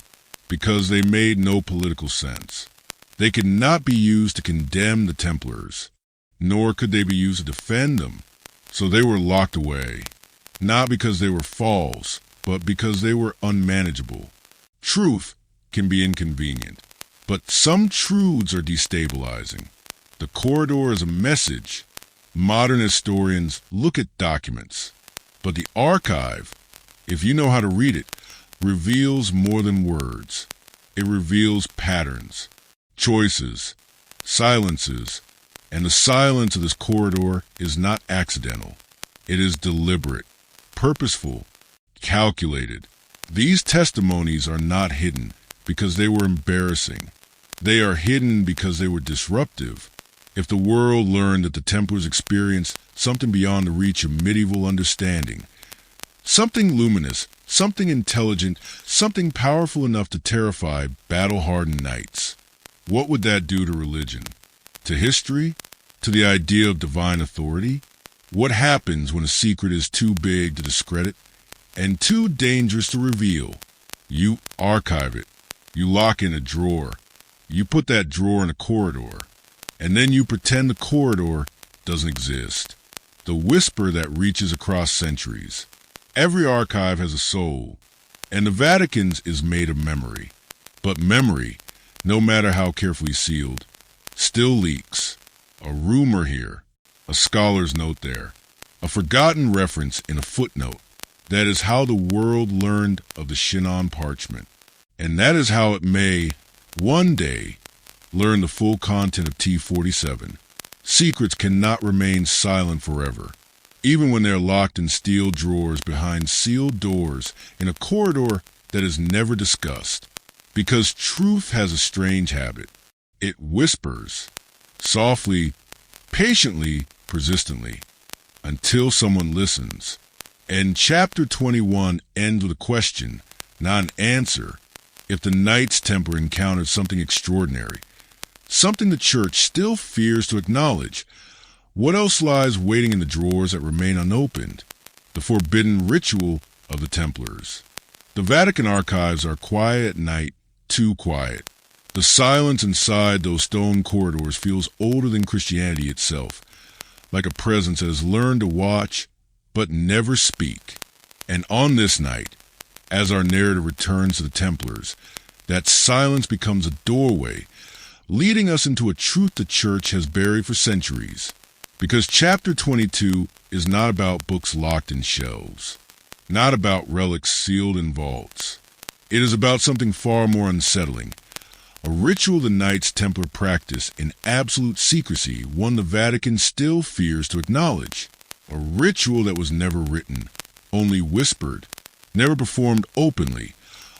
because they made no political sense. They could not be used to condemn the Templars, nor could they be used to defend them. So they were locked away, not because they were false, but because they were unmanageable. Truth can be inconvenient, but some truths are destabilizing. The corridor is a message. Modern historians look at documents, but the archive, if you know how to read it, reveals more than words. It reveals patterns, choices, silences, and the silence of this corridor is not accidental. It is deliberate, purposeful, calculated. These testimonies are not hidden because they were embarrassing. They are hidden because they were disruptive. If the world learned that the Templars experienced something beyond the reach of medieval understanding, something luminous, something intelligent, something powerful enough to terrify battle-hardened knights, what would that do to religion? To history? To the idea of divine authority? What happens when a secret is too big to discredit and too dangerous to reveal? You archive it. You lock in a drawer. You put that drawer in a corridor. And then you pretend the corridor doesn't exist. The whisper that reaches across centuries. Every archive has a soul, and the Vatican's is made of memory. But memory, no matter how carefully sealed, still leaks. A rumor here, a scholar's note there, a forgotten reference in a footnote. That is how the world learned of the Shinon parchment. And that is how it may, one day, learn the full content of T47. Secrets cannot remain silent forever, even when they're locked in steel drawers behind sealed doors in a corridor that is never discussed. Because truth has a strange habit. It whispers, softly, patiently, persistently, until someone listens. And chapter 21 ends with a question, not an answer. If the Knights Templar encountered something extraordinary, something the church still fears to acknowledge, what else lies waiting in the drawers that remain unopened? The forbidden ritual of the Templars. The Vatican archives are quiet at night, too quiet. The silence inside those stone corridors feels older than Christianity itself, like a presence that has learned to watch but never speak. And on this night, as our narrative returns to the Templars, that silence becomes a doorway, leading us into a truth the church has buried for centuries. Because chapter 22 is not about books locked in shelves, not about relics sealed in vaults. It is about something far more unsettling, a ritual the Knights Templar practice in absolute secrecy, one the Vatican still fears to acknowledge. A ritual that was never written, only whispered, never performed openly,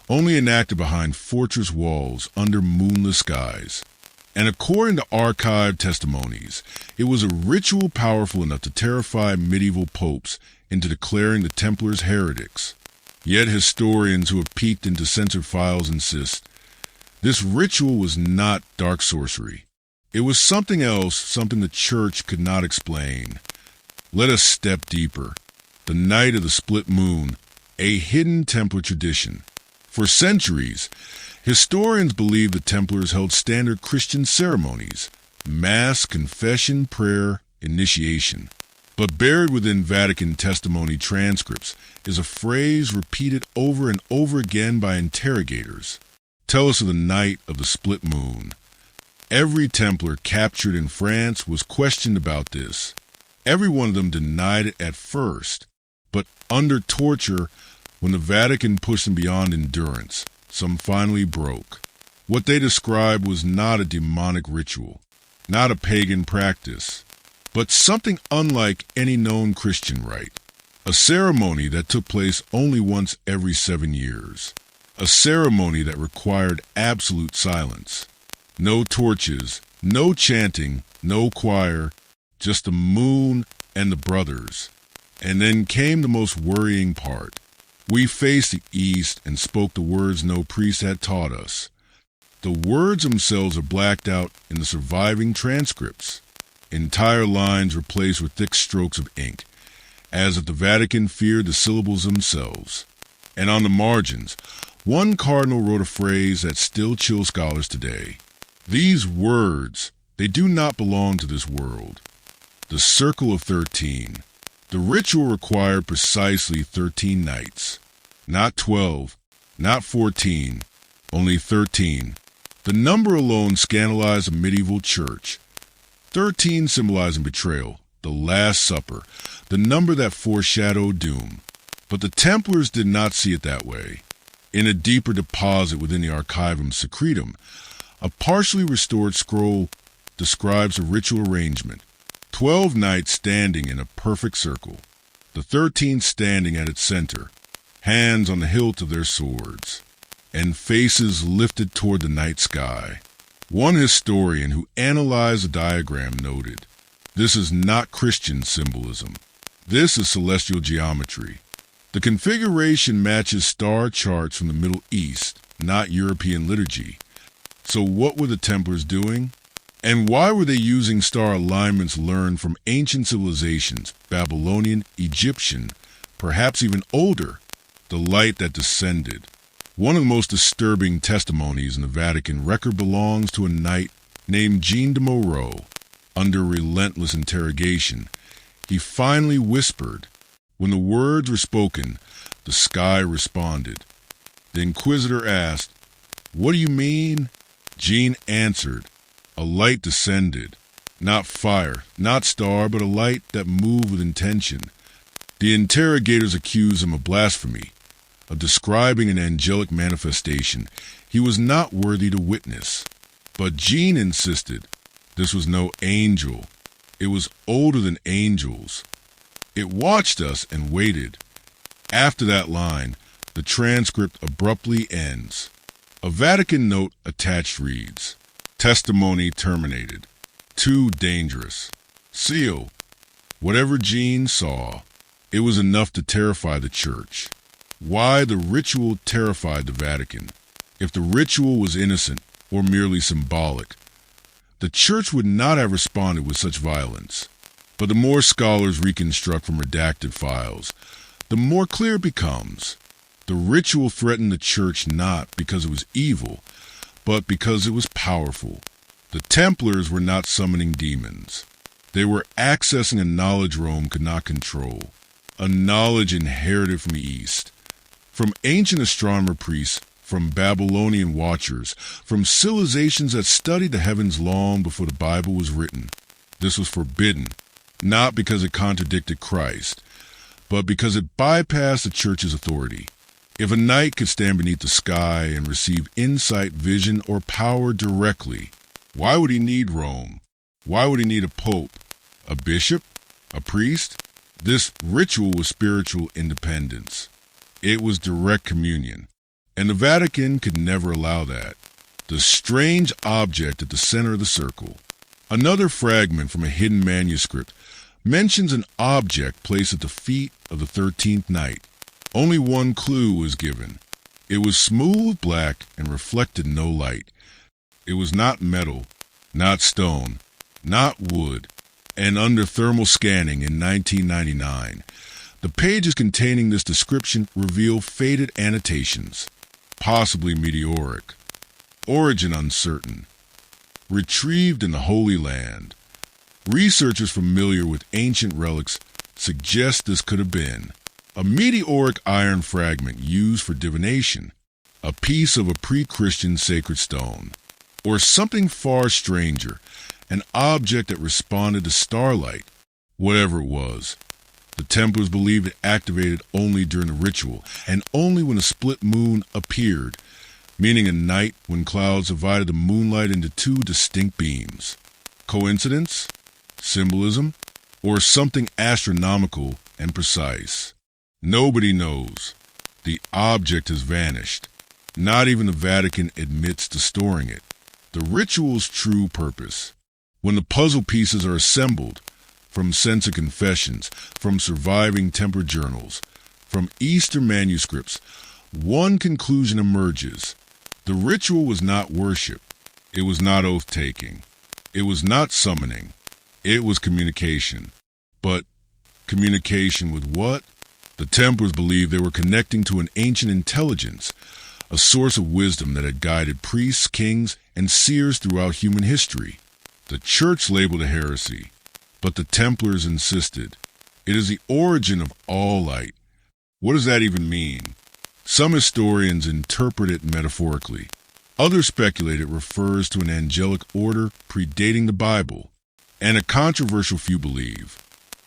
only enacted behind fortress walls under moonless skies. And according to archived testimonies, it was a ritual powerful enough to terrify medieval popes into declaring the Templars heretics. Yet historians who have peeked into censored files insist this ritual was not dark sorcery. It was something else, something the Church could not explain. Let us step deeper. The Night of the Split Moon, a hidden Templar tradition. For centuries, historians believed the Templars held standard Christian ceremonies: Mass, confession, prayer, initiation. But buried within Vatican testimony transcripts is a phrase repeated over and over again by interrogators. Tell us of the Night of the Split Moon. Every Templar captured in France was questioned about this. Every one of them denied it at first, but under torture, when the Vatican pushed them beyond endurance, some finally broke. What they described was not a demonic ritual, not a pagan practice, but something unlike any known Christian rite. A ceremony that took place only once every 7 years. A ceremony that required absolute silence. No torches, no chanting, no choir, just the moon and the brothers. And then came the most worrying part. We faced the east and spoke the words no priest had taught us. The words themselves are blacked out in the surviving transcripts. Entire lines replaced with thick strokes of ink, as if the Vatican feared the syllables themselves. And on the margins, one cardinal wrote a phrase that still chills scholars today. These words, they do not belong to this world. The Circle of 13. The ritual required precisely 13 nights. Not 12, not 14, only 13. The number alone scandalized a medieval church. 13 symbolizing betrayal, the Last Supper, the number that foreshadowed doom. But the Templars did not see it that way. In a deeper deposit within the Archivum Secretum, a partially restored scroll describes a ritual arrangement. 12 knights standing in a perfect circle, the 13th standing at its center, hands on the hilt of their swords, and faces lifted toward the night sky. One historian who analyzed the diagram noted, "This is not Christian symbolism. This is celestial geometry. The configuration matches star charts from the Middle East, not European liturgy. So what were the Templars doing? And why were they using star alignments learned from ancient civilizations, Babylonian, Egyptian, perhaps even older? The light that descended." One of the most disturbing testimonies in the Vatican record belongs to a knight named Jean de Moreau. Under relentless interrogation, he finally whispered. When the words were spoken, the sky responded. The inquisitor asked, "What do you mean?" Jean answered, "A light descended. Not fire, not star, but a light that moved with intention." The interrogators accused him of blasphemy, of describing an angelic manifestation he was not worthy to witness. But Jean insisted this was no angel. It was older than angels. It watched us and waited. After that line, the transcript abruptly ends. A Vatican note attached reads, "Testimony terminated. Too dangerous. Seal." Whatever Jean saw, it was enough to terrify the Church. Why the ritual terrified the Vatican? If the ritual was innocent or merely symbolic, the Church would not have responded with such violence. But the more scholars reconstruct from redacted files, the more clear it becomes. The ritual threatened the Church not because it was evil, but because it was powerful. The Templars were not summoning demons. They were accessing a knowledge Rome could not control, a knowledge inherited from the East. From ancient astronomer priests, from Babylonian watchers, from civilizations that studied the heavens long before the Bible was written. This was forbidden, not because it contradicted Christ, but because it bypassed the Church's authority. If a knight could stand beneath the sky and receive insight, vision, or power directly, why would he need Rome? Why would he need a pope? A bishop? A priest? This ritual was spiritual independence. It was direct communion, and the Vatican could never allow that. The strange object at the center of the circle. Another fragment from a hidden manuscript mentions an object placed at the feet of the 13th Knight. Only one clue was given. It was smooth black and reflected no light. It was not metal, not stone, not wood, and under thermal scanning in 1999, the pages containing this description reveal faded annotations, possibly meteoric, origin uncertain, retrieved in the Holy Land. Researchers familiar with ancient relics suggest this could have been a meteoric iron fragment used for divination, a piece of a pre-Christian sacred stone, or something far stranger, an object that responded to starlight. Whatever it was, the Templars believed it activated only during the ritual and only when a split moon appeared, meaning a night when clouds divided the moonlight into two distinct beams. Coincidence? Symbolism? Or something astronomical and precise? Nobody knows. The object has vanished. Not even the Vatican admits to storing it. The ritual's true purpose. When the puzzle pieces are assembled, from censored confessions, from surviving Templar journals, from Eastern manuscripts, one conclusion emerges. The ritual was not worship. It was not oath-taking. It was not summoning. It was communication. But communication with what? The Templars believed they were connecting to an ancient intelligence, a source of wisdom that had guided priests, kings, and seers throughout human history. The Church labeled it heresy, but the Templars insisted. It is the origin of all light. What does that even mean? Some historians interpret it metaphorically. Others speculate it refers to an angelic order predating the Bible, and a controversial few believe.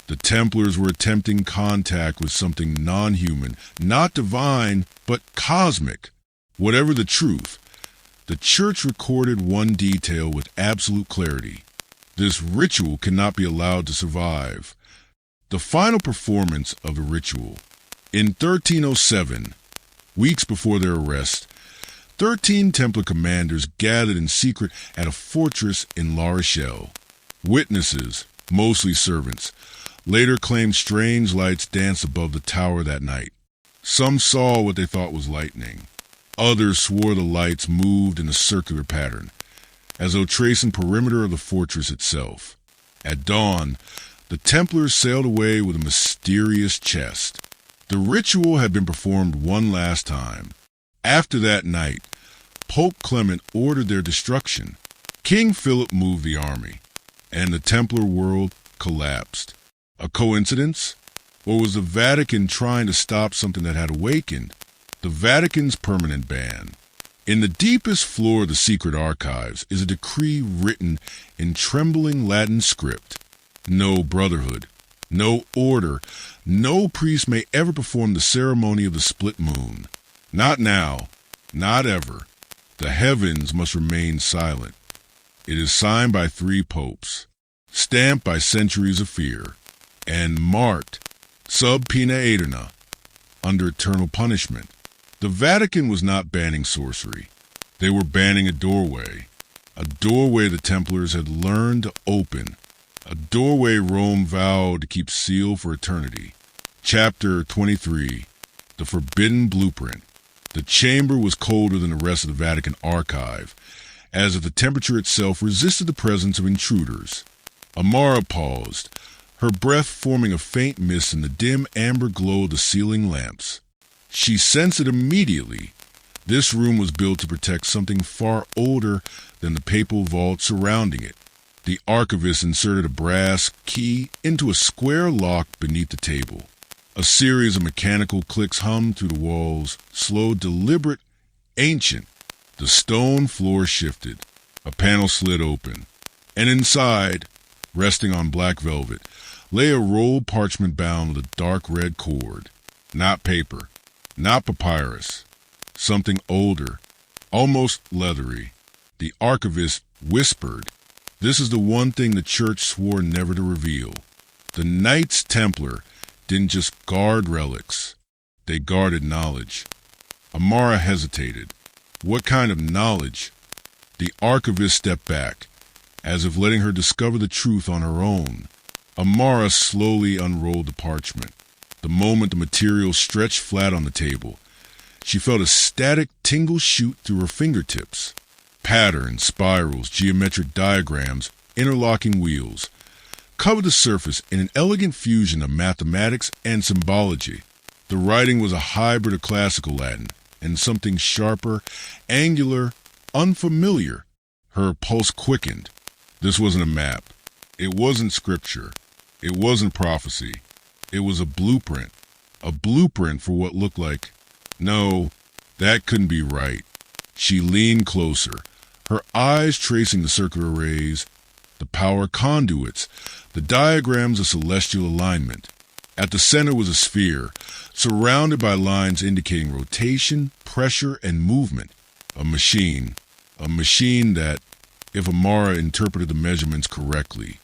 The Templars were attempting contact with something non-human, not divine, but cosmic. Whatever the truth, the Church recorded one detail with absolute clarity. This ritual cannot be allowed to survive. The final performance of the ritual. In 1307, weeks before their arrest, 13 Templar commanders gathered in secret at a fortress in La Rochelle. Witnesses, mostly servants, later claimed strange lights danced above the tower that night. Some saw what they thought was lightning. Others swore the lights moved in a circular pattern, as though tracing perimeter of the fortress itself. At dawn, the Templars sailed away with a mysterious chest. The ritual had been performed one last time. After that night, Pope Clement ordered their destruction. King Philip moved the army, and the Templar world collapsed. A coincidence? Or was the Vatican trying to stop something that had awakened? The Vatican's permanent ban. In the deepest floor of the secret archives is a decree written in trembling Latin script. No brotherhood, no order, no priest may ever perform the ceremony of the split moon. Not now, not ever. The heavens must remain silent. It is signed by 3 popes, stamped by centuries of fear, and marked sub pena aeterna, under eternal punishment. The Vatican was not banning sorcery. They were banning a doorway the Templars had learned to open, a doorway Rome vowed to keep sealed for eternity. Chapter 23, The Forbidden Blueprint. The chamber was colder than the rest of the Vatican archive, as if the temperature itself resisted the presence of intruders. Amara paused, her breath forming a faint mist in the dim amber glow of the ceiling lamps. She sensed it immediately. This room was built to protect something far older than the papal vault surrounding it. The archivist inserted a brass key into a square lock beneath the table. A series of mechanical clicks hummed through the walls, slow, deliberate, ancient. The stone floor shifted. A panel slid open. And inside, resting on black velvet, lay a rolled parchment bound with a dark red cord. Not paper. Not papyrus. Something older, almost leathery. The archivist whispered, "This is the one thing the Church swore never to reveal." The Knights Templar didn't just guard relics. They guarded knowledge. Amara hesitated. What kind of knowledge? The archivist stepped back, as if letting her discover the truth on her own. Amara slowly unrolled the parchment. The moment the material stretched flat on the table, she felt a static tingle shoot through her fingertips. Patterns, spirals, geometric diagrams, interlocking wheels covered the surface in an elegant fusion of mathematics and symbology. The writing was a hybrid of classical Latin and something sharper, angular, unfamiliar. Her pulse quickened. This wasn't a map. It wasn't scripture. It wasn't prophecy. It was a blueprint for what looked like. No, that couldn't be right. She leaned closer, her eyes tracing the circular rays, the power conduits, the diagrams of celestial alignment. At the center was a sphere, surrounded by lines indicating rotation, pressure, and movement. A machine that, if Amara interpreted the measurements correctly,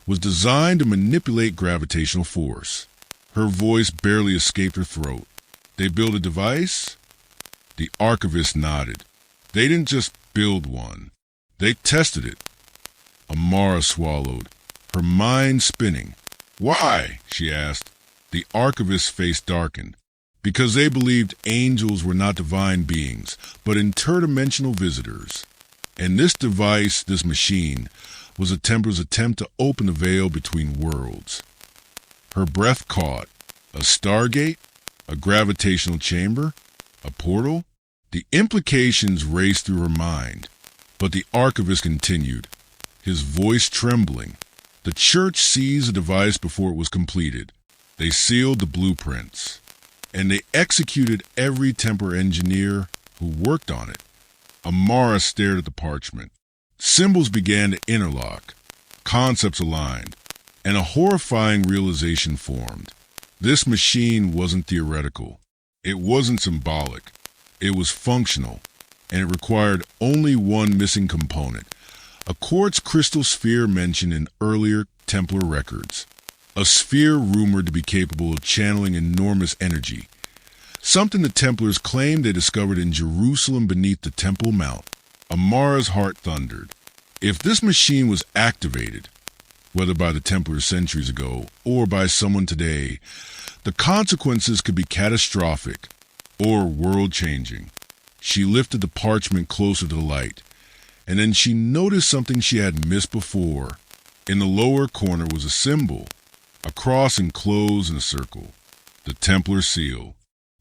was designed to manipulate gravitational force. Her voice barely escaped her throat. They built a device? The archivist nodded. They didn't just build one. They tested it. Amara swallowed, her mind spinning. Why? She asked. The archivist's face darkened. Because they believed angels were not divine beings, but interdimensional visitors. And this device, this machine, was a Templar's attempt to open the veil between worlds. Her breath caught. A stargate? A gravitational chamber? A portal? The implications raced through her mind. But the archivist continued, his voice trembling. The church seized the device before it was completed. They sealed the blueprints. And they executed every Templar engineer who worked on it. Amara stared at the parchment. Symbols began to interlock. Concepts aligned. And a horrifying realization formed. This machine wasn't theoretical. It wasn't symbolic. It was functional. And it required only one missing component. A quartz crystal sphere mentioned in earlier Templar records. A sphere rumored to be capable of channeling enormous energy. Something the Templars claimed they discovered in Jerusalem beneath the Temple Mount. Amara's heart thundered. If this machine was activated, whether by the Templars centuries ago or by someone today, the consequences could be catastrophic or world-changing. She lifted the parchment closer to the light, and then she noticed something she had missed before. In the lower corner was a symbol, a cross enclosed in a circle, the Templar seal.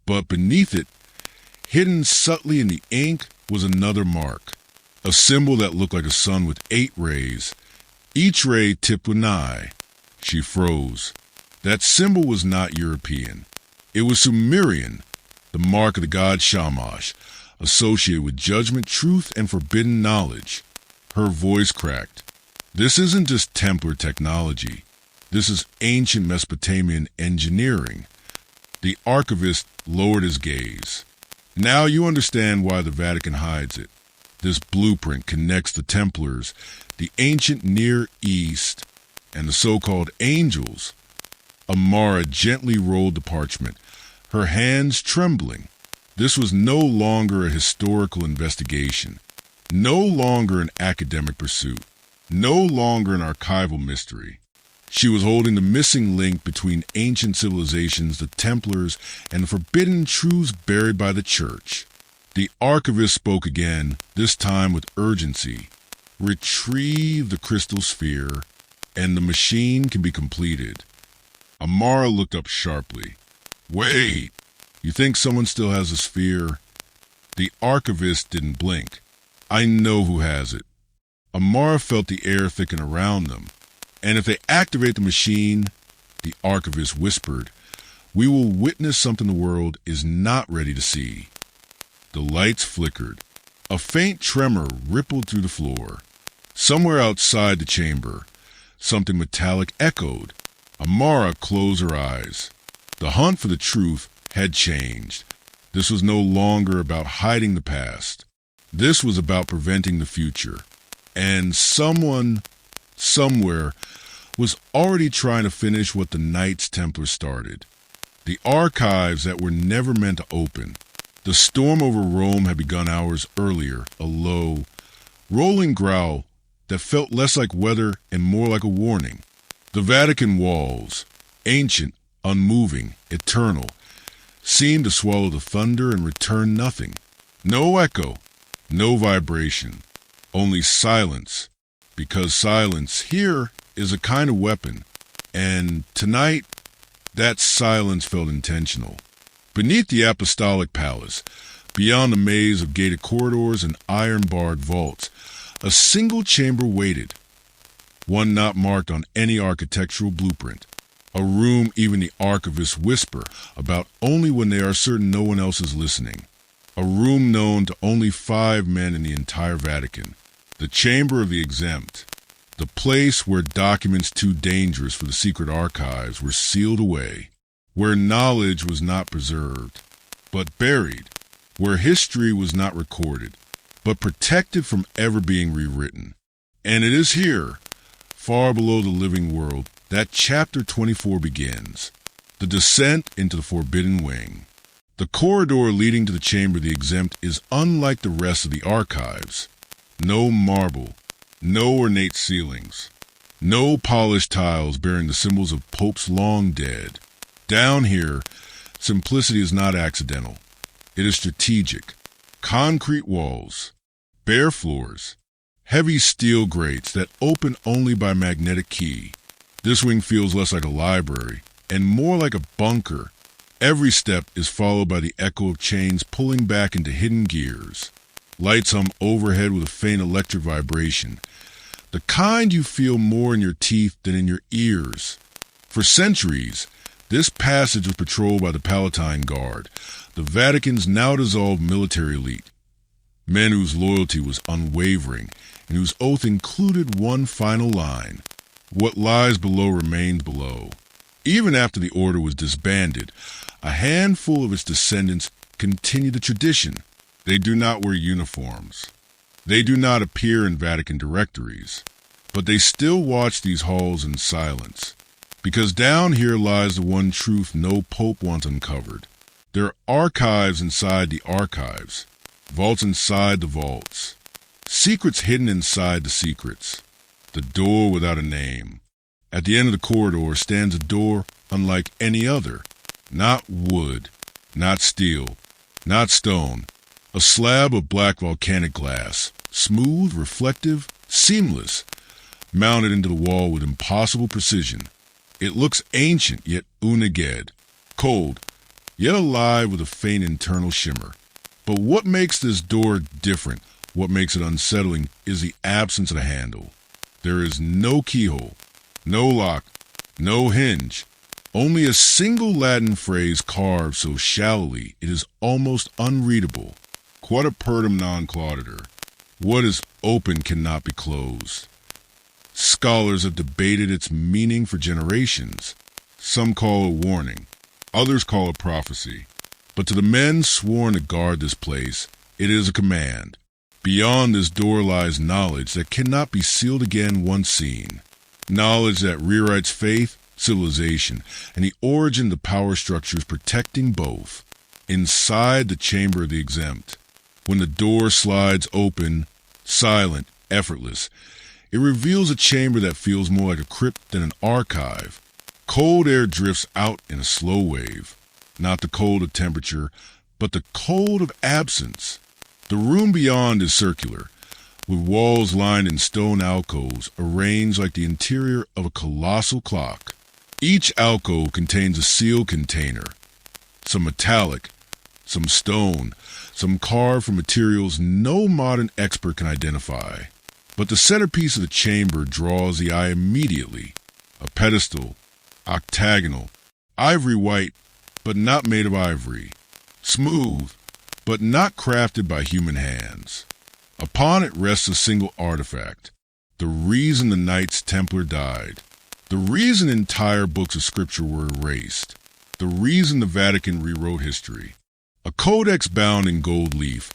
But beneath it, hidden subtly in the ink, was another mark, a symbol that looked like a sun with 8 rays, each ray tipped with an eye. She froze. That symbol was not European. It was Sumerian, the mark of the god Shamash, associated with judgment, truth, and forbidden knowledge. Her voice cracked. This isn't just Templar technology. This is ancient Mesopotamian engineering. The archivist lowered his gaze. Now you understand why the Vatican hides it. This blueprint connects the Templars, the ancient Near East, and the so-called angels. Amara gently rolled the parchment, her hands trembling. This was no longer a historical investigation, no longer an academic pursuit, no longer an archival mystery. She was holding the missing link between ancient civilizations, the Templars, and the forbidden truths buried by the Church. The archivist spoke again, this time with urgency. Retrieve the crystal sphere, and the machine can be completed. Amara looked up sharply. Wait! You think someone still has a sphere? The archivist didn't blink. I know who has it. Amara felt the air thicken around them. And if they activate the machine, the archivist whispered, we will witness something the world is not ready to see. The lights flickered. A faint tremor rippled through the floor. Somewhere outside the chamber, something metallic echoed. Amara closed her eyes. The hunt for the truth had changed. This was no longer about hiding the past. This was about preventing the future. And someone, somewhere, was already trying to finish what the Knights Templar started. The archives that were never meant to open. The storm over Rome had begun hours earlier, a low, rolling growl that felt less like weather and more like a warning. The Vatican walls, ancient, unmoving, eternal, seem to swallow the thunder and return nothing. No echo, no vibration, only silence, because silence here is a kind of weapon, and tonight that silence felt intentional. Beneath the apostolic palace, beyond the maze of gated corridors and iron-barred vaults, a single chamber waited, one not marked on any architectural blueprint, a room even the archivists whisper about only when they are certain no one else is listening, a room known to only 5 men in the entire Vatican, the Chamber of the Exempt, the place where documents too dangerous for the secret archives were sealed away, where knowledge was not preserved, but buried, where history was not recorded, but protected from ever being rewritten. And it is here, far below the living world, that chapter 24 begins, the descent into the forbidden wing. The corridor leading to the Chamber of the Exempt is unlike the rest of the archives. No marble, no ornate ceilings, no polished tiles bearing the symbols of popes long dead. Down here, simplicity is not accidental. It is strategic. Concrete walls, bare floors, heavy steel grates that open only by magnetic key. This wing feels less like a library and more like a bunker. Every step is followed by the echo of chains pulling back into hidden gears. Lights hum overhead with a faint electric vibration, the kind you feel more in your teeth than in your ears. For centuries, this passage was patrolled by the Palatine Guard, the Vatican's now dissolved military elite, men whose loyalty was unwavering and whose oath included one final line: what lies below remains below. Even after the order was disbanded, a handful of its descendants continue the tradition. They do not wear uniforms. They do not appear in Vatican directories, but they still watch these halls in silence, because down here lies the one truth no pope once uncovered. There are archives inside the archives, vaults inside the vaults, secrets hidden inside the secrets, the door without a name. At the end of the corridor stands a door unlike any other, not wood, not steel, not stone, a slab of black volcanic glass, smooth, reflective, seamless, mounted into the wall with impossible precision. It looks ancient, yet uniged, cold, yet alive with a faint internal shimmer. But what makes this door different, what makes it unsettling, is the absence of a handle. There is no keyhole, no lock, no hinge, only a single Latin phrase carved so shallowly it is almost unreadable. Quod apertum non clauditur. What is open cannot be closed. Scholars have debated its meaning for generations. Some call it a warning, others call it prophecy. But to the men sworn to guard this place, it is a command. Beyond this door lies knowledge that cannot be sealed again once seen. Knowledge that rewrites faith, civilization, and the origin of the power structures protecting both. Inside the Chamber of the Exempt, when the door slides open, silent, effortless, it reveals a chamber that feels more like a crypt than an archive. Cold air drifts out in a slow wave, not the cold of temperature, but the cold of absence. The room beyond is circular, with walls lined in stone alcoves arranged like the interior of a colossal clock. Each alcove contains a sealed container, some metallic, some stone, some carved from materials no modern expert can identify. But the centerpiece of the chamber draws the eye immediately. A pedestal, octagonal, ivory white, but not made of ivory, smooth, but not crafted by human hands. Upon it rests a single artifact, the reason the Knights Templar died, the reason entire books of scripture were erased, the reason the Vatican rewrote history. A codex bound in gold leaf,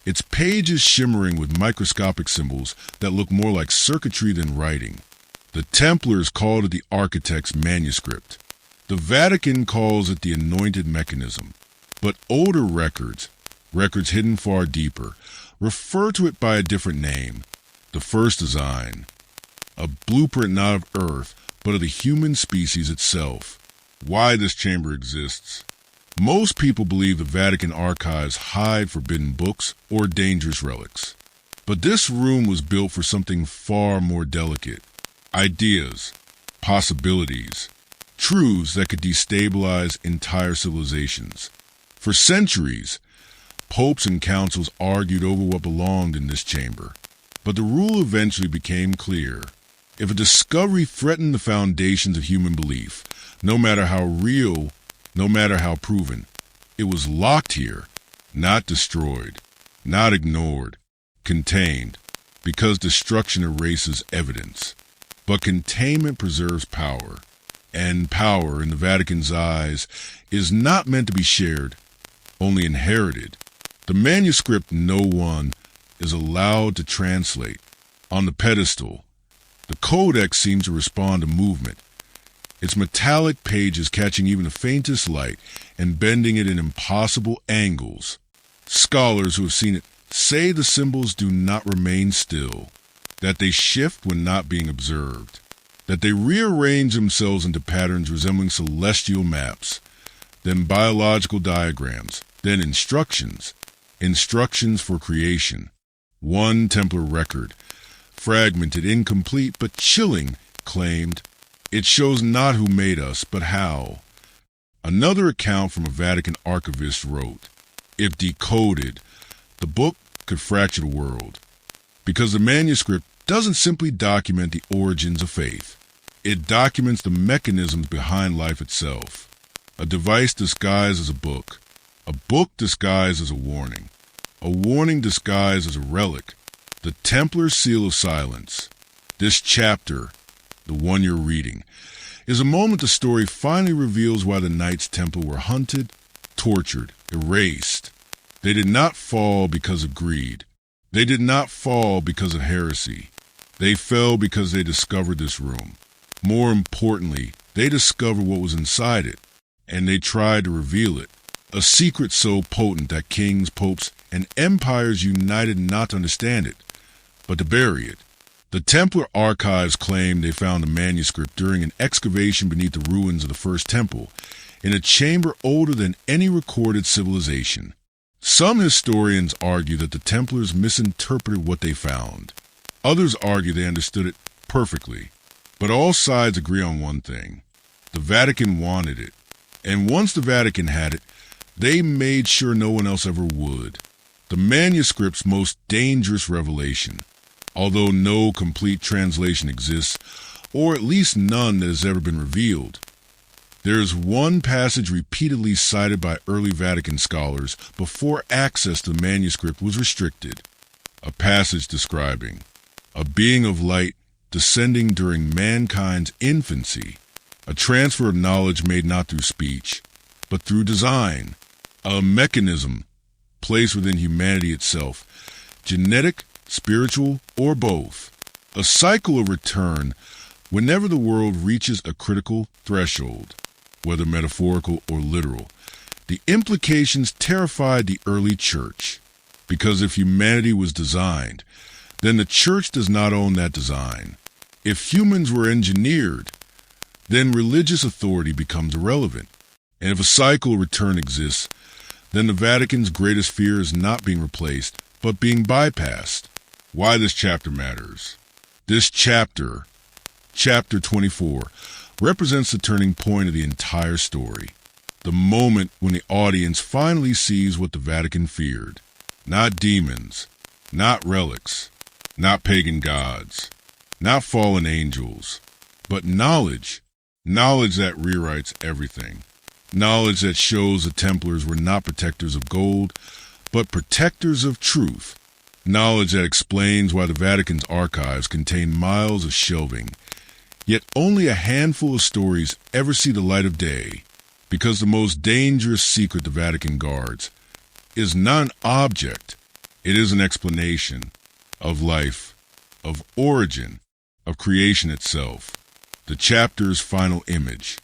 its pages shimmering with microscopic symbols that look more like circuitry than writing. The Templars called it the architect's manuscript. The Vatican calls it the anointed mechanism. But older records hidden far deeper, refer to it by a different name. The first design, a blueprint not of Earth, but of the human species itself. Why this chamber exists. Most people believe the Vatican archives hide forbidden books or dangerous relics. But this room was built for something far more delicate. Ideas, possibilities, truths that could destabilize entire civilizations. For centuries, popes and councils argued over what belonged in this chamber. But the rule eventually became clear. If a discovery threatened the foundations of human belief, no matter how real, no matter how proven, it was locked here, not destroyed, not ignored, contained, because destruction erases evidence. But containment preserves power, and power, in the Vatican's eyes, is not meant to be shared, only inherited. The manuscript no one is allowed to translate. On the pedestal, the codex seems to respond to movement, its metallic pages catching even the faintest light and bending it in impossible angles. Scholars who have seen it say the symbols do not remain still, that they shift when not being observed, that they rearrange themselves into patterns resembling celestial maps, then biological diagrams, then instructions for creation. One Templar record, fragmented, incomplete, but chilling, claimed, "It shows not who made us, but how." Another account from a Vatican archivist wrote, "If decoded, the book could fracture the world, because the manuscript doesn't simply document the origins of faith. It documents the mechanisms behind life itself. A device disguised as a book disguised as a warning disguised as a relic, the Templar seal of silence. This chapter, the one you're reading, is a moment the story finally reveals why the Knights Templar were hunted, tortured, erased. They did not fall because of greed. They did not fall because of heresy. They fell because they discovered this room. More importantly, they discovered what was inside it, and they tried to reveal it. A secret so potent that kings, popes, and empires united not to understand it, but to bury it. The Templar archives claim they found the manuscript during an excavation beneath the ruins of the First Temple, in a chamber older than any recorded civilization. Some historians argue that the Templars misinterpreted what they found. Others argue they understood it perfectly. But all sides agree on one thing. The Vatican wanted it. And once the Vatican had it, they made sure no one else ever would. The manuscript's most dangerous revelation, although no complete translation exists, or at least none that has ever been revealed. There is one passage repeatedly cited by early Vatican scholars before access to the manuscript was restricted. A passage describing a being of light descending during mankind's infancy, a transfer of knowledge made not through speech, but through design, a mechanism placed within humanity itself, genetic, spiritual, or both, a cycle of return whenever the world reaches a critical threshold, whether metaphorical or literal. The implications terrified the early church, because if humanity was designed, then the church does not own that design. If humans were engineered, then religious authority becomes irrelevant. And if a cycle of return exists, then the Vatican's greatest fear is not being replaced, but being bypassed. Why this chapter matters. This chapter, chapter 24, represents the turning point of the entire story. The moment when the audience finally sees what the Vatican feared. Not demons, not relics, not pagan gods, not fallen angels, but knowledge. Knowledge that rewrites everything. Knowledge that shows the Templars were not protectors of gold, but protectors of truth. Knowledge that explains why the Vatican's archives contain miles of shelving, yet only a handful of stories ever see the light of day, because the most dangerous secret the Vatican guards is not an object, it is an explanation of life, of origin, of creation itself. The chapter's final image.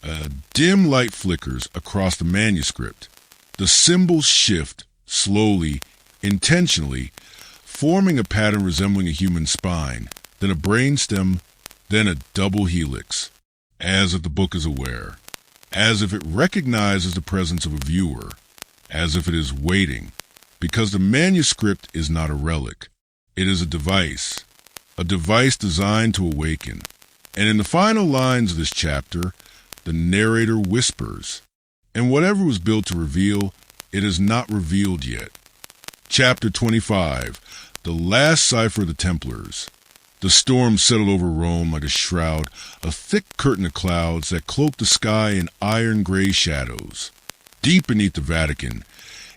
A dim light flickers across the manuscript. The symbols shift, slowly, intentionally, forming a pattern resembling a human spine, then a brainstem, then a double helix, as if the book is aware, as if it recognizes the presence of a viewer, as if it is waiting, because the manuscript is not a relic. It is a device designed to awaken. And in the final lines of this chapter, the narrator whispers, and whatever was built to reveal, it is not revealed yet. Chapter 25, the last cipher of the Templars. The storm settled over Rome like a shroud, a thick curtain of clouds that cloaked the sky in iron-gray shadows. Deep beneath the Vatican,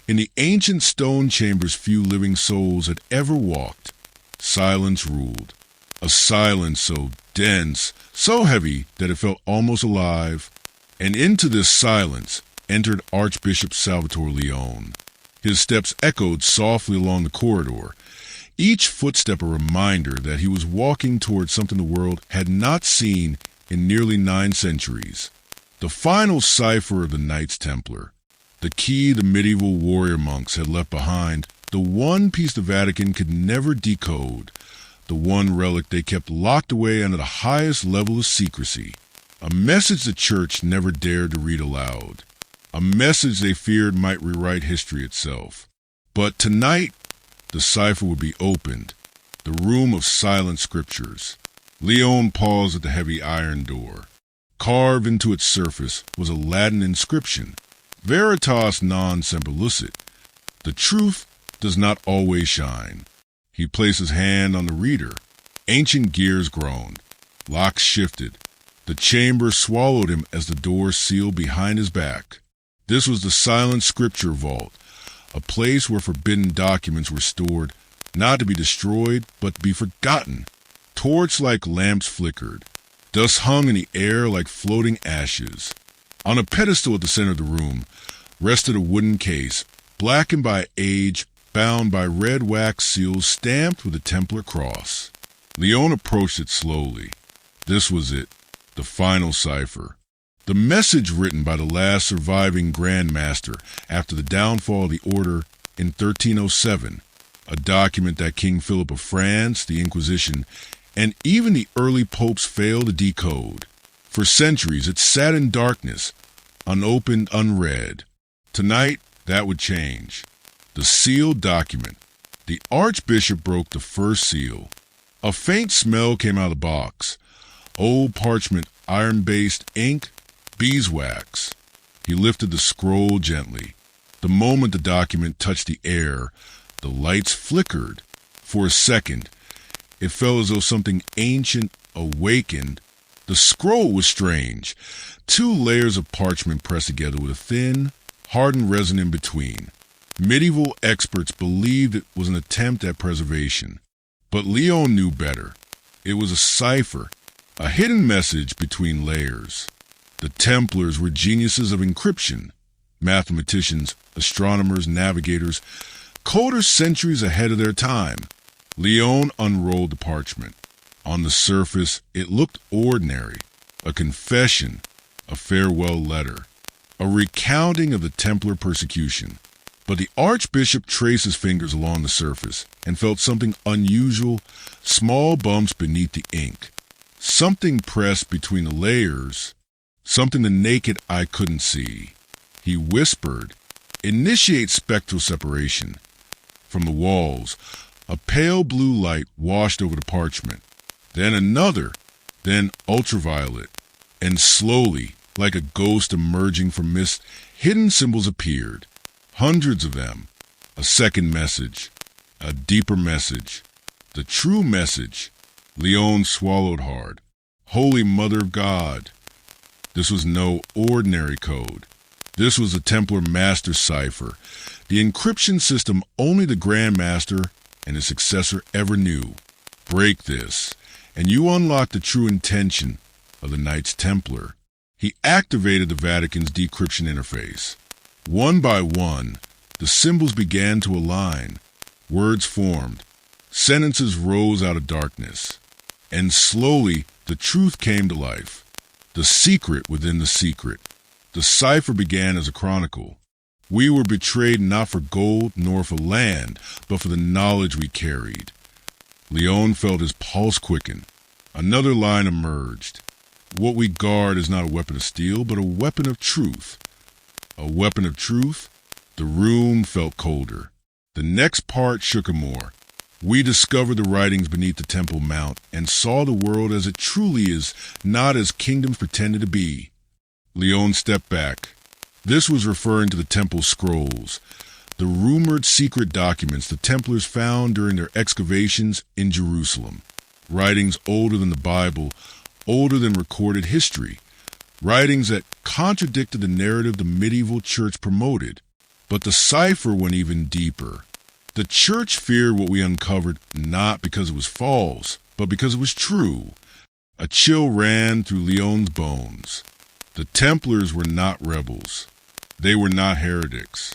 in the ancient stone chambers few living souls had ever walked, silence ruled. A silence so dense, so heavy that it felt almost alive. And into this silence entered Archbishop Salvatore Leone. His steps echoed softly along the corridor, each footstep a reminder that he was walking towards something the world had not seen in nearly 9 centuries. The final cipher of the Knights Templar, the key the medieval warrior monks had left behind, the one piece the Vatican could never decode, the one relic they kept locked away under the highest level of secrecy. A message the Church never dared to read aloud. A message they feared might rewrite history itself. But tonight, the cipher would be opened, the room of silent scriptures. Leone paused at the heavy iron door. Carved into its surface was a Latin inscription, Veritas non semper lucet. The truth does not always shine. He placed his hand on the reader. Ancient gears groaned. Locks shifted. The chamber swallowed him as the door sealed behind his back. This was the silent scripture vault, a place where forbidden documents were stored, not to be destroyed, but to be forgotten. Torch-like lamps flickered. Dust hung in the air like floating ashes. On a pedestal at the center of the room rested a wooden case, blackened by age, bound by red wax seals stamped with a Templar cross. Leone approached it slowly. This was it, the final cipher. The message written by the last surviving Grand Master after the downfall of the order in 1307, a document that King Philip of France, the Inquisition, and even the early popes failed to decode. For centuries it sat in darkness, unopened, unread. Tonight, that would change. The sealed document. The Archbishop broke the first seal. A faint smell came out of the box. Old parchment, iron-based ink, beeswax. He lifted the scroll gently. The moment the document touched the air, the lights flickered. For a second, it felt as though something ancient awakened. The scroll was strange. 2 layers of parchment pressed together with a thin, hardened resin in between. Medieval experts believed it was an attempt at preservation. But Leone knew better. It was a cipher, a hidden message between layers. The Templars were geniuses of encryption, mathematicians, astronomers, navigators, coders centuries ahead of their time. Leone unrolled the parchment. On the surface, it looked ordinary, a confession, a farewell letter, a recounting of the Templar persecution. But the Archbishop traced his fingers along the surface and felt something unusual, small bumps beneath the ink. Something pressed between the layers, something the naked eye couldn't see. He whispered, "Initiate spectral separation." From the walls, a pale blue light washed over the parchment. Then another, then ultraviolet. And slowly, like a ghost emerging from mist, hidden symbols appeared. Hundreds of them. A second message. A deeper message. The true message. Leone swallowed hard. Holy Mother of God. This was no ordinary code. This was the Templar master cipher, the encryption system only the Grand Master and his successor ever knew. Break this, and you unlock the true intention of the Knights Templar. He activated the Vatican's decryption interface. One by one, the symbols began to align. Words formed. Sentences rose out of darkness. And slowly, the truth came to life. The secret within the secret. The cipher began as a chronicle. We were betrayed not for gold nor for land, but for the knowledge we carried. Leon felt his pulse quicken. Another line emerged. What we guard is not a weapon of steel, but a weapon of truth. A weapon of truth? The room felt colder. The next part shook him more. We discovered the writings beneath the Temple Mount and saw the world as it truly is, not as kingdoms pretended to be. Leon stepped back. This was referring to the Temple Scrolls, the rumored secret documents the Templars found during their excavations in Jerusalem. Writings older than the Bible, older than recorded history. Writings that contradicted the narrative the medieval church promoted. But the cipher went even deeper. The church feared what we uncovered not because it was false, but because it was true. A chill ran through Leon's bones. The Templars were not rebels. They were not heretics.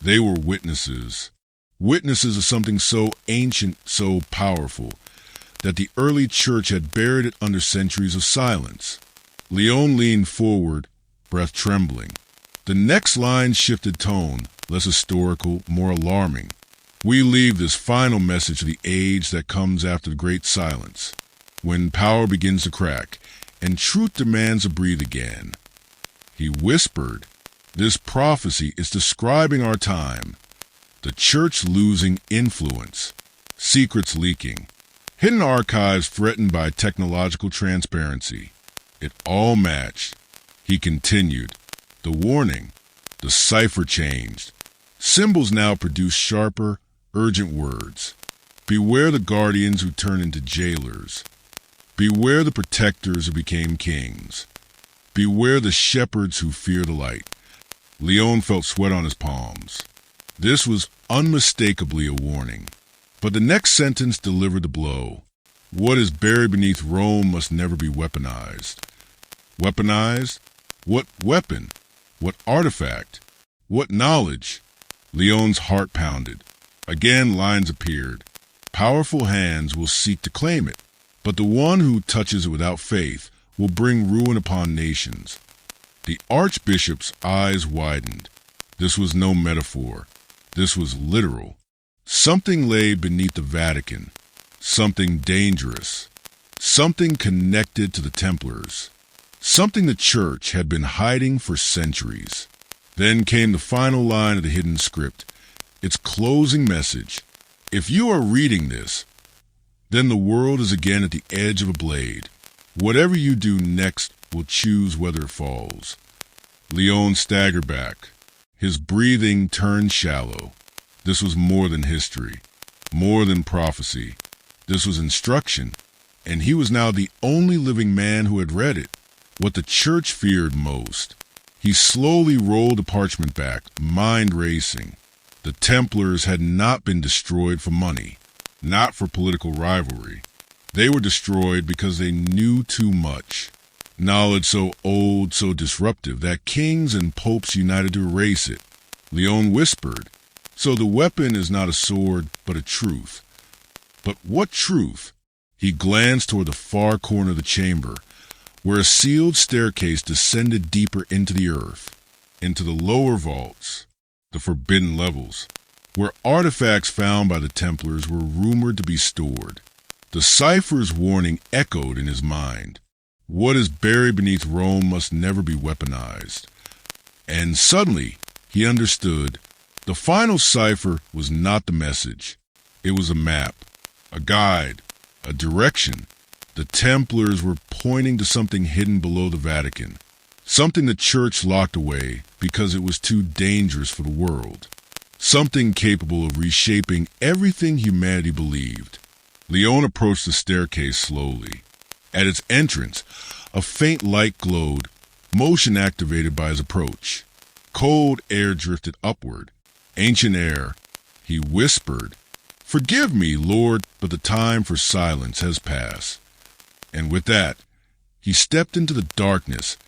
They were witnesses. Witnesses of something so ancient, so powerful, that the early church had buried it under centuries of silence. Leon leaned forward, breath trembling. The next line shifted tone, less historical, more alarming. We leave this final message to the age that comes after the great silence, when power begins to crack and truth demands to breathe again. He whispered, this prophecy is describing our time, the church losing influence, secrets leaking, hidden archives threatened by technological transparency. It all matched. He continued, the warning, the cipher changed. Symbols now produce sharper, urgent words. Beware the guardians who turn into jailers. Beware the protectors who became kings. Beware the shepherds who fear the light. Leon felt sweat on his palms. This was unmistakably a warning. But the next sentence delivered the blow. What is buried beneath Rome must never be weaponized. Weaponized? What weapon? What artifact? What knowledge? Leon's heart pounded. Again lines appeared. Powerful hands will seek to claim it, but the one who touches it without faith will bring ruin upon nations. The archbishop's eyes widened. This was no metaphor. This was literal. Something lay beneath the Vatican. Something dangerous. Something connected to the Templars. Something the church had been hiding for centuries. Then came the final line of the hidden script. Its closing message. If you are reading this, then the world is again at the edge of a blade. Whatever you do next will choose whether it falls. Leon staggered back. His breathing turned shallow. This was more than history, more than prophecy. This was instruction, and he was now the only living man who had read it. What the church feared most. He slowly rolled the parchment back, mind racing. The Templars had not been destroyed for money, not for political rivalry. They were destroyed because they knew too much. Knowledge so old, so disruptive, that kings and popes united to erase it. Leon whispered, so the weapon is not a sword, but a truth. But what truth? He glanced toward the far corner of the chamber, where a sealed staircase descended deeper into the earth, into the lower vaults, the forbidden levels, where artifacts found by the Templars were rumored to be stored. The cipher's warning echoed in his mind. What is buried beneath Rome must never be weaponized. And suddenly, he understood. The final cipher was not the message. It was a map, a guide, a direction. The Templars were pointing to something hidden below the Vatican, something the church locked away because it was too dangerous for the world, something capable of reshaping everything humanity believed. Leon approached the staircase slowly. At its entrance, a faint light glowed, motion activated by his approach. Cold air drifted upward. Ancient air. He whispered, "Forgive me, Lord, but the time for silence has passed." And with that, he stepped into the darkness,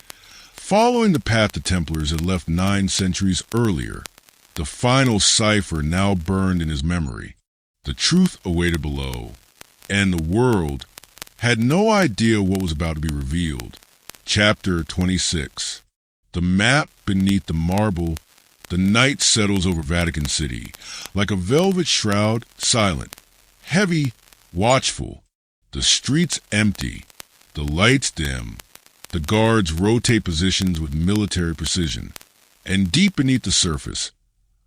following the path the Templars had left 9 centuries earlier. The final cipher now burned in his memory. The truth awaited below, and the world had no idea what was about to be revealed. Chapter 26. The map beneath the marble. The night settles over Vatican City, like a velvet shroud, silent, heavy, watchful. The streets empty, the lights dim, the guards rotate positions with military precision. And deep beneath the surface,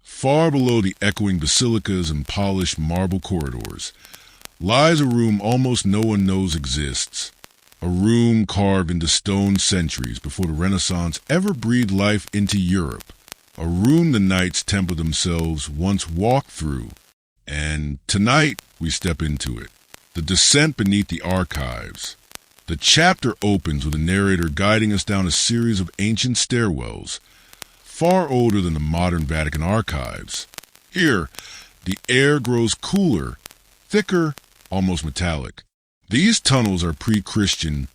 far below the echoing basilicas and polished marble corridors, lies a room almost no one knows exists. A room carved into stone centuries before the Renaissance ever breathed life into Europe. A room the Knights Templar themselves once walked through. And tonight we step into it. The descent beneath the archives. The chapter opens with a narrator guiding us down a series of ancient stairwells, far older than the modern Vatican archives. Here, the air grows cooler, thicker, almost metallic. These tunnels are pre-Christian,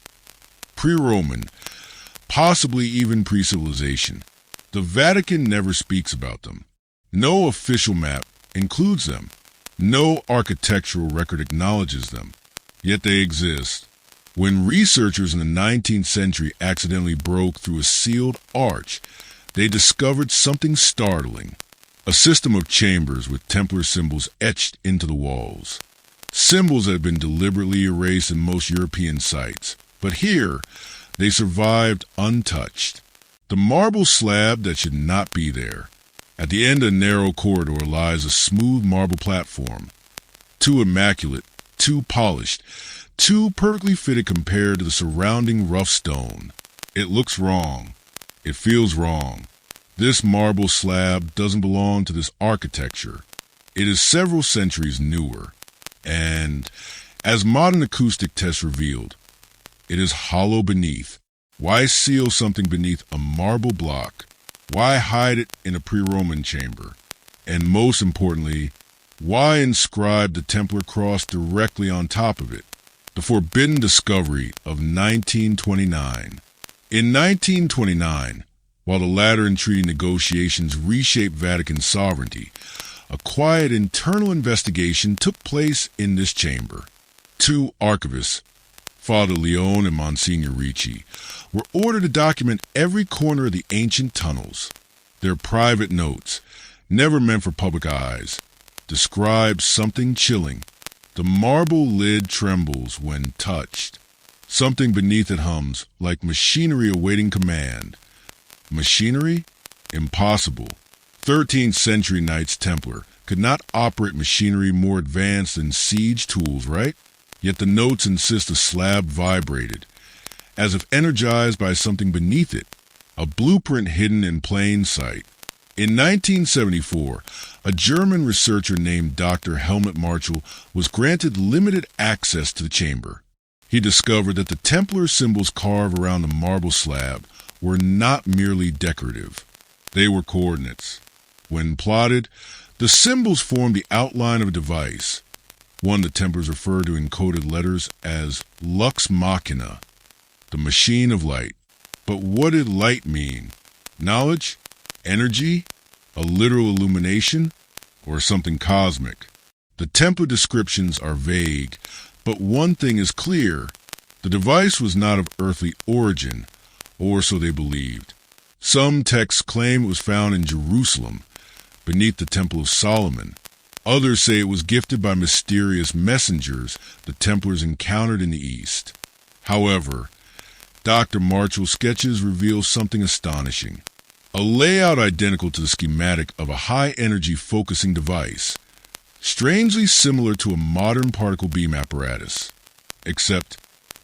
pre-Roman, possibly even pre-civilization. The Vatican never speaks about them. No official map includes them. No architectural record acknowledges them. Yet they exist. When researchers in the 19th century accidentally broke through a sealed arch, they discovered something startling. A system of chambers with Templar symbols etched into the walls. Symbols that had been deliberately erased in most European sites. But here, they survived untouched. The marble slab that should not be there. At the end of a narrow corridor lies a smooth marble platform. Too immaculate, too polished, too perfectly fitted compared to the surrounding rough stone. It looks wrong. It feels wrong. This marble slab doesn't belong to this architecture. It is several centuries newer. And, as modern acoustic tests revealed, it is hollow beneath. Why seal something beneath a marble block? Why hide it in a pre-Roman chamber? And most importantly, why inscribe the Templar cross directly on top of it? The forbidden discovery of 1929. In 1929, while the Lateran Treaty negotiations reshaped Vatican sovereignty, a quiet internal investigation took place in this chamber. Two archivists, Father Leone and Monsignor Ricci, were ordered to document every corner of the ancient tunnels. Their private notes, never meant for public eyes, describe something chilling. The marble lid trembles when touched. Something beneath it hums, like machinery awaiting command. Machinery? Impossible. 13th century Knights Templar could not operate machinery more advanced than siege tools, right? Yet the notes insist the slab vibrated, as if energized by something beneath it, a blueprint hidden in plain sight. In 1974, a German researcher named Dr. Helmut Marschall was granted limited access to the chamber. He discovered that the Templar symbols carved around the marble slab were not merely decorative. They were coordinates. When plotted, the symbols formed the outline of a device, one the Templars refer to in coded letters as lux machina, the machine of light. But what did light mean? Knowledge? Energy? A literal illumination? Or something cosmic? The Templar descriptions are vague, but one thing is clear. The device was not of earthly origin, or so they believed. Some texts claim it was found in Jerusalem, beneath the Temple of Solomon. Others say it was gifted by mysterious messengers the Templars encountered in the East. However, Dr. Marschall's sketches reveal something astonishing. A layout identical to the schematic of a high-energy focusing device, strangely similar to a modern particle beam apparatus. Except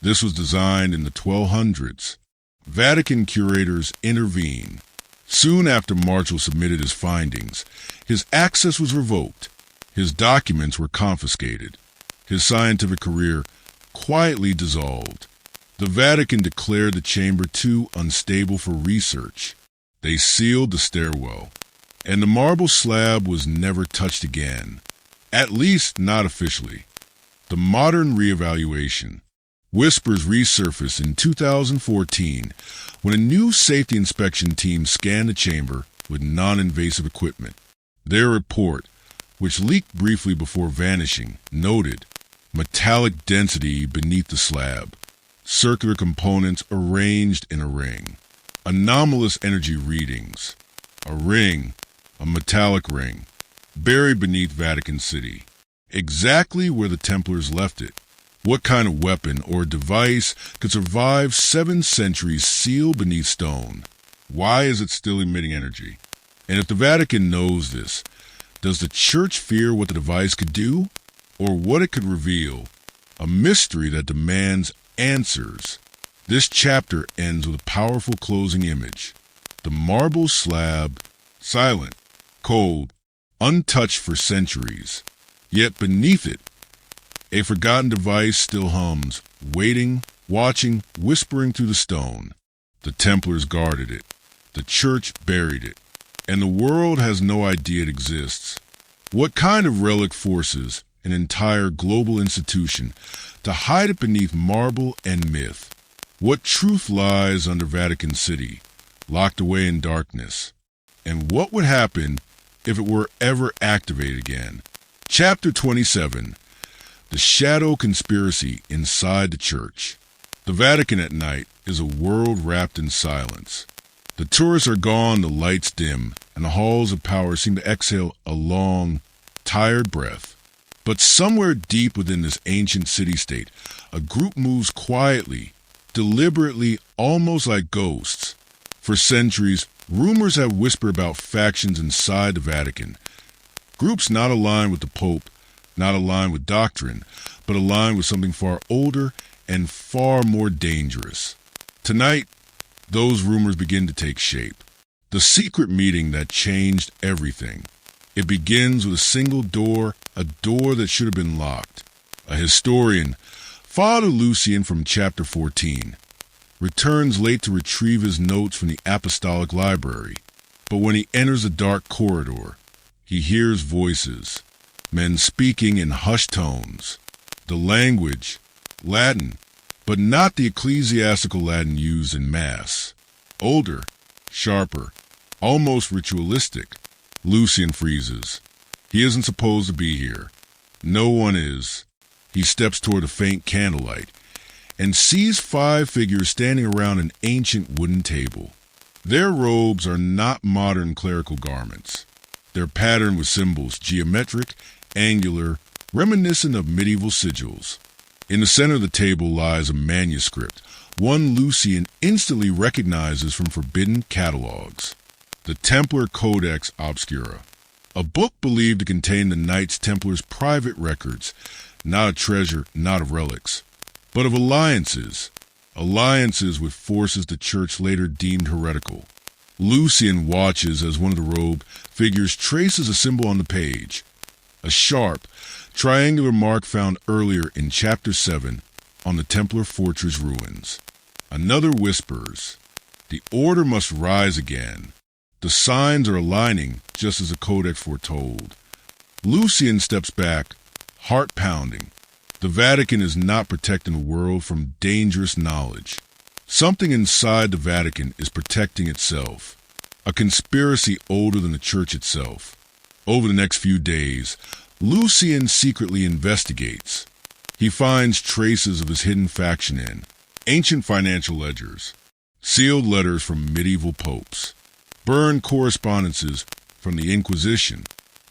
this was designed in the 1200s. Vatican curators intervened. Soon after Marschall submitted his findings, his access was revoked. His documents were confiscated. His scientific career quietly dissolved. The Vatican declared the chamber too unstable for research. They sealed the stairwell, and the marble slab was never touched again, at least not officially. The modern reevaluation. Whispers resurfaced in 2014 when a new safety inspection team scanned the chamber with non-invasive equipment. Their report, which leaked briefly before vanishing, noted metallic density beneath the slab, circular components arranged in a ring, anomalous energy readings, a metallic ring, buried beneath Vatican City. exactly where the Templars left it. What kind of weapon or device could survive 7 centuries sealed beneath stone? Why is it still emitting energy? And if the Vatican knows this, does the Church fear what the device could do? Or what it could reveal? A mystery that demands answers. This chapter ends with a powerful closing image. The marble slab, silent, cold, untouched for centuries. Yet beneath it, a forgotten device still hums, waiting, watching, whispering through the stone. The Templars guarded it. The Church buried it. And the world has no idea it exists. What kind of relic forces an entire global institution to hide it beneath marble and myth? What truth lies under Vatican City, locked away in darkness? And what would happen if it were ever activated again? Chapter 27. The Shadow Conspiracy Inside the Church. The Vatican at night is a world wrapped in silence. The tourists are gone, the lights dim, and the halls of power seem to exhale a long, tired breath. But somewhere deep within this ancient city-state, a group moves quietly, deliberately, almost like ghosts. For centuries, rumors have whispered about factions inside the Vatican. Groups not aligned with the Pope, not aligned with doctrine, but aligned with something far older and far more dangerous. Tonight, those rumors begin to take shape. The secret meeting that changed everything. It begins with a single door, a door that should have been locked. A historian, Father Lucian from chapter 14, returns late to retrieve his notes from the apostolic library. But when he enters a dark corridor, he hears voices, men speaking in hushed tones. The language, Latin, but not the ecclesiastical Latin used in Mass. Older, sharper, almost ritualistic. Lucian freezes. He isn't supposed to be here. No one is. He steps toward the faint candlelight and sees 5 figures standing around an ancient wooden table. Their robes are not modern clerical garments. They're patterned with symbols, geometric, angular, reminiscent of medieval sigils. In the center of the table lies a manuscript, one Lucian instantly recognizes from forbidden catalogs. The Templar Codex Obscura, a book believed to contain the Knights Templar's private records, not of treasure, not of relics, but of alliances with forces the Church later deemed heretical. Lucian watches as one of the robed figures traces a symbol on the page, a sharp, triangular mark found earlier in chapter 7 on the Templar fortress ruins. Another whispers, the order must rise again. The signs are aligning just as the Codex foretold. Lucian steps back, heart pounding. The Vatican is not protecting the world from dangerous knowledge. Something inside the Vatican is protecting itself. A conspiracy older than the Church itself. Over the next few days, Lucian secretly investigates. He finds traces of his hidden faction in ancient financial ledgers, sealed letters from medieval popes, burned correspondences from the Inquisition.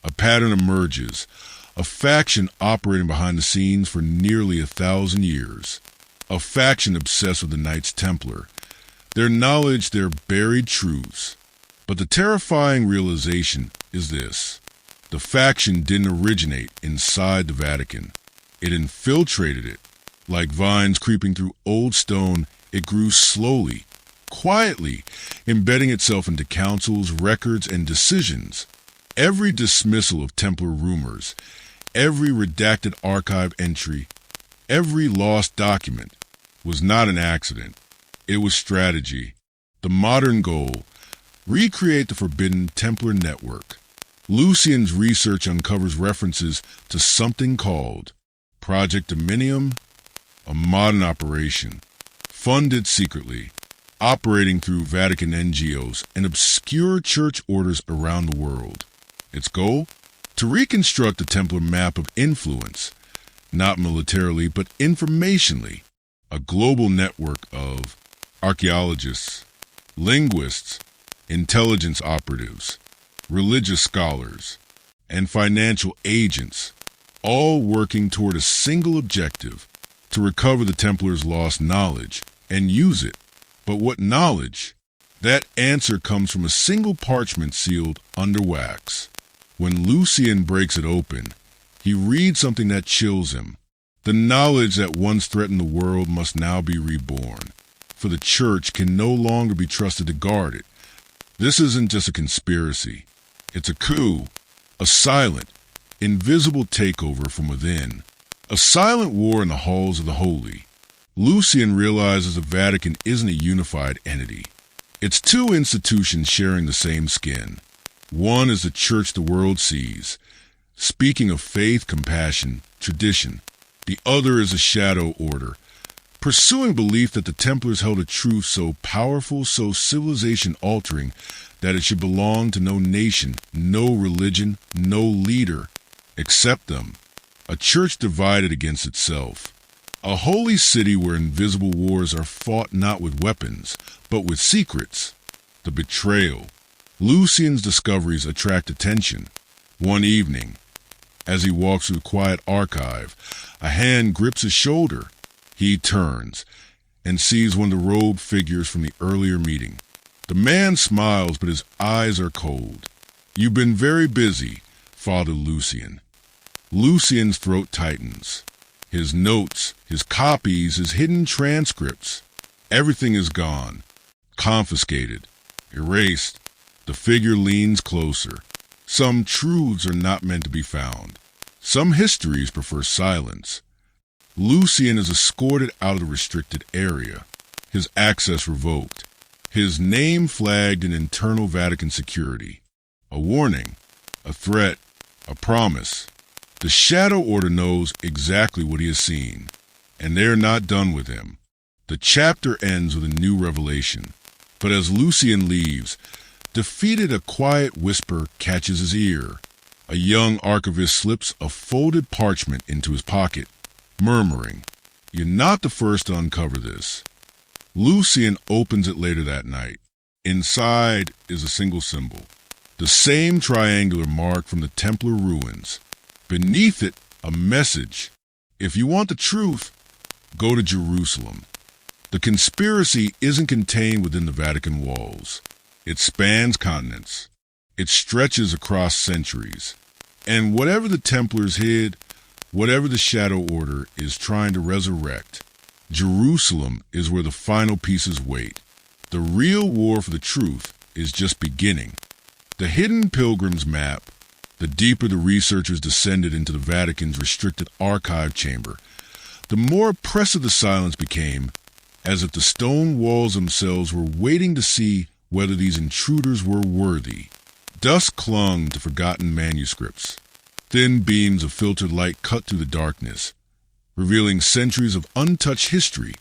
A pattern emerges, a faction operating behind the scenes for nearly 1,000 years, a faction obsessed with the Knights Templar, their knowledge, their buried truths. But the terrifying realization is this: the faction didn't originate inside the Vatican. It infiltrated it. Like vines creeping through old stone, it grew slowly, quietly, embedding itself into councils, records, and decisions. Every dismissal of Templar rumors, every redacted archive entry, every lost document was not an accident. It was strategy. The modern goal: recreate the forbidden Templar network. Lucian's research uncovers references to something called Project Dominium, a modern operation, funded secretly, operating through Vatican NGOs and obscure church orders around the world. Its goal? To reconstruct the Templar map of influence, not militarily but informationally, a global network of archaeologists, linguists, intelligence operatives, religious scholars, and financial agents all working toward a single objective, to recover the Templars' lost knowledge and use it. But what knowledge? That answer comes from a single parchment sealed under wax. When Lucian breaks it open, he reads something that chills him. The knowledge that once threatened the world must now be reborn, for the church can no longer be trusted to guard it. This isn't just a conspiracy. It's a coup, a silent, invisible takeover from within, a silent war in the halls of the holy. Lucian realizes the Vatican isn't a unified entity. It's two institutions sharing the same skin. One is the church the world sees, speaking of faith, compassion, tradition. The other is a shadow order, pursuing belief that the Templars held a truth so powerful, so civilization-altering, that it should belong to no nation, no religion, no leader, except them. A church divided against itself. A holy city where invisible wars are fought not with weapons, but with secrets. The betrayal. Lucian's discoveries attract attention. One evening, as he walks through the quiet archive, a hand grips his shoulder. He turns and sees one of the robed figures from the earlier meeting. The man smiles, but his eyes are cold. "You've been very busy, Father Lucian." Lucian's throat tightens. His notes, his copies, his hidden transcripts. Everything is gone. Confiscated. Erased. The figure leans closer. Some truths are not meant to be found. Some histories prefer silence. Lucian is escorted out of the restricted area. His access revoked. His name flagged in internal Vatican security. A warning. A threat. A promise. The Shadow Order knows exactly what he has seen, and they're not done with him. The chapter ends with a new revelation. But as Lucian leaves, defeated, a quiet whisper catches his ear. A young archivist slips a folded parchment into his pocket, murmuring, "You're not the first to uncover this." Lucian opens it later that night. Inside is a single symbol, the same triangular mark from the Templar ruins. Beneath it, a message. If you want the truth, go to Jerusalem. The conspiracy isn't contained within the Vatican walls. It spans continents. It stretches across centuries. And whatever the Templars hid, whatever the Shadow Order is trying to resurrect, Jerusalem is where the final pieces wait. The real war for the truth is just beginning. The hidden pilgrim's map. The deeper the researchers descended into the Vatican's restricted archive chamber, the more oppressive the silence became, as if the stone walls themselves were waiting to see whether these intruders were worthy. Dust clung to forgotten manuscripts. Thin beams of filtered light cut through the darkness, revealing centuries of untouched history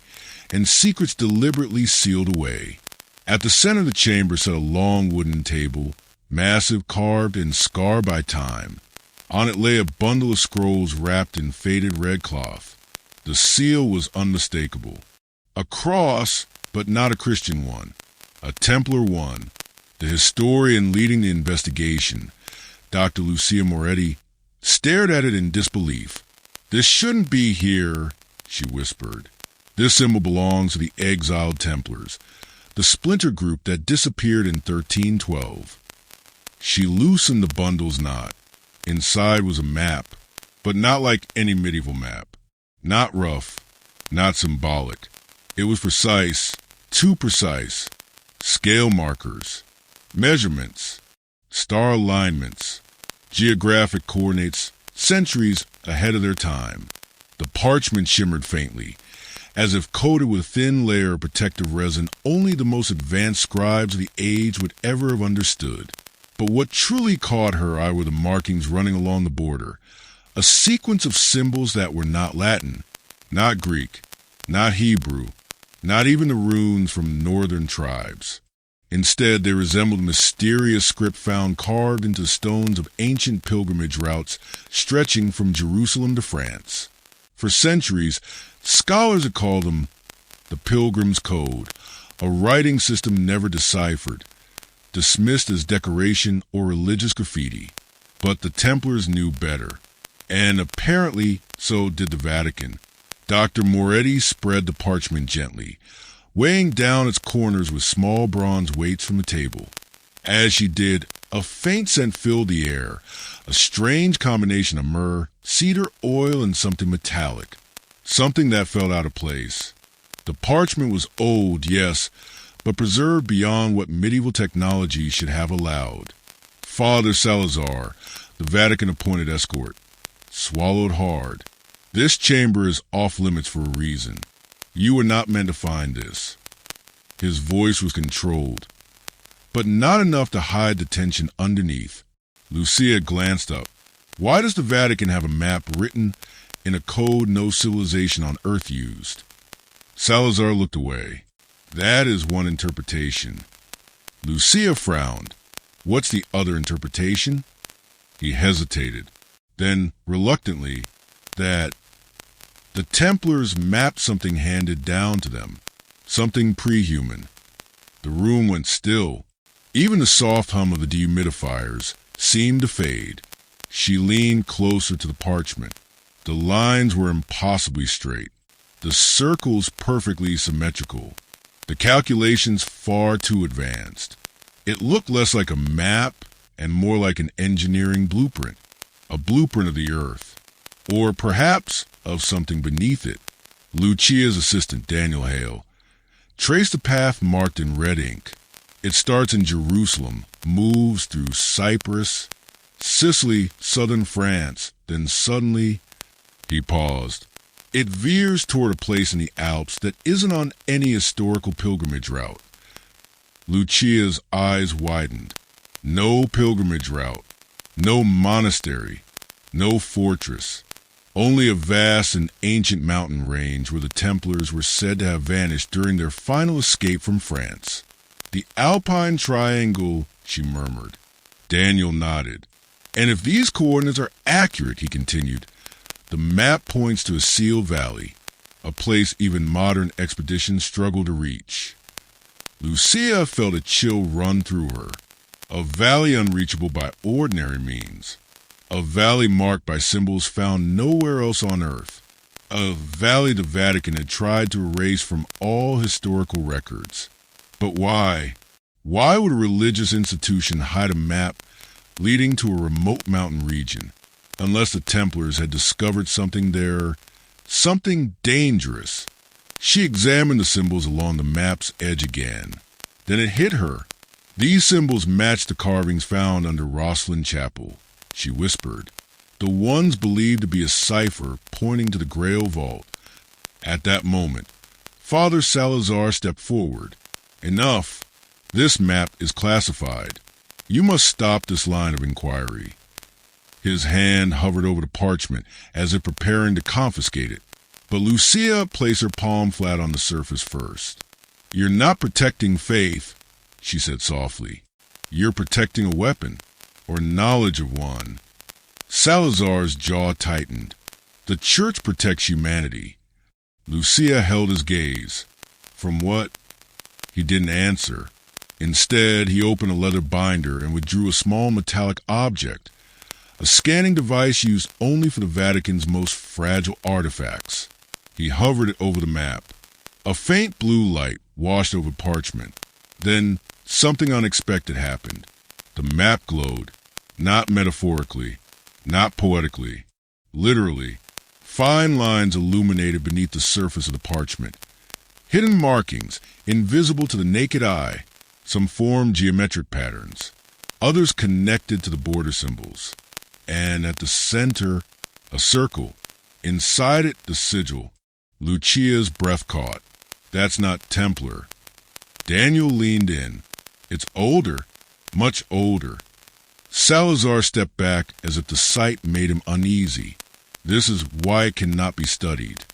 and secrets deliberately sealed away. At the center of the chamber sat a long wooden table, massive, carved, and scarred by time. On it lay a bundle of scrolls wrapped in faded red cloth. The seal was unmistakable. A cross, but not a Christian one. A Templar one. The historian leading the investigation, Dr. Lucia Moretti, stared at it in disbelief. "This shouldn't be here," she whispered. "This symbol belongs to the exiled Templars, the splinter group that disappeared in 1312. She loosened the bundle's knot. Inside was a map, but not like any medieval map. Not rough, not symbolic. It was precise, too precise. Scale markers, measurements, star alignments, geographic coordinates, centuries ahead of their time. The parchment shimmered faintly, as if coated with a thin layer of protective resin only the most advanced scribes of the age would ever have understood. But what truly caught her eye were the markings running along the border, a sequence of symbols that were not Latin, not Greek, not Hebrew, not even the runes from northern tribes. Instead, they resembled a mysterious script found carved into stones of ancient pilgrimage routes stretching from Jerusalem to France. For centuries, scholars had called them the Pilgrim's Code, a writing system never deciphered, dismissed as decoration or religious graffiti. But the Templars knew better. And apparently so did the Vatican. Dr. Moretti spread the parchment gently, weighing down its corners with small bronze weights from the table. As she did, a faint scent filled the air, a strange combination of myrrh, cedar oil, and something metallic, something that felt out of place. The parchment was old, yes, but preserved beyond what medieval technology should have allowed. Father Salazar, the Vatican-appointed escort, swallowed hard. This chamber is off limits for a reason. You were not meant to find this. His voice was controlled, but not enough to hide the tension underneath. Lucia glanced up. Why does the Vatican have a map written in a code no civilization on Earth used? Salazar looked away. That is one interpretation. Lucia frowned. What's the other interpretation? He hesitated. Then, reluctantly, that the Templars mapped something handed down to them, something pre-human. The room went still. Even the soft hum of the dehumidifiers seemed to fade. She leaned closer to the parchment. The lines were impossibly straight, the circles perfectly symmetrical, the calculations far too advanced. It looked less like a map and more like an engineering blueprint, a blueprint of the Earth, or perhaps of something beneath it. Lucia's assistant, Daniel Hale, traced the path marked in red ink. It starts in Jerusalem, moves through Cyprus, Sicily, southern France, then suddenly, he paused. It veers toward a place in the Alps that isn't on any historical pilgrimage route. Lucia's eyes widened. No pilgrimage route, no monastery, no fortress. Only a vast and ancient mountain range where the Templars were said to have vanished during their final escape from France. The Alpine Triangle, she murmured. Daniel nodded. And if these coordinates are accurate, he continued, the map points to a sealed valley, a place even modern expeditions struggle to reach. Lucia felt a chill run through her. A valley unreachable by ordinary means. A valley marked by symbols found nowhere else on Earth. A valley the Vatican had tried to erase from all historical records. But why? Why would a religious institution hide a map leading to a remote mountain region, unless the Templars had discovered something there, something dangerous? She examined the symbols along the map's edge again. Then it hit her. These symbols matched the carvings found under Rosslyn Chapel, she whispered. The ones believed to be a cipher pointing to the Grail Vault. At that moment, Father Salazar stepped forward. Enough. This map is classified. You must stop this line of inquiry. His hand hovered over the parchment as if preparing to confiscate it. But Lucia placed her palm flat on the surface first. You're not protecting faith, she said softly. You're protecting a weapon, or knowledge of one. Salazar's jaw tightened. The church protects humanity. Lucia held his gaze. From what? He didn't answer. Instead, he opened a leather binder and withdrew a small metallic object, a scanning device used only for the Vatican's most fragile artifacts. He hovered it over the map. A faint blue light washed over parchment. Then something unexpected happened. The map glowed, not metaphorically, not poetically, literally. Fine lines illuminated beneath the surface of the parchment. Hidden markings, invisible to the naked eye. Some formed geometric patterns. Others connected to the border symbols. And at the center, a circle. Inside it, the sigil. Lucia's breath caught. That's not Templar. Daniel leaned in. It's older, much older. Salazar stepped back as if the sight made him uneasy. This is why it cannot be studied.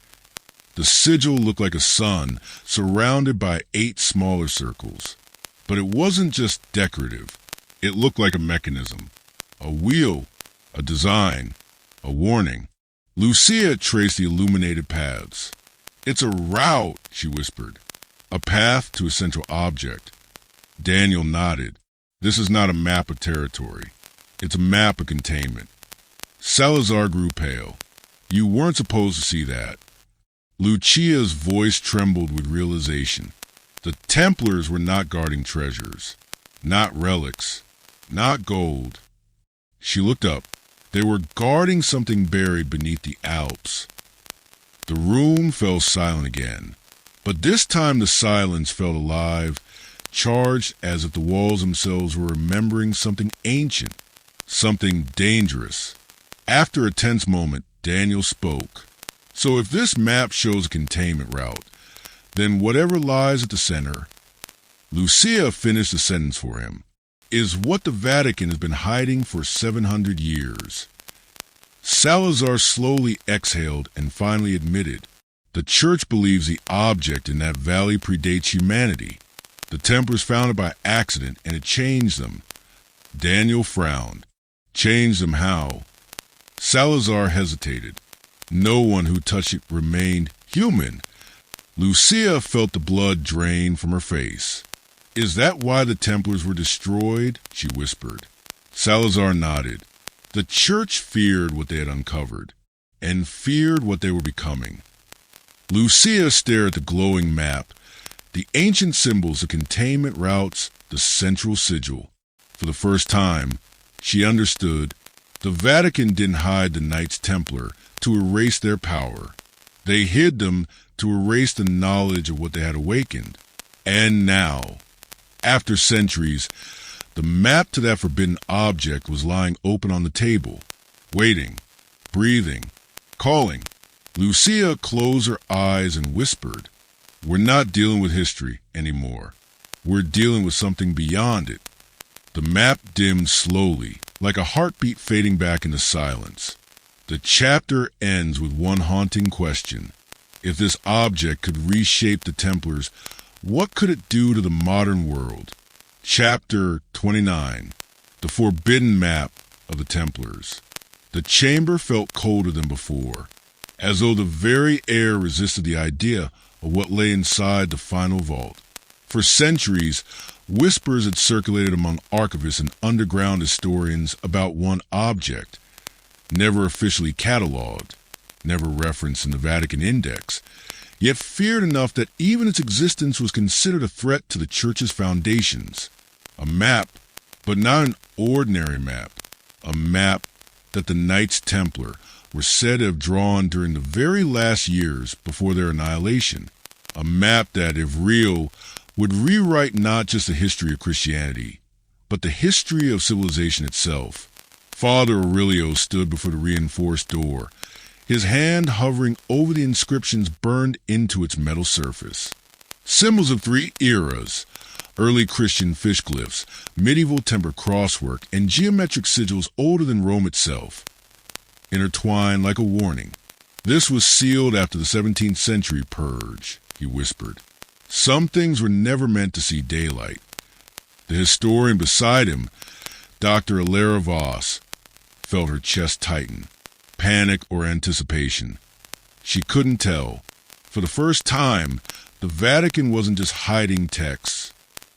The sigil looked like a sun, surrounded by 8 smaller circles. But it wasn't just decorative. It looked like a mechanism. A wheel, a design, a warning. Lucia traced the illuminated paths. It's a route, she whispered. A path to a central object. Daniel nodded. This is not a map of territory. It's a map of containment. Salazar grew pale. You weren't supposed to see that. Lucia's voice trembled with realization. The Templars were not guarding treasures, not relics, not gold. She looked up. They were guarding something buried beneath the Alps. The room fell silent again, but this time the silence felt alive, charged as if the walls themselves were remembering something ancient, something dangerous. After a tense moment, Daniel spoke. So if this map shows a containment route, then whatever lies at the center, Lucia finished the sentence for him, is what the Vatican has been hiding for 700 years. Salazar slowly exhaled and finally admitted, the Church believes the object in that valley predates humanity. The Templars found it by accident and it changed them. Daniel frowned. Changed them how? Salazar hesitated. No one who touched it remained human. Lucia felt the blood drain from her face. Is that why the Templars were destroyed? She whispered. Salazar nodded. The Church feared what they had uncovered, and feared what they were becoming. Lucia stared at the glowing map, the ancient symbols, the containment routes, the central sigil. For the first time, she understood. The Vatican didn't hide the Knights Templar to erase their power. They hid them to erase the knowledge of what they had awakened. And now, after centuries, the map to that forbidden object was lying open on the table, waiting, breathing, calling. Lucia closed her eyes and whispered, we're not dealing with history anymore. We're dealing with something beyond it. The map dimmed slowly, like a heartbeat fading back into silence. The chapter ends with one haunting question. If this object could reshape the Templars, what could it do to the modern world? Chapter 29. The Forbidden Map of the Templars. The chamber felt colder than before, as though the very air resisted the idea of what lay inside the final vault. For centuries, whispers had circulated among archivists and underground historians about one object, never officially catalogued, never referenced in the Vatican Index, yet feared enough that even its existence was considered a threat to the Church's foundations. A map, but not an ordinary map. A map that the Knights Templar were said to have drawn during the very last years before their annihilation. A map that, if real, would rewrite not just the history of Christianity, but the history of civilization itself. Father Aurelio stood before the reinforced door, his hand hovering over the inscriptions burned into its metal surface. Symbols of three eras, early Christian fish glyphs, medieval timber crosswork, and geometric sigils older than Rome itself, intertwined like a warning. This was sealed after the 17th century purge, he whispered. Some things were never meant to see daylight. The historian beside him, Dr. Hilaire Voss, felt her chest tighten. Panic or anticipation. She couldn't tell. For the first time, the Vatican wasn't just hiding texts.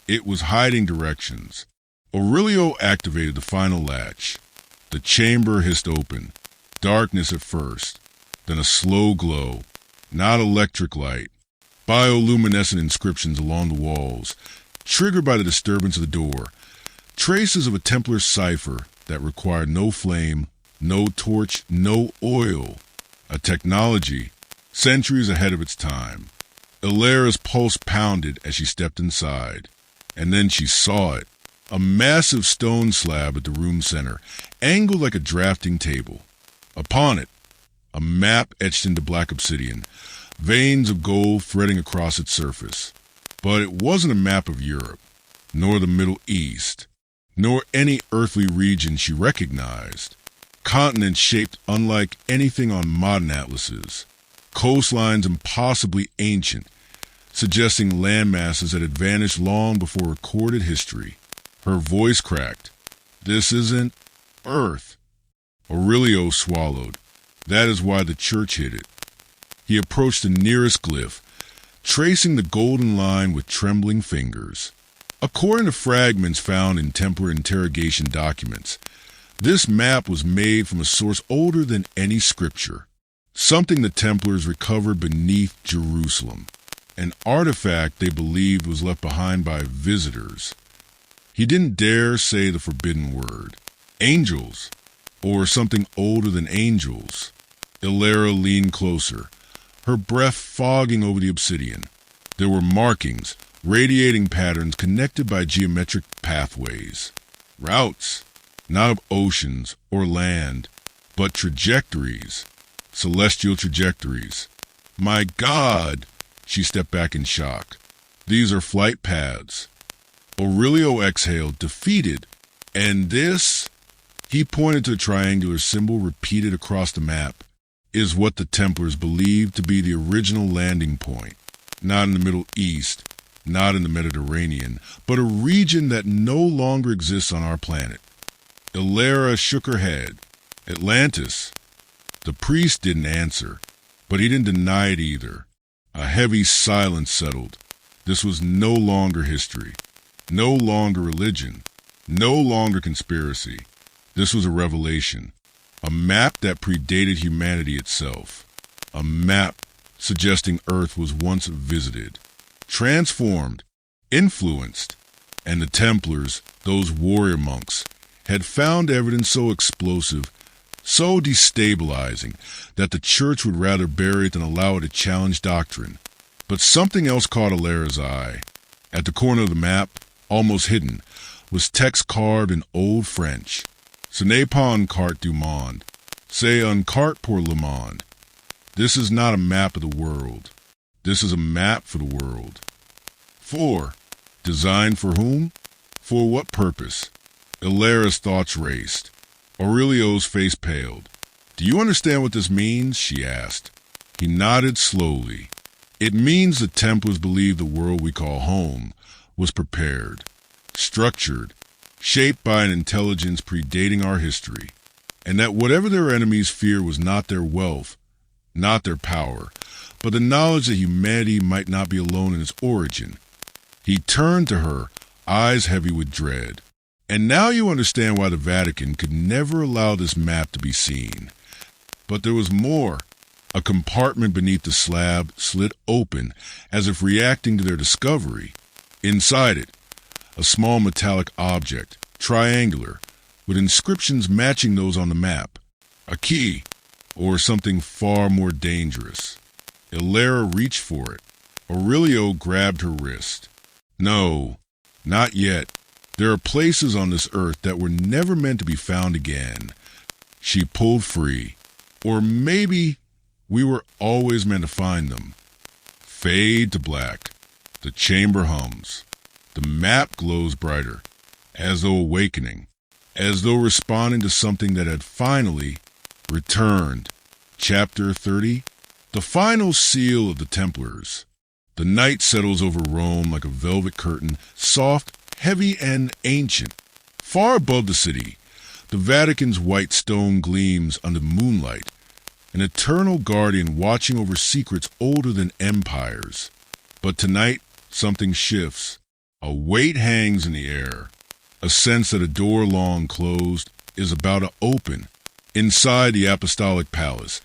It was hiding directions. Aurelio activated the final latch. The chamber hissed open. Darkness at first, then a slow glow. Not electric light. Bioluminescent inscriptions along the walls, triggered by the disturbance of the door. Traces of a Templar cipher that required no flame, no torch, no oil. A technology centuries ahead of its time. Hilaire's pulse pounded as she stepped inside. And then she saw it. A massive stone slab at the room center, angled like a drafting table. Upon it, a map etched into black obsidian, veins of gold threading across its surface. But it wasn't a map of Europe, nor the Middle East, nor any earthly region she recognized. Continents shaped unlike anything on modern atlases. Coastlines impossibly ancient, suggesting landmasses that had vanished long before recorded history. Her voice cracked. This isn't Earth. Aurelio swallowed. That is why the Church hid it. He approached the nearest glyph, tracing the golden line with trembling fingers. According to fragments found in Templar interrogation documents, This map was made from a source older than any scripture, something the Templars recovered beneath Jerusalem, an artifact they believed was left behind by visitors. He didn't dare say the forbidden word, angels, or something older than angels. Ilera leaned closer, her breath fogging over the obsidian. There were markings, radiating patterns connected by geometric pathways. Routes, not of oceans or land, but trajectories, celestial trajectories. My God! She stepped back in shock. These are flight paths. Aurelio exhaled, defeated. And this, he pointed to a triangular symbol repeated across the map, is what the Templars believed to be the original landing point. Not in the Middle East, not in the Mediterranean, but a region that no longer exists on our planet. Ilera shook her head. Atlantis. The priest didn't answer, but he didn't deny it either. A heavy silence settled. This was no longer history, no longer religion, no longer conspiracy. This was a revelation, a map that predated humanity itself, a map suggesting Earth was once visited, transformed, influenced, and the Templars, those warrior monks, had found evidence so explosive, so destabilizing, that the Church would rather bury it than allow it to challenge doctrine. But something else caught Ilera's eye. At the corner of the map, almost hidden, was text carved in Old French. Ce n'est pas un carte du monde. C'est un carte pour le monde. This is not a map of the world. This is a map for the world. For? Designed for whom? For what purpose? Ilera's thoughts raced. Aurelio's face paled. Do you understand what this means? She asked. He nodded slowly. It means the Templars believed the world we call home was prepared, structured, shaped by an intelligence predating our history, and that whatever their enemies feared was not their wealth, not their power, but the knowledge that humanity might not be alone in its origin. He turned to her, eyes heavy with dread. And now you understand why the Vatican could never allow this map to be seen. But there was more. A compartment beneath the slab slid open as if reacting to their discovery. Inside it, a small metallic object, triangular, with inscriptions matching those on the map. A key, or something far more dangerous. Ilera reached for it. Aurelio grabbed her wrist. No, not yet. There are places on this earth that were never meant to be found again. She pulled free. Or maybe we were always meant to find them. Fade to black. The chamber hums. The map glows brighter, as though awakening, as though responding to something that had finally returned. Chapter 30. The final seal of the Templars. The night settles over Rome like a velvet curtain, soft, heavy and ancient. Far above the city, the Vatican's white stone gleams under moonlight, an eternal guardian watching over secrets older than empires. But tonight, something shifts. A weight hangs in the air, a sense that a door long closed is about to open. Inside the Apostolic Palace,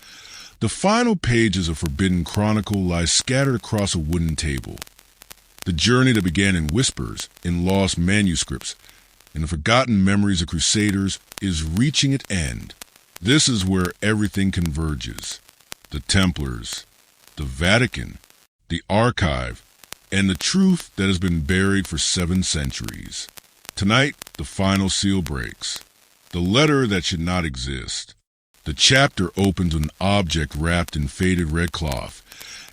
the final pages of Forbidden Chronicle lie scattered across a wooden table. The journey that began in whispers, in lost manuscripts, in the forgotten memories of crusaders is reaching its end. This is where everything converges. The Templars, the Vatican, the archive, and the truth that has been buried for 7 centuries. Tonight, the final seal breaks. The letter that should not exist. The chapter opens with an object wrapped in faded red cloth,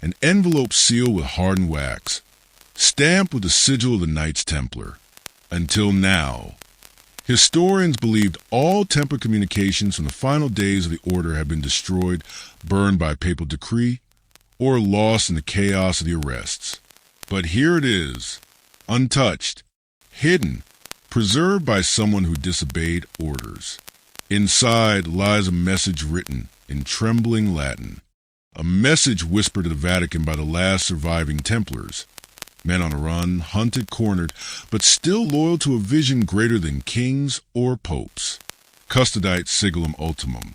an envelope sealed with hardened wax, stamped with the sigil of the Knights Templar. Until now, historians believed all Templar communications from the final days of the order had been destroyed, burned by papal decree, or lost in the chaos of the arrests. But here it is, untouched, hidden, preserved by someone who disobeyed orders. Inside lies a message written in trembling Latin, a message whispered to the Vatican by the last surviving Templars, men on the run, hunted, cornered, but still loyal to a vision greater than kings or popes. Custodite sigillum ultimum.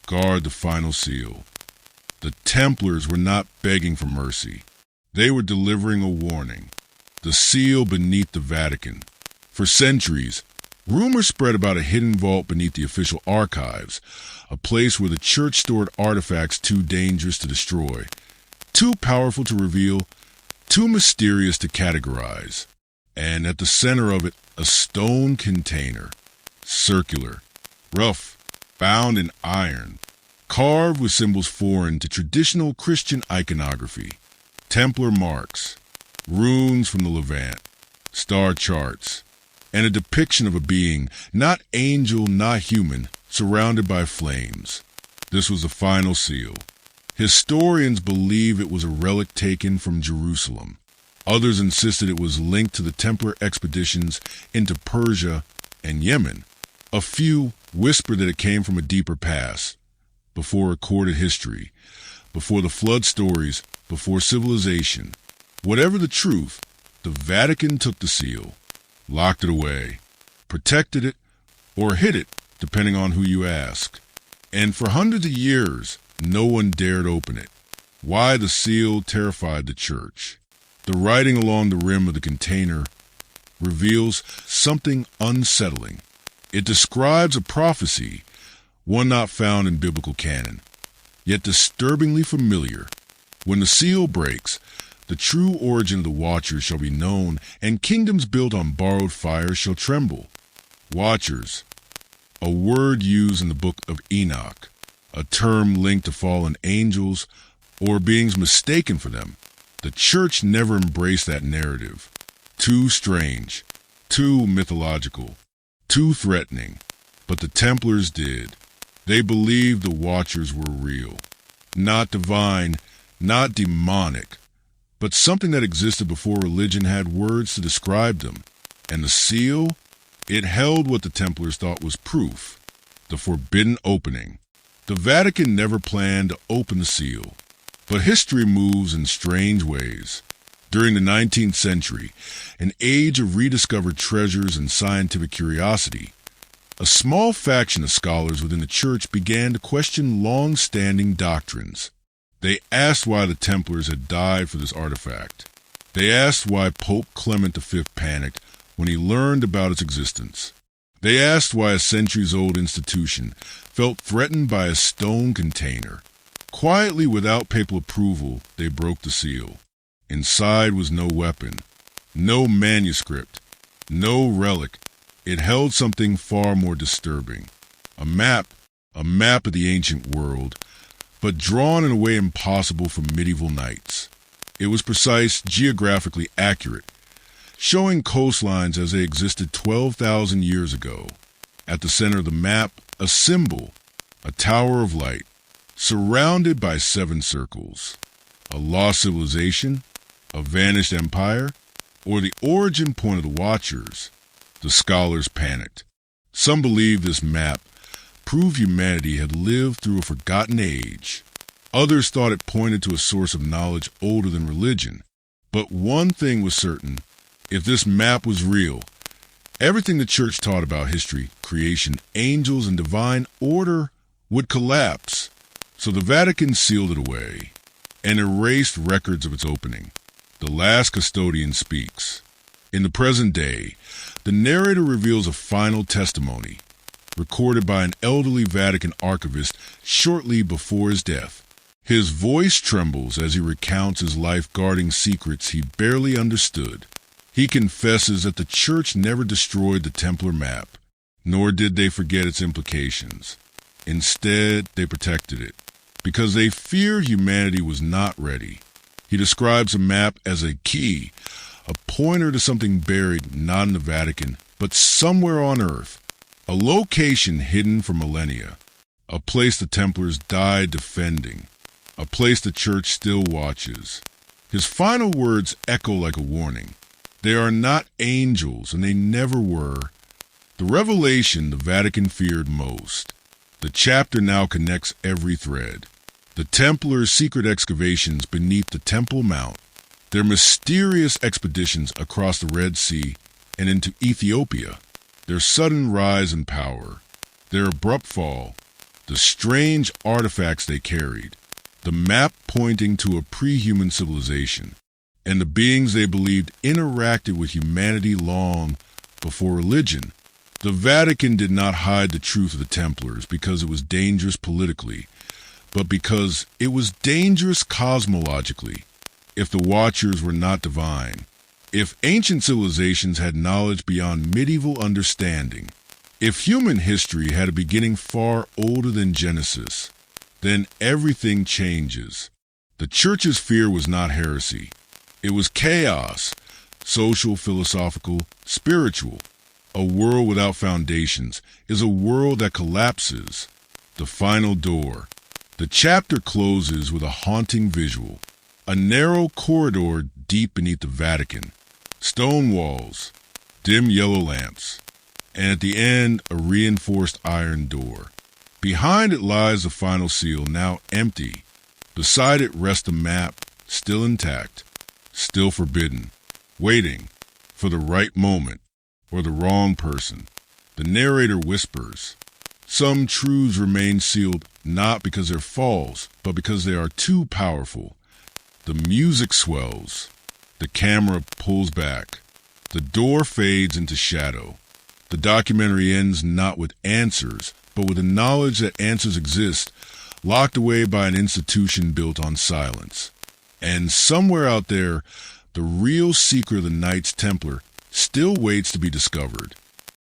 Guard the final seal. The Templars were not begging for mercy. They were delivering a warning. The seal beneath the Vatican. For centuries, rumors spread about a hidden vault beneath the official archives, a place where the church stored artifacts too dangerous to destroy, too powerful to reveal, too mysterious to categorize. And at the center of it, a stone container, circular, rough, bound in iron, carved with symbols foreign to traditional Christian iconography, Templar marks, runes from the Levant, star charts, and a depiction of a being, not angel, not human, surrounded by flames. This was the final seal. Historians believe it was a relic taken from Jerusalem. Others insisted it was linked to the Templar expeditions into Persia and Yemen. A few whispered that it came from a deeper past, before recorded history, before the flood stories, before civilization. Whatever the truth, the Vatican took the seal, locked it away, protected it, or hid it, depending on who you ask. And for hundreds of years, no one dared open it. Why the seal terrified the church. The writing along the rim of the container reveals something unsettling. It describes a prophecy, one not found in biblical canon, yet disturbingly familiar. When the seal breaks, the true origin of the Watchers shall be known, and kingdoms built on borrowed fire shall tremble. Watchers, a word used in the book of Enoch, a term linked to fallen angels or beings mistaken for them. The church never embraced that narrative. Too strange, too mythological, too threatening. But the Templars did. They believed the Watchers were real. Not divine, not demonic, but something that existed before religion had words to describe them. And the seal? It held what the Templars thought was proof. The forbidden opening. The Vatican never planned to open the seal. But history moves in strange ways. During the 19th century, an age of rediscovered treasures and scientific curiosity, a small faction of scholars within the church began to question long-standing doctrines. They asked why the Templars had died for this artifact. They asked why Pope Clement V panicked when he learned about its existence. They asked why a centuries-old institution felt threatened by a stone container. Quietly, without papal approval, they broke the seal. Inside was no weapon, no manuscript, no relic. It held something far more disturbing. A map of the ancient world, but drawn in a way impossible for medieval knights. It was precise, geographically accurate, showing coastlines as they existed 12,000 years ago. At the center of the map, a symbol, a tower of light, surrounded by 7 circles. A lost civilization, a vanished empire, or the origin point of the Watchers. The scholars panicked. Some believed this map proved humanity had lived through a forgotten age. Others thought it pointed to a source of knowledge older than religion. But one thing was certain. If this map was real, everything the church taught about history, creation, angels, and divine order would collapse. So the Vatican sealed it away and erased records of its opening. The last custodian speaks. In the present day, the narrator reveals a final testimony, recorded by an elderly Vatican archivist shortly before his death. His voice trembles as he recounts his life guarding secrets he barely understood. He confesses that the church never destroyed the Templar map, nor did they forget its implications. Instead, they protected it, because they feared humanity was not ready. He describes the map as a key, a pointer to something buried not in the Vatican, but somewhere on Earth, a location hidden for millennia, a place the Templars died defending, a place the church still watches. His final words echo like a warning. They are not angels, and they never were. The revelation the Vatican feared most. The chapter now connects every thread. The Templars' secret excavations beneath the Temple Mount, their mysterious expeditions across the Red Sea and into Ethiopia, their sudden rise in power, their abrupt fall, the strange artifacts they carried, the map pointing to a pre-human civilization, and the beings they believed interacted with humanity long before religion. The Vatican did not hide the truth of the Templars because it was dangerous politically, but because it was dangerous cosmologically. If the Watchers were not divine, if ancient civilizations had knowledge beyond medieval understanding, if human history had a beginning far older than Genesis, then everything changes. The Church's fear was not heresy. It was chaos, social, philosophical, spiritual. A world without foundations is a world that collapses. The final door. The chapter closes with a haunting visual. A narrow corridor deep beneath the Vatican. Stone walls, dim yellow lamps, and at the end, a reinforced iron door. Behind it lies the final seal, now empty. Beside it rests a map, still intact, still forbidden, waiting for the right moment or the wrong person. The narrator whispers. Some truths remain sealed not because they're false, but because they are too powerful. The music swells. The camera pulls back. The door fades into shadow. The documentary ends not with answers, but with the knowledge that answers exist, locked away by an institution built on silence. And somewhere out there, the real secret of the Knights Templar still waits to be discovered.